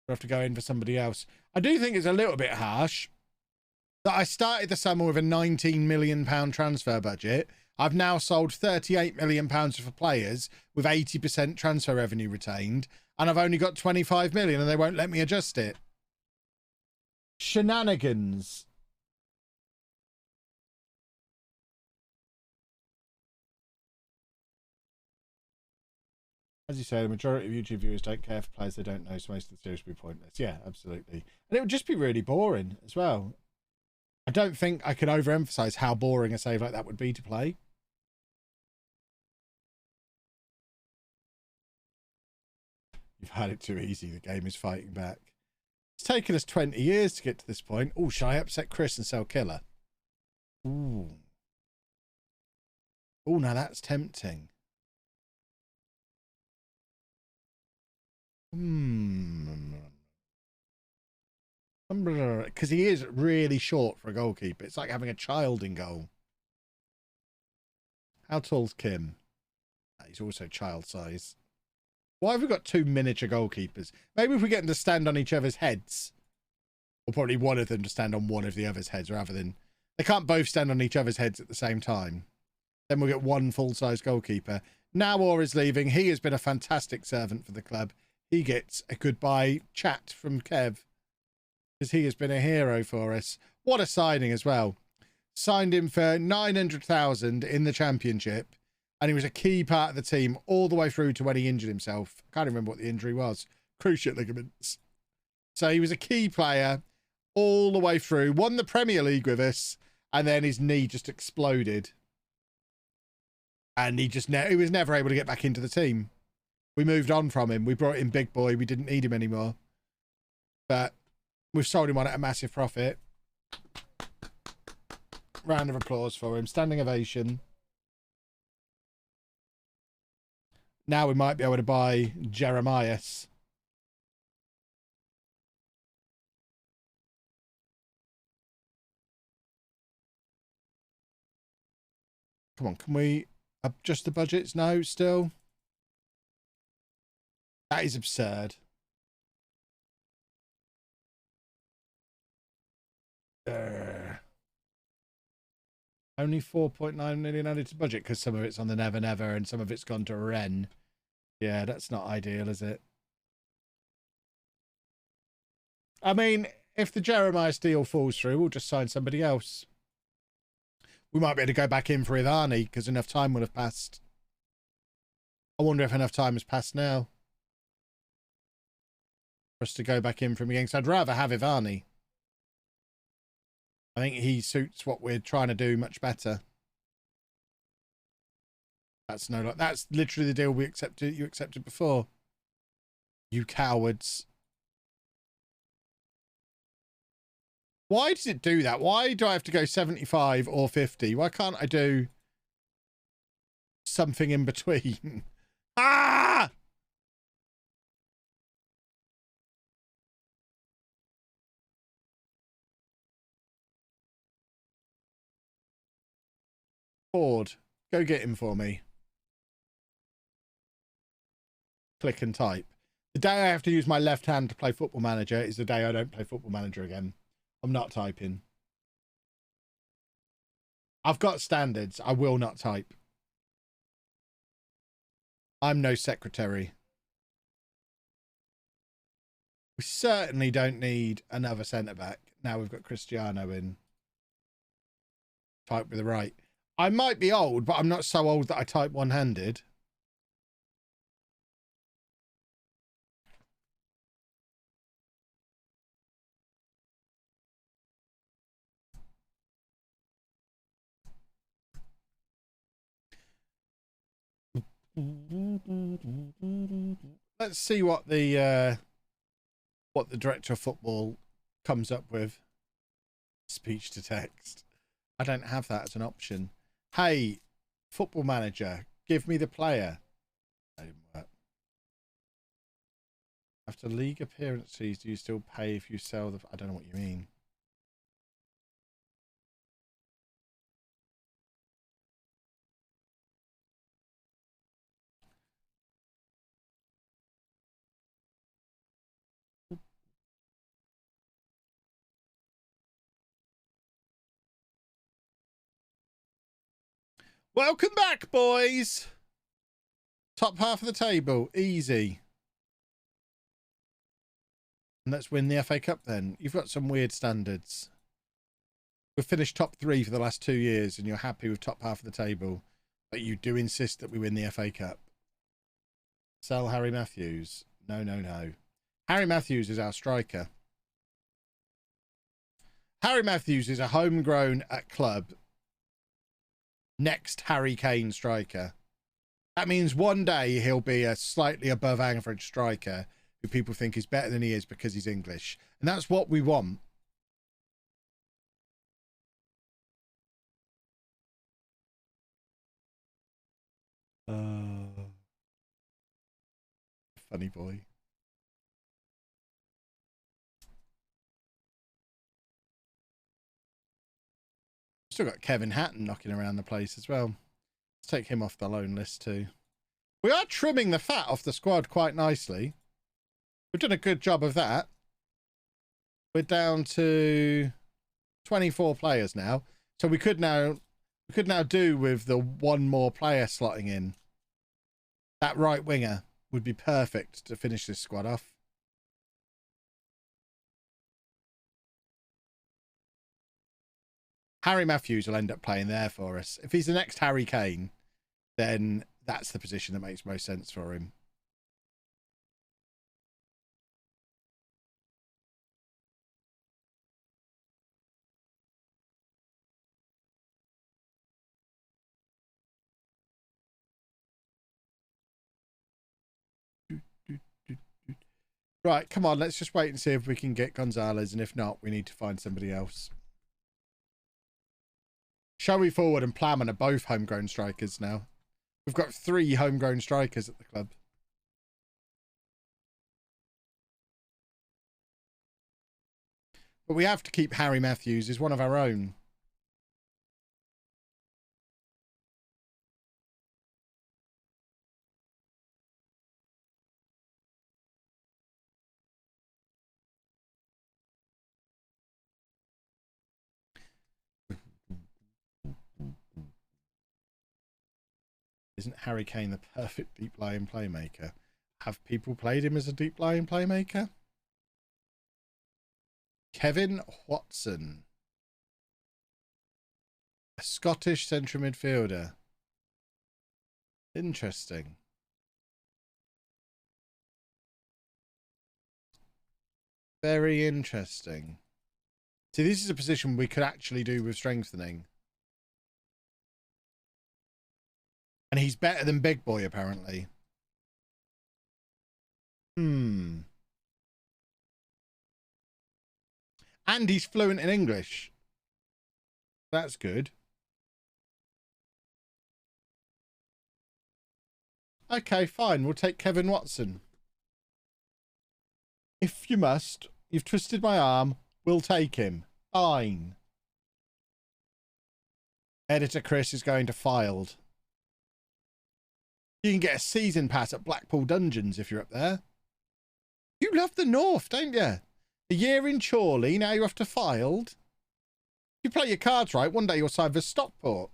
We'll have to go in for somebody else. I do think it's a little bit harsh that I started the summer with a £19 million transfer budget. I've now sold £38 million worth of players with 80% transfer revenue retained, and I've only got 25 million and they won't let me adjust it. Shenanigans. As you say, the majority of YouTube viewers don't care for players they don't know, so most of the series will be pointless. Yeah, absolutely. And it would just be really boring as well. I don't think I can overemphasize how boring a save like that would be to play. You've had it too easy. The game is fighting back. It's taken us 20 years to get to this point. Oh, should I upset Chris and sell Killer? Ooh. Oh, now that's tempting. Because he is really short for a goalkeeper. It's like having a child in goal. How tall's Kim? He's also child size. Why have we got two miniature goalkeepers? Maybe if we get them to stand on each other's heads. Or probably one of them to stand on one of the other's heads rather than... They can't both stand on each other's heads at the same time. Then we'll get one full-size goalkeeper. Now Orr is leaving. He has been a fantastic servant for the club. He gets a goodbye chat from Kev. Because he has been a hero for us. What a signing as well. Signed him for 900,000 in the championship. And he was a key part of the team all the way through to when he injured himself. I can't remember what the injury was. Cruciate ligaments. So he was a key player all the way through. Won the Premier League with us. And then his knee just exploded. And he was never able to get back into the team. We moved on from him. We brought in Big Boy. We didn't need him anymore. But we've sold him on at a massive profit. Round of applause for him. Standing ovation. Now we might be able to buy Jeremias. Come on, can we adjust the budgets? No, still. That is absurd. Only 4.9 million added to budget because some of it's on the Never Never and some of it's gone to Ren. Yeah, that's not ideal, is it? I mean, if the Jeremiah deal falls through, we'll just sign somebody else. We might be able to go back in for Ivani because enough time will have passed. I wonder if enough time has passed now for us to go back in from again. Because I'd rather have Ivani. I think he suits what we're trying to do much better. That's literally the deal you accepted before. You cowards. Why does it do that? Why do I have to go 75 or 50? Why can't I do something in between? Ah! Ford, go get him for me. Click and type. The day I have to use my left hand to play Football Manager is the day I don't play Football Manager again. I'm not typing. I've got standards. I will not type. I'm no secretary. We certainly don't need another centre-back. Now we've got Cristiano in. Type with the right. I might be old, but I'm not so old that I type one-handed. Let's see what the director of football comes up with. Speech to text. I don't have that as an option. Hey, Football Manager, give me the player. That didn't work. After league appearances, do you still pay if you sell the... I don't know what you mean. Welcome back, boys. Top half of the table. Easy. And let's win the FA Cup then. You've got some weird standards. We've finished top 3 for the last 2 years and you're happy with top half of the table. But you do insist that we win the FA Cup. Sell Harry Matthews. No, no, no. Harry Matthews is our striker. Harry Matthews is a homegrown at club. Next Harry Kane striker. That means one day he'll be a slightly above average striker who people think is better than he is because he's English. And that's what we want. Funny boy. Still got Kevin Hatton knocking around the place as well. Let's take him off the loan list too. We are trimming the fat off the squad quite nicely. We've done a good job of that. We're down to 24 players now. So we could now do with the one more player slotting in. That right winger would be perfect to finish this squad off. Harry Matthews will end up playing there for us. If he's the next Harry Kane, then that's the position that makes most sense for him. Right, come on, let's just wait and see if we can get Gonzalez, and if not, we need to find somebody else. Showy Forward and Plowman are both homegrown strikers now. We've got 3 homegrown strikers at the club. But we have to keep Harry Matthews as one of our own. Isn't Harry Kane the perfect deep-lying playmaker? Have people played him as a deep-lying playmaker? Kevin Watson. A Scottish central midfielder. Interesting. Very interesting. See, this is a position we could actually do with strengthening. And he's better than Big Boy, apparently. And he's fluent in English. That's good. Okay, fine. We'll take Kevin Watson. If you must. You've twisted my arm. We'll take him. Fine. Editor Chris is going to filed. You can get a season pass at Blackpool Dungeons if you're up there. You love the North, don't you? A year in Chorley, now you're off to Filed. If you play your cards right, one day you'll sign for Stockport.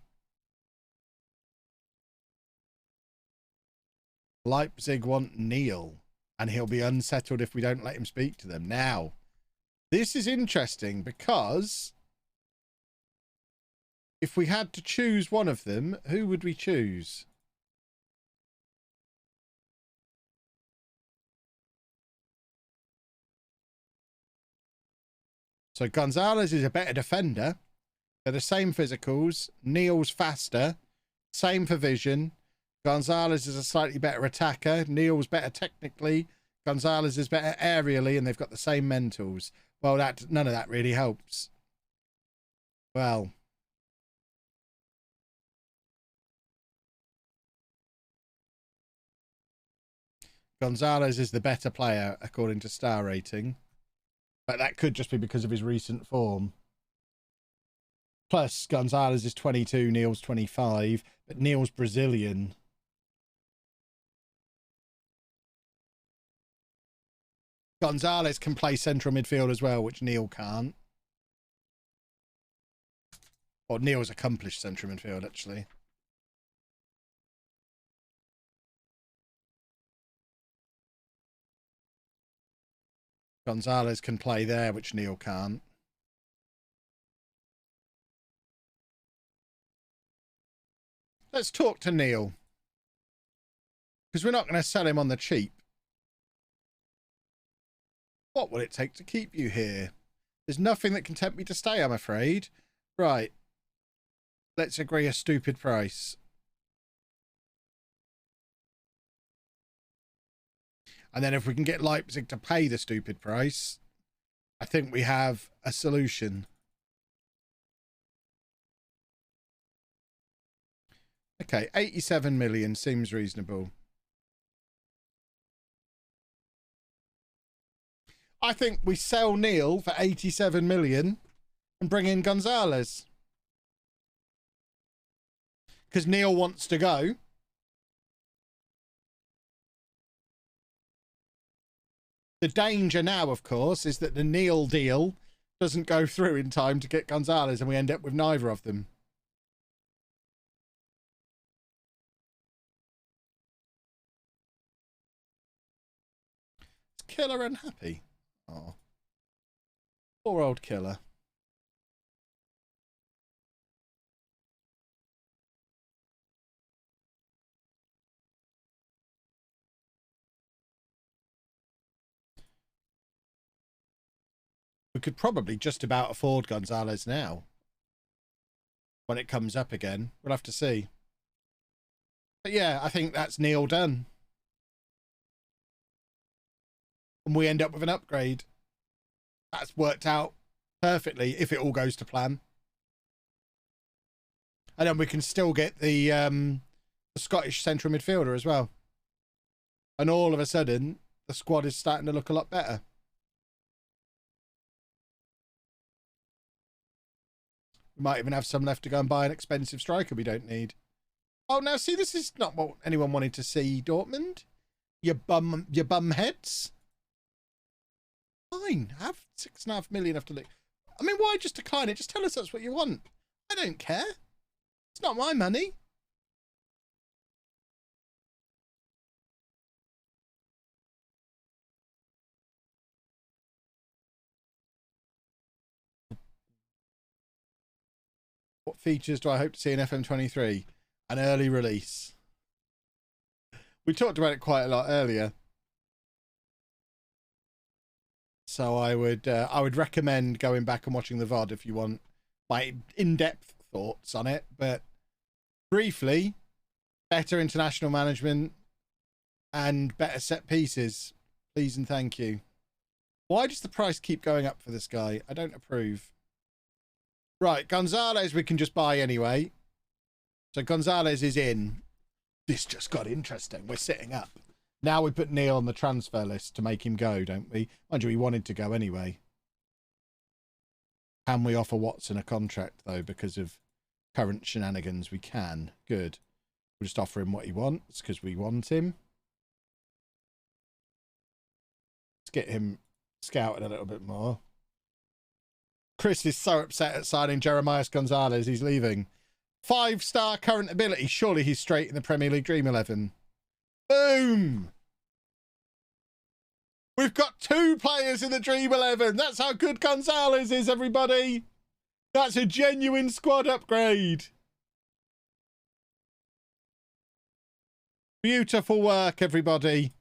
Leipzig want Neil, and he'll be unsettled if we don't let him speak to them. Now, this is interesting because if we had to choose one of them, who would we choose? So Gonzalez is a better defender. They're the same physicals. Neil's faster. Same for vision. Gonzalez is a slightly better attacker. Neil's better technically. Gonzalez is better aerially, and they've got the same mentals. Well, none of that really helps. Well. Gonzalez is the better player, according to star rating. But that could just be because of his recent form. Plus, Gonzalez is 22, Neil's 25, but Neil's Brazilian. Gonzalez can play central midfield as well, which Neil can't. Or Neil's accomplished central midfield, actually. Gonzalez can play there, which Neil can't. Let's talk to Neil. Because we're not going to sell him on the cheap. What will it take to keep you here? There's nothing that can tempt me to stay, I'm afraid. Right. Let's agree a stupid price. And then if we can get Leipzig to pay the stupid price, I think we have a solution. Okay, 87 million seems reasonable. I think we sell Neil for 87 million and bring in Gonzalez. because Neil wants to go. The danger now, of course, is that the Neil deal doesn't go through in time to get Gonzalez, and we end up with neither of them. Is Killer unhappy? Oh, poor old Killer. We could probably just about afford Gonzalez now. When it comes up again, we'll have to see. But yeah, I think that's Neil done. And we end up with an upgrade. That's worked out perfectly if it all goes to plan. And then we can still get the Scottish central midfielder as well. And all of a sudden, the squad is starting to look a lot better. We might even have some left to go and buy an expensive striker we don't need. Oh, now see, this is not what anyone wanted to see, Dortmund. Your bum heads. Fine, have 6.5 million after league. I mean, why just decline it? Just tell us that's what you want. I don't care. It's not my money. What features do I hope to see in FM23? An early release. We talked about it quite a lot earlier. So I would recommend going back and watching the VOD if you want my in-depth thoughts on it. But briefly, better international management and better set pieces. Please and thank you. Why does the price keep going up for this guy? I don't approve. Right, Gonzalez we can just buy anyway. So Gonzalez is in. This just got interesting. We're sitting up. Now we put Neil on the transfer list to make him go, don't we? Mind you, he wanted to go anyway. Can we offer Watson a contract, though, because of current shenanigans? We can. Good. We'll just offer him what he wants because we want him. Let's get him scouted a little bit more. Chris is so upset at signing Jeremias Gonzalez. He's leaving. 5-star current ability. Surely he's straight in the Premier League Dream 11. Boom! We've got 2 players in the Dream 11. That's how good Gonzalez is, everybody. That's a genuine squad upgrade. Beautiful work, everybody.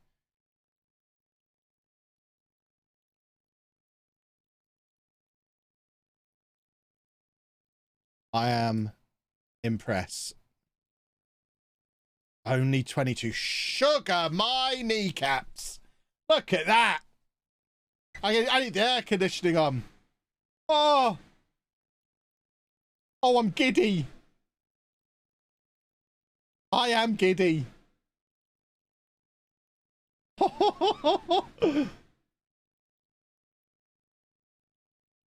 I am impressed. Only 22. Sugar my kneecaps. Look at that. I need the air conditioning on. Oh. Oh, I'm giddy. I am giddy.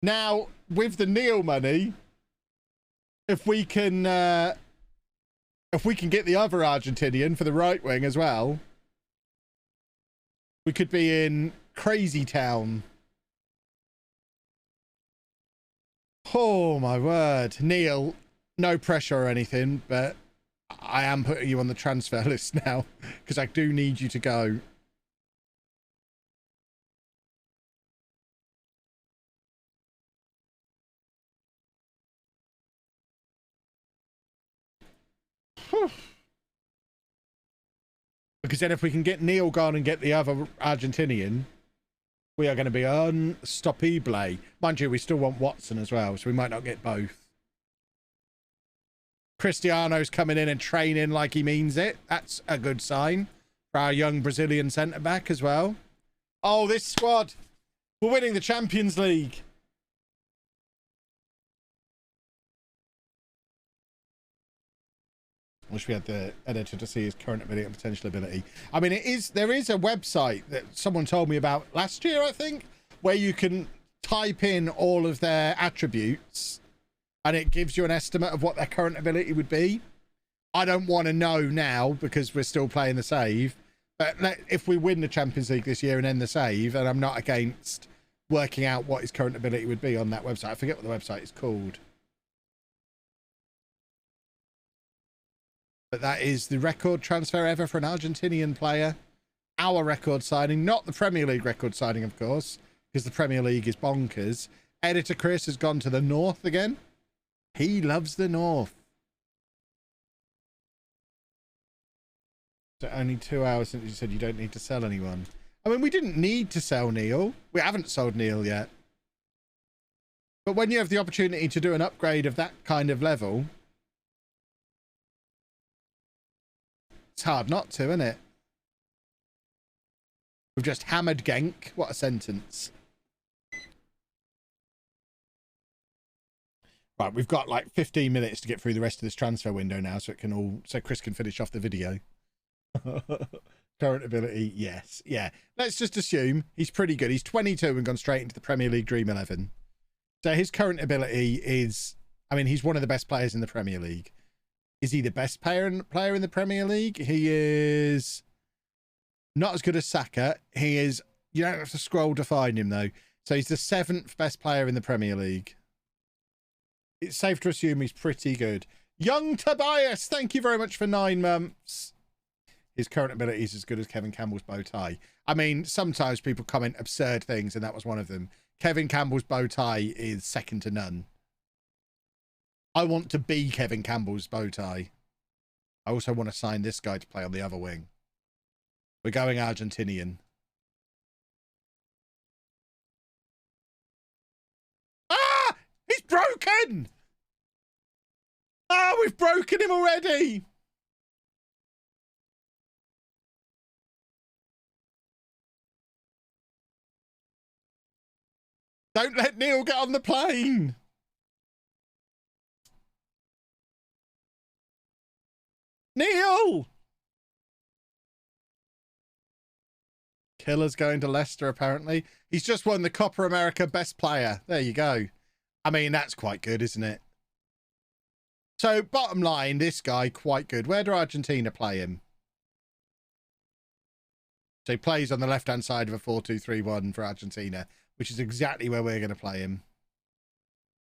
Now, with the Neil money, if we can get the other Argentinian for the right wing as well, we could be in crazy town. Oh my word. Neil, no pressure or anything, but I am putting you on the transfer list now because I do need you to go. Because then if we can get Neil gone and get the other Argentinian, we are going to be unstoppable. Mind you, we still want Watson as well, so we might not get both. Cristiano's coming in and training like he means it. That's a good sign for our young Brazilian centre-back as well. Oh, this squad. We're winning the Champions League. Wish we had the editor to see his current ability and potential ability. I mean, there is a website that someone told me about last year, I think, where you can type in all of their attributes and it gives you an estimate of what their current ability would be. I don't want to know now because we're still playing the save. But if we win the Champions League this year and end the save, and I'm not against working out what his current ability would be on that website. I forget what the website is called. But that is the record transfer ever for an Argentinian player. Our record signing, not the Premier League record signing, of course, because the Premier League is bonkers. Editor Chris has gone to the north again. He loves the north. So only 2 hours since you said you don't need to sell anyone. I mean, we didn't need to sell Neil. We haven't sold Neil yet. But when you have the opportunity to do an upgrade of that kind of level, it's hard not to, isn't it? We've just hammered Genk. What a sentence. Right, we've got like 15 minutes to get through the rest of this transfer window now, so Chris can finish off the video. Current ability, yes. Yeah. Let's just assume he's pretty good. He's 22 and gone straight into the Premier League Dream 11. So his current ability is, I mean, he's one of the best players in the Premier League. Is he the best player in the Premier League? He is not as good as Saka. He is, you don't have to scroll to find him though. So he's the 7th best player in the Premier League. It's safe to assume he's pretty good. Young Tobias, thank you very much for 9 months. His current ability is as good as Kevin Campbell's bow tie. I mean, sometimes people comment absurd things, and that was one of them. Kevin Campbell's bow tie is second to none. I want to be Kevin Campbell's bow tie. I also want to sign this guy to play on the other wing. We're going Argentinian. Ah! He's broken! Ah, we've broken him already! Don't let Neil get on the plane. Neil! Killer's going to Leicester, apparently. He's just won the Copa America Best Player. There you go. I mean, that's quite good, isn't it? So, bottom line, this guy, quite good. Where do Argentina play him? So he plays on the left-hand side of a 4-2-3-1 for Argentina, which is exactly where we're going to play him.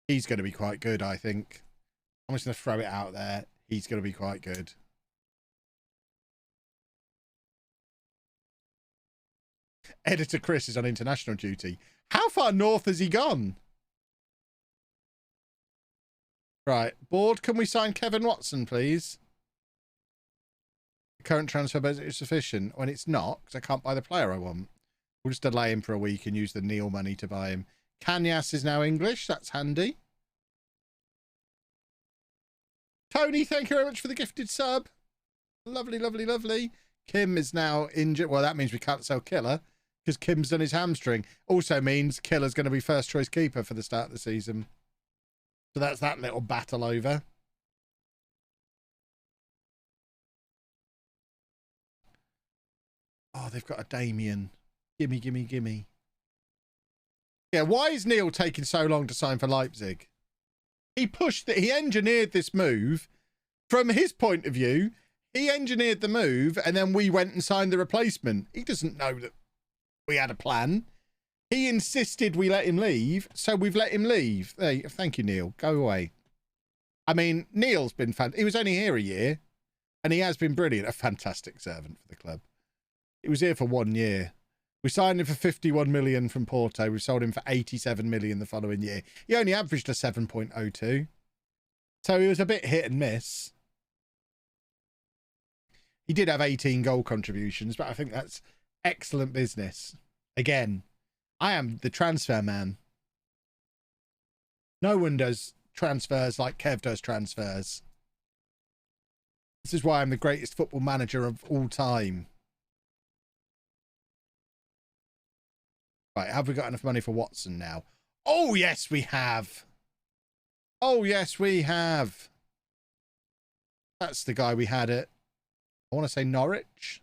He's going to be quite good, I think. I'm just going to throw it out there. He's going to be quite good. Editor Chris is on international duty. How far north has he gone? Right. Board, can we sign Kevin Watson, please? The current transfer budget is sufficient. When it's not, because I can't buy the player I want. We'll just delay him for a week and use the Neil money to buy him. Kanyas is now English. That's handy. Tony, thank you very much for the gifted sub. Lovely, lovely, lovely. Kim is now injured. Well, that means we can't sell Killer because Kim's done his hamstring. Also means Killer's going to be first choice keeper for the start of the season. So that's that little battle over. Oh, they've got a Damien. Gimme, gimme, gimme. Yeah, why is Neil taking so long to sign for Leipzig? He engineered this move. From his point of view, he engineered the move and then we went and signed the replacement. He doesn't know that we had a plan. He insisted we let him leave, so we've let him leave. Hey, thank you, Neil. Go away. I mean, Neil's been he was only here a year and he has been brilliant. A fantastic servant for the club. He was here for 1 year. We signed him for 51 million from Porto. We sold him for 87 million the following year. He only averaged a 7.02. So he was a bit hit and miss. He did have 18 goal contributions, but I think that's excellent business. Again, I am the transfer man. No one does transfers like Kev does transfers. This is why I'm the greatest football manager of all time. Right, have we got enough money for Watson now? Oh, yes, we have. Oh, yes, we have. That's the guy we had at, I want to say Norwich.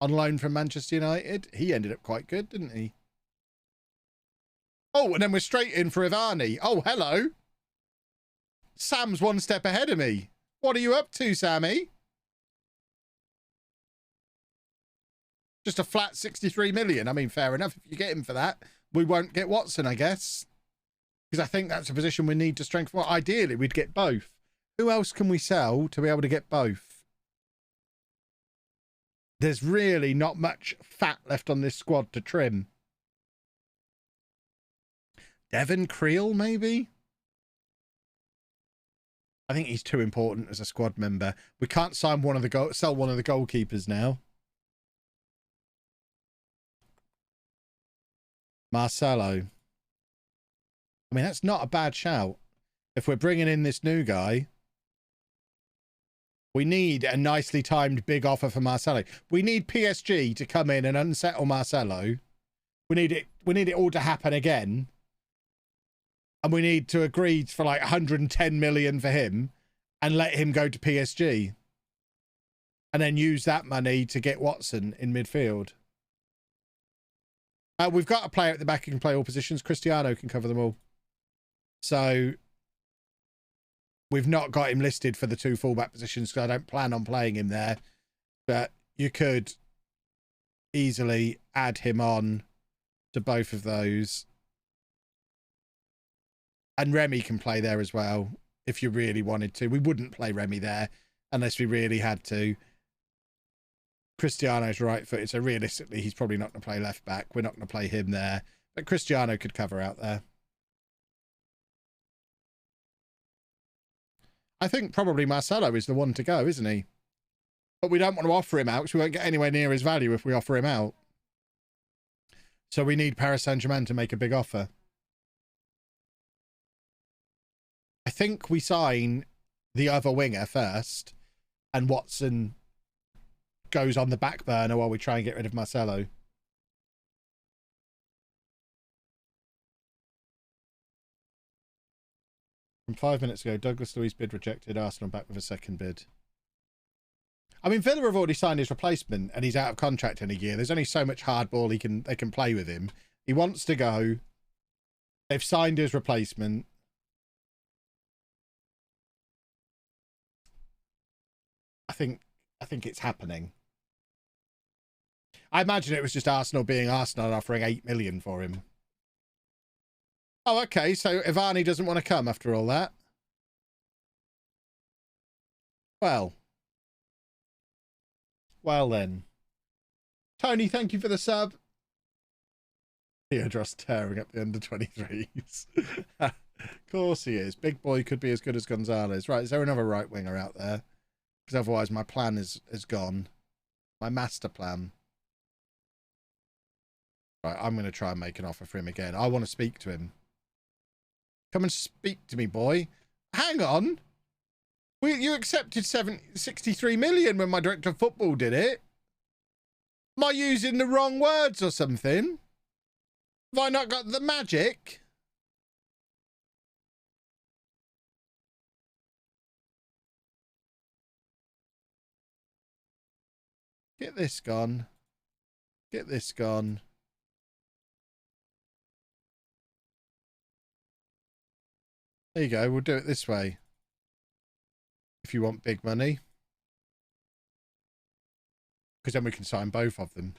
On loan from Manchester United. He ended up quite good, didn't he? Oh, and then we're straight in for Ivani. Oh, hello. Sam's one step ahead of me. What are you up to, Sammy? Just a flat 63 million. I mean, fair enough. If you get him for that, we won't get Watson, I guess. Because I think that's a position we need to strengthen. Well, ideally, we'd get both. Who else can we sell to be able to get both? There's really not much fat left on this squad to trim. Devon Creel, maybe? I think he's too important as a squad member. We can't sign sell one of the goalkeepers now. Marcelo. I mean, that's not a bad shout. If we're bringing in this new guy, we need a nicely timed big offer for Marcelo. We need PSG to come in and unsettle Marcelo. We need it all to happen again. And we need to agree for like 110 million for him and let him go to PSG. And then use that money to get Watson in midfield. We've got a player at the back who can play all positions. Cristiano can cover them all. So we've not got him listed for the two fullback positions because I don't plan on playing him there. But you could easily add him on to both of those. And Remy can play there as well if you really wanted to. We wouldn't play Remy there unless we really had to. Cristiano's right footed, so realistically he's probably not going to play left back. We're not going to play him there. But Cristiano could cover out there. I think probably Marcelo is the one to go, isn't he? But we don't want to offer him out because we won't get anywhere near his value if we offer him out. So we need Paris Saint-Germain to make a big offer. I think we sign the other winger first and Watson goes on the back burner while we try and get rid of Marcelo. From 5 minutes ago, Douglas Luiz bid rejected. Arsenal back with a second bid. I mean, Villa have already signed his replacement and he's out of contract in a year. There's only so much hardball they can play with him. He wants to go. They've signed his replacement. I think it's happening. I imagine it was just Arsenal being Arsenal and offering 8 million for him. Oh, okay. So Ivani doesn't want to come after all that. Well then. Tony, thank you for the sub. Theodros tearing up the under-23s. Of course he is. Big boy could be as good as Gonzalez. Right, is there another right winger out there? Because otherwise my plan is gone. My master plan. Right, I'm going to try and make an offer for him again. I want to speak to him. Come and speak to me, boy. Hang on. You accepted 63 million when my director of football did it. Am I using the wrong words or something? Have I not got the magic? Get this gone. Get this gone. There you go. We'll do it this way. If you want big money. Because then we can sign both of them.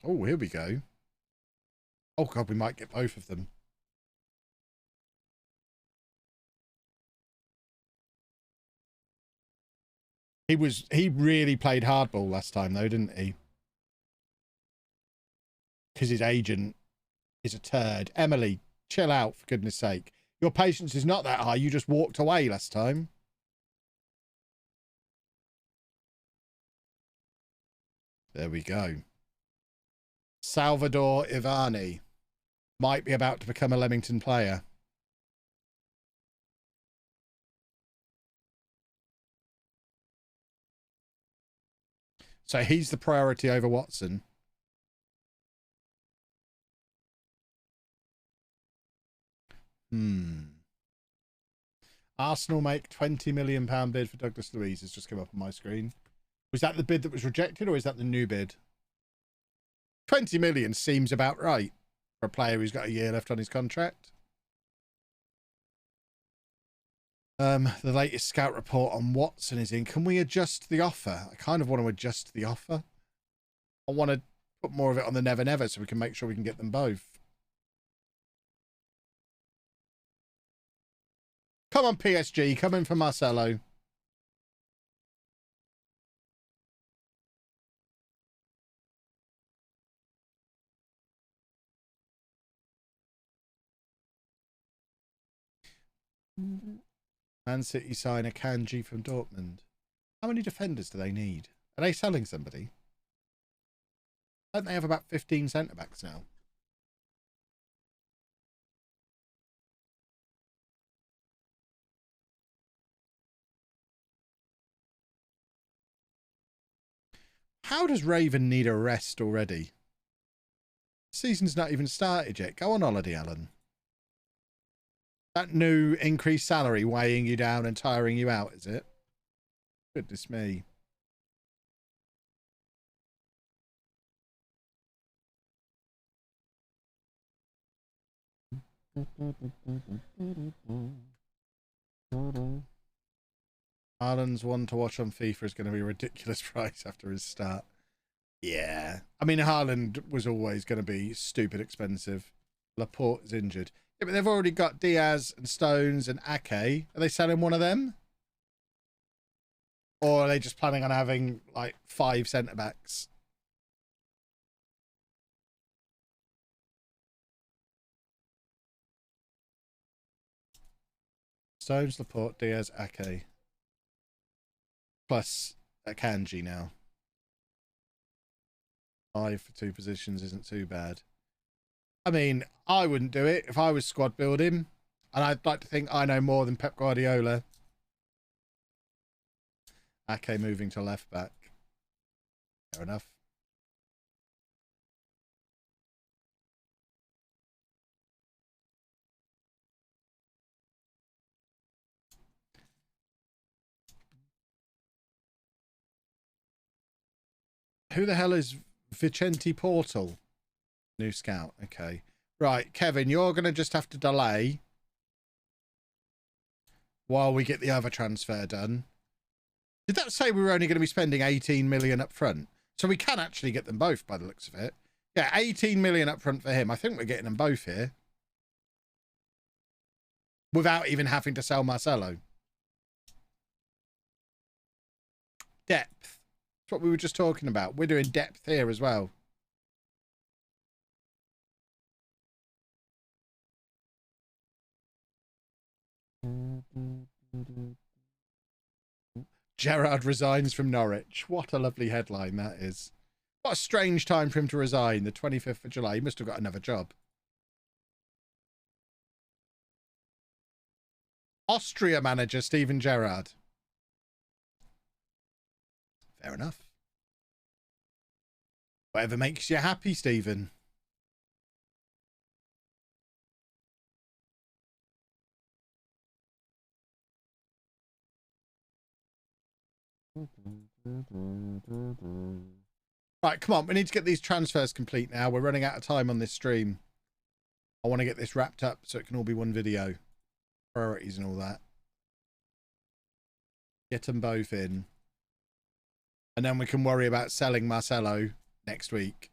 Oh, here we go. Oh, God, we might get both of them. He really played hardball last time, though, didn't he? Because his agent is a turd. Emily, chill out, for goodness sake. Your patience is not that high. You just walked away last time. There we go. Salvador Ivani might be about to become a Leamington player. So he's the priority over Watson. Arsenal make £20 million bid for Douglas Luiz. Has just come up on my screen. Was that the bid that was rejected, or is that the new bid? 20 million seems about right for a player who's got a year left on his contract. The latest scout report on Watson is in. Can we adjust the offer? I kind of want to adjust the offer. I want to put more of it on the Never Never so we can make sure we can get them both. Come on, PSG. Come in for Marcelo. Man City sign a Kanji from Dortmund. How many defenders do they need? Are they selling somebody? Don't they have about 15 centre-backs now? How does Raven need a rest already? Season's not even started yet. Go on holiday, Alan. That new increased salary weighing you down and tiring you out, is it? Goodness me. Haaland's one to watch on FIFA is going to be a ridiculous price after his start. Yeah. I mean, Haaland was always going to be stupid expensive. Laporte is injured. Yeah, but they've already got Diaz and Stones and Ake. Are they selling one of them? Or are they just planning on having, like, 5 centre-backs? Stones, Laporte, Diaz, Ake. Plus a Kanji now. 5 for 2 positions isn't too bad. I mean, I wouldn't do it if I was squad building. And I'd like to think I know more than Pep Guardiola. Ake moving to left back. Fair enough. Who the hell is Vicente Portal? New scout. Okay. Right, Kevin, you're going to just have to delay while we get the other transfer done. Did that say we were only going to be spending 18 million up front? So we can actually get them both by the looks of it. Yeah, 18 million up front for him. I think we're getting them both here. Without even having to sell Marcelo. Depth. That's what we were just talking about. We're doing depth here as well. Gerrard resigns from Norwich. What a lovely headline that is. What a strange time for him to resign. The 25th of July. He must have got another job. Austria manager Steven Gerrard. Fair enough. Whatever makes you happy, Stephen. Right, come on. We need to get these transfers complete now. We're running out of time on this stream. I want to get this wrapped up so it can all be one video. Priorities and all that. Get them both in. And then we can worry about selling Marcelo next week.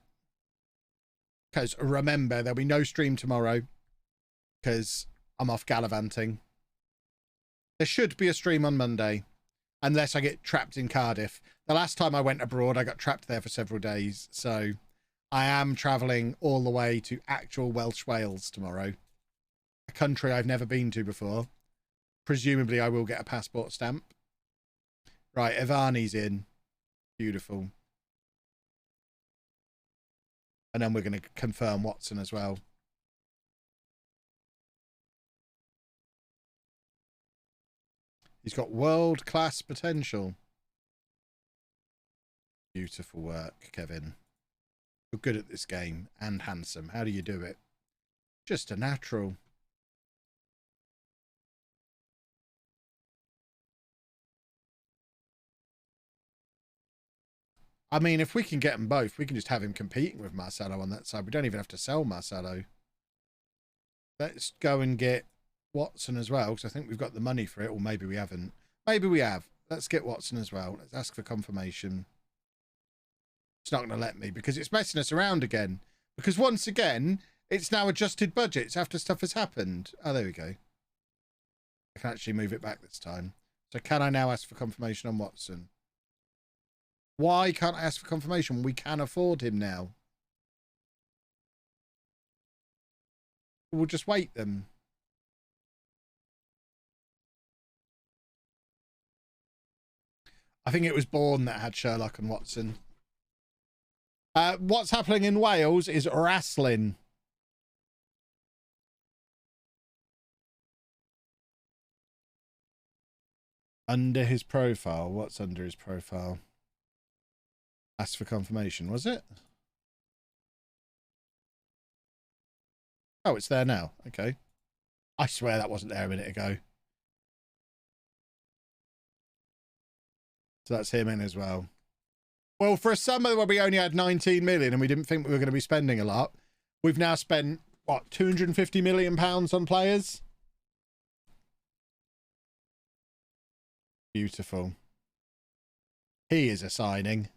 Because remember, there'll be no stream tomorrow. Because I'm off gallivanting. There should be a stream on Monday. Unless I get trapped in Cardiff. The last time I went abroad, I got trapped there for several days. So I am travelling all the way to actual Welsh Wales tomorrow. A country I've never been to before. Presumably I will get a passport stamp. Right, Ivani's in. Beautiful. And then we're going to confirm Watson as well. He's got world-class potential. Beautiful work, Kevin. You're good at this game and handsome. How do you do it? Just a natural. I mean, if we can get them both, we can just have him competing with Marcelo on that side. We don't even have to sell Marcelo. Let's go and get Watson as well, because I think we've got the money for it, or maybe we haven't. Maybe we have. Let's get Watson as well. Let's ask for confirmation. It's not going to let me because it's messing us around again. Because once again, it's now adjusted budgets after stuff has happened. Oh, there we go. I can actually move it back this time. So can I now ask for confirmation on Watson? Why can't I ask for confirmation? We can afford him now. We'll just wait them. I think it was Bourne that had Sherlock and Watson. What's happening in Wales is wrestling. Under his profile. What's under his profile? Ask for confirmation, was it? Oh, it's there now. Okay. I swear that wasn't there a minute ago. So that's him in as well. Well, for a summer where we only had 19 million and we didn't think we were going to be spending a lot, we've now spent, what, 250 million pounds on players? Beautiful. He is a signing.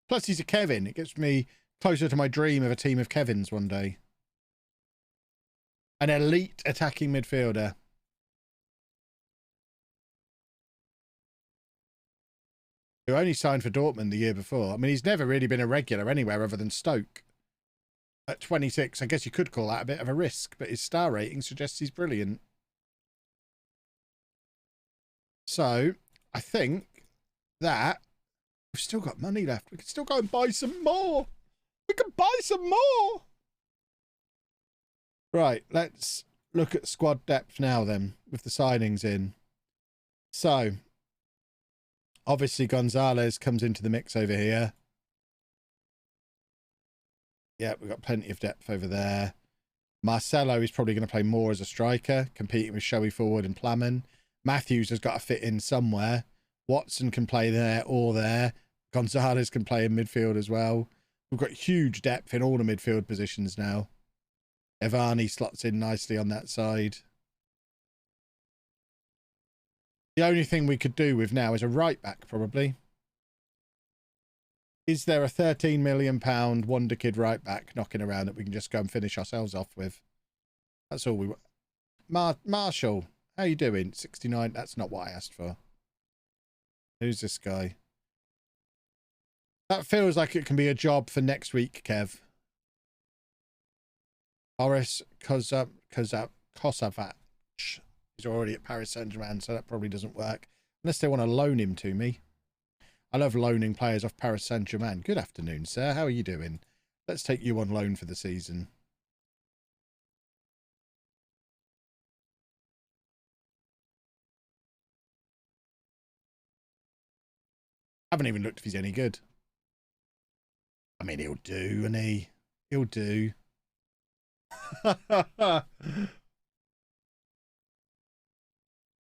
Plus, he's a Kevin. It gets me closer to my dream of a team of Kevins one day. An elite attacking midfielder. Who only signed for Dortmund the year before. I mean, he's never really been a regular anywhere other than Stoke. At 26, I guess you could call that a bit of a risk, but his star rating suggests he's brilliant. So, I think that we've still got money left. We can still go and buy some more. We can buy some more. Right, let's look at squad depth now then, with the signings in. So, obviously Gonzalez comes into the mix over here. Yeah, we've got plenty of depth over there. Marcelo is probably going to play more as a striker, competing with Showy Forward and Plamen. Matthews has got to fit in somewhere. Watson can play there or there. Gonzalez can play in midfield as well. We've got huge depth in all the midfield positions now. Evani slots in nicely on that side. The only thing we could do with now is a right back, probably. Is there a £13 million wonder kid right back knocking around that we can just go and finish ourselves off with? That's all we want. Marshall, how you doing? 69. That's not what I asked for. Who's this guy? That feels like it can be a job for next week, Kev. Boris Kosavic. He's already at Paris Saint-Germain, so that probably doesn't work. Unless they want to loan him to me. I love loaning players off Paris Saint-Germain. Good afternoon, sir. How are you doing? Let's take you on loan for the season. Haven't even looked if he's any good. I mean, he'll do, and he'll do.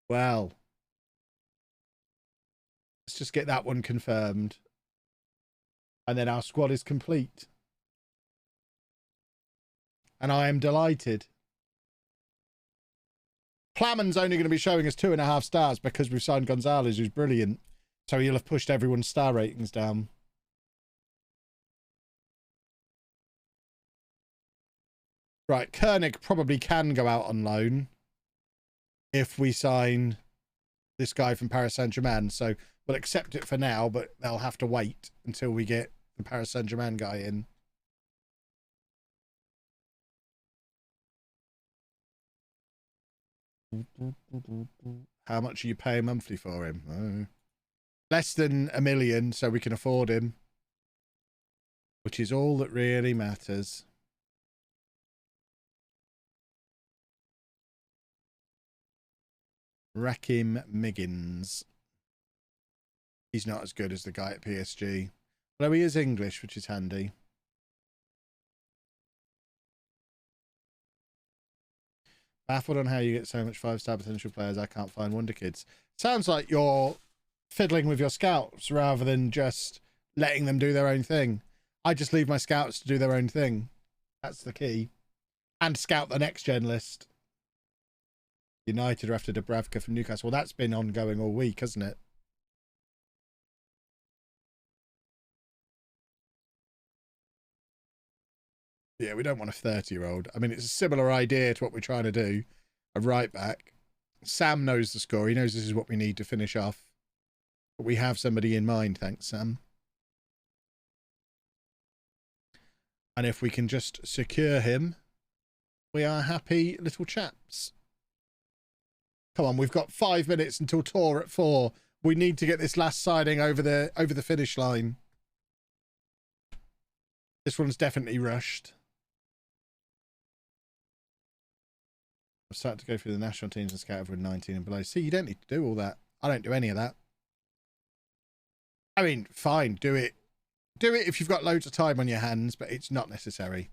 Well, let's just get that one confirmed. And then our squad is complete. And I am delighted. Plamen's only going to be showing us 2.5 stars because we've signed Gonzalez, who's brilliant. So he'll have pushed everyone's star ratings down. Right, Koenig probably can go out on loan if we sign this guy from Paris Saint-Germain. So we'll accept it for now, but they'll have to wait until we get the Paris Saint-Germain guy in. How much are you paying monthly for him? Oh. Less than $1 million, so we can afford him. Which is all that really matters. Rakim Miggins. He's not as good as the guy at PSG. Although he is English, which is handy. Baffled on how you get so much 5-star potential players. I can't find wonder kids. Sounds like you're fiddling with your scouts rather than just letting them do their own thing. I just leave my scouts to do their own thing. That's the key. And scout the next gen list. United are after Dubravka from Newcastle. Well, that's been ongoing all week, hasn't it? Yeah, we don't want a 30-year-old. I mean, it's a similar idea to what we're trying to do. A right back. Sam knows the score. He knows this is what we need to finish off. But we have somebody in mind, thanks, Sam. And if we can just secure him, we are happy little chaps. Come on, we've got 5 minutes until tour at 4. We need to get this last signing over the finish line. This one's definitely rushed. I'm starting to go through the national teams and scout everyone 19 and below. See, you don't need to do all that. I don't do any of that. I mean, fine, do it. Do it if you've got loads of time on your hands, but it's not necessary.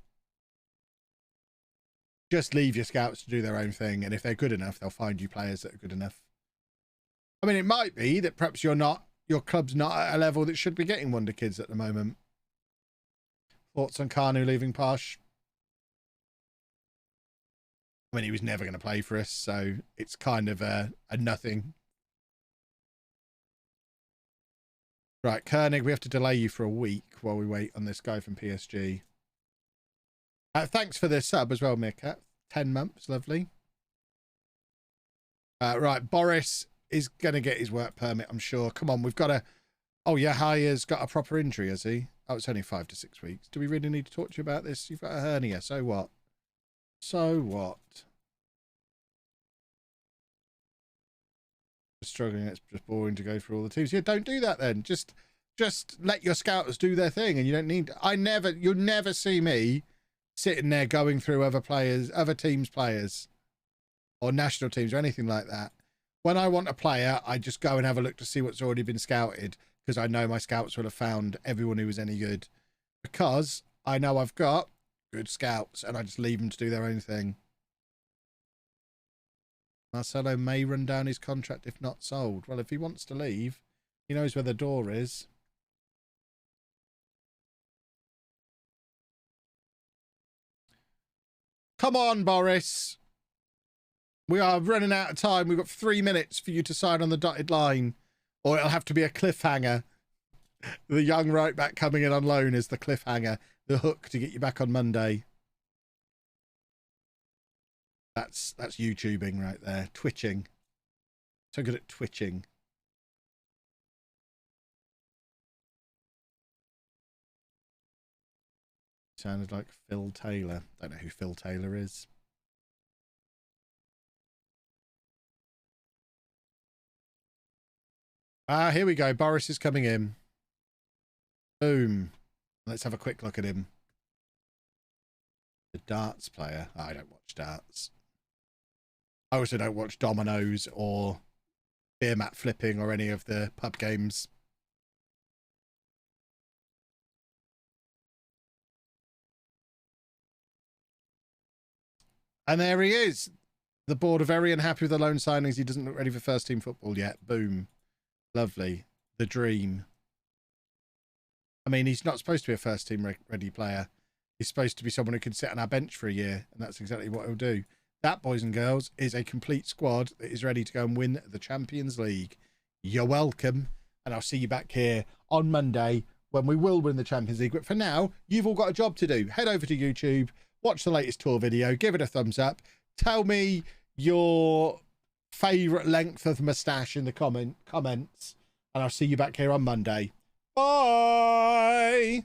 Just leave your scouts to do their own thing, and if they're good enough, they'll find you players that are good enough. I mean, it might be that perhaps your club's not at a level that should be getting wonder kids at the moment. Thoughts on Kanu leaving Posh? I mean, he was never going to play for us, so it's kind of a nothing. Right, Koenig, we have to delay you for a week while we wait on this guy from PSG. Thanks for the sub as well, Meerkat. 10 months, lovely. Right, Boris is going to get his work permit, I'm sure. Come on, we've got a... Oh, Yahaya's got a proper injury, has he? Oh, it's only 5 to 6 weeks. Do we really need to talk to you about this? You've got a hernia, so what? So what? Struggling, it's just boring to go through all the teams. Yeah, don't do that then. Just let your scouts do their thing, and you don't need... You'll never see me sitting there going through other teams' players or national teams or anything like that. When I want a player, I just go and have a look to see what's already been scouted, because I know my scouts will have found everyone who was any good, because I know I've got good scouts, and I just leave them to do their own thing. Marcelo may run down his contract if not sold. Well, if he wants to leave, he knows where the door is. Come on, Boris. We are running out of time. We've got 3 minutes for you to sign on the dotted line, or it'll have to be a cliffhanger. The young right back coming in on loan is the cliffhanger, the hook to get you back on Monday. That's YouTubing right there. Twitching. So good at twitching. Sounded like Phil Taylor. Don't know who Phil Taylor is. Ah, here we go. Boris is coming in. Boom. Let's have a quick look at him. The darts player. I don't watch darts. I also don't watch dominoes or beer mat flipping or any of the pub games. And there he is. The board are very unhappy with the loan signings. He doesn't look ready for first team football yet. Boom. Lovely. The dream. I mean, he's not supposed to be a first team ready player. He's supposed to be someone who can sit on our bench for a year. And that's exactly what he'll do. That, boys and girls, is a complete squad that is ready to go and win the Champions League. You're welcome. And I'll see you back here on Monday when we will win the Champions League. But for now, you've all got a job to do. Head over to YouTube, watch the latest tour video, give it a thumbs up. Tell me your favourite length of moustache in the comments. And I'll see you back here on Monday. Bye!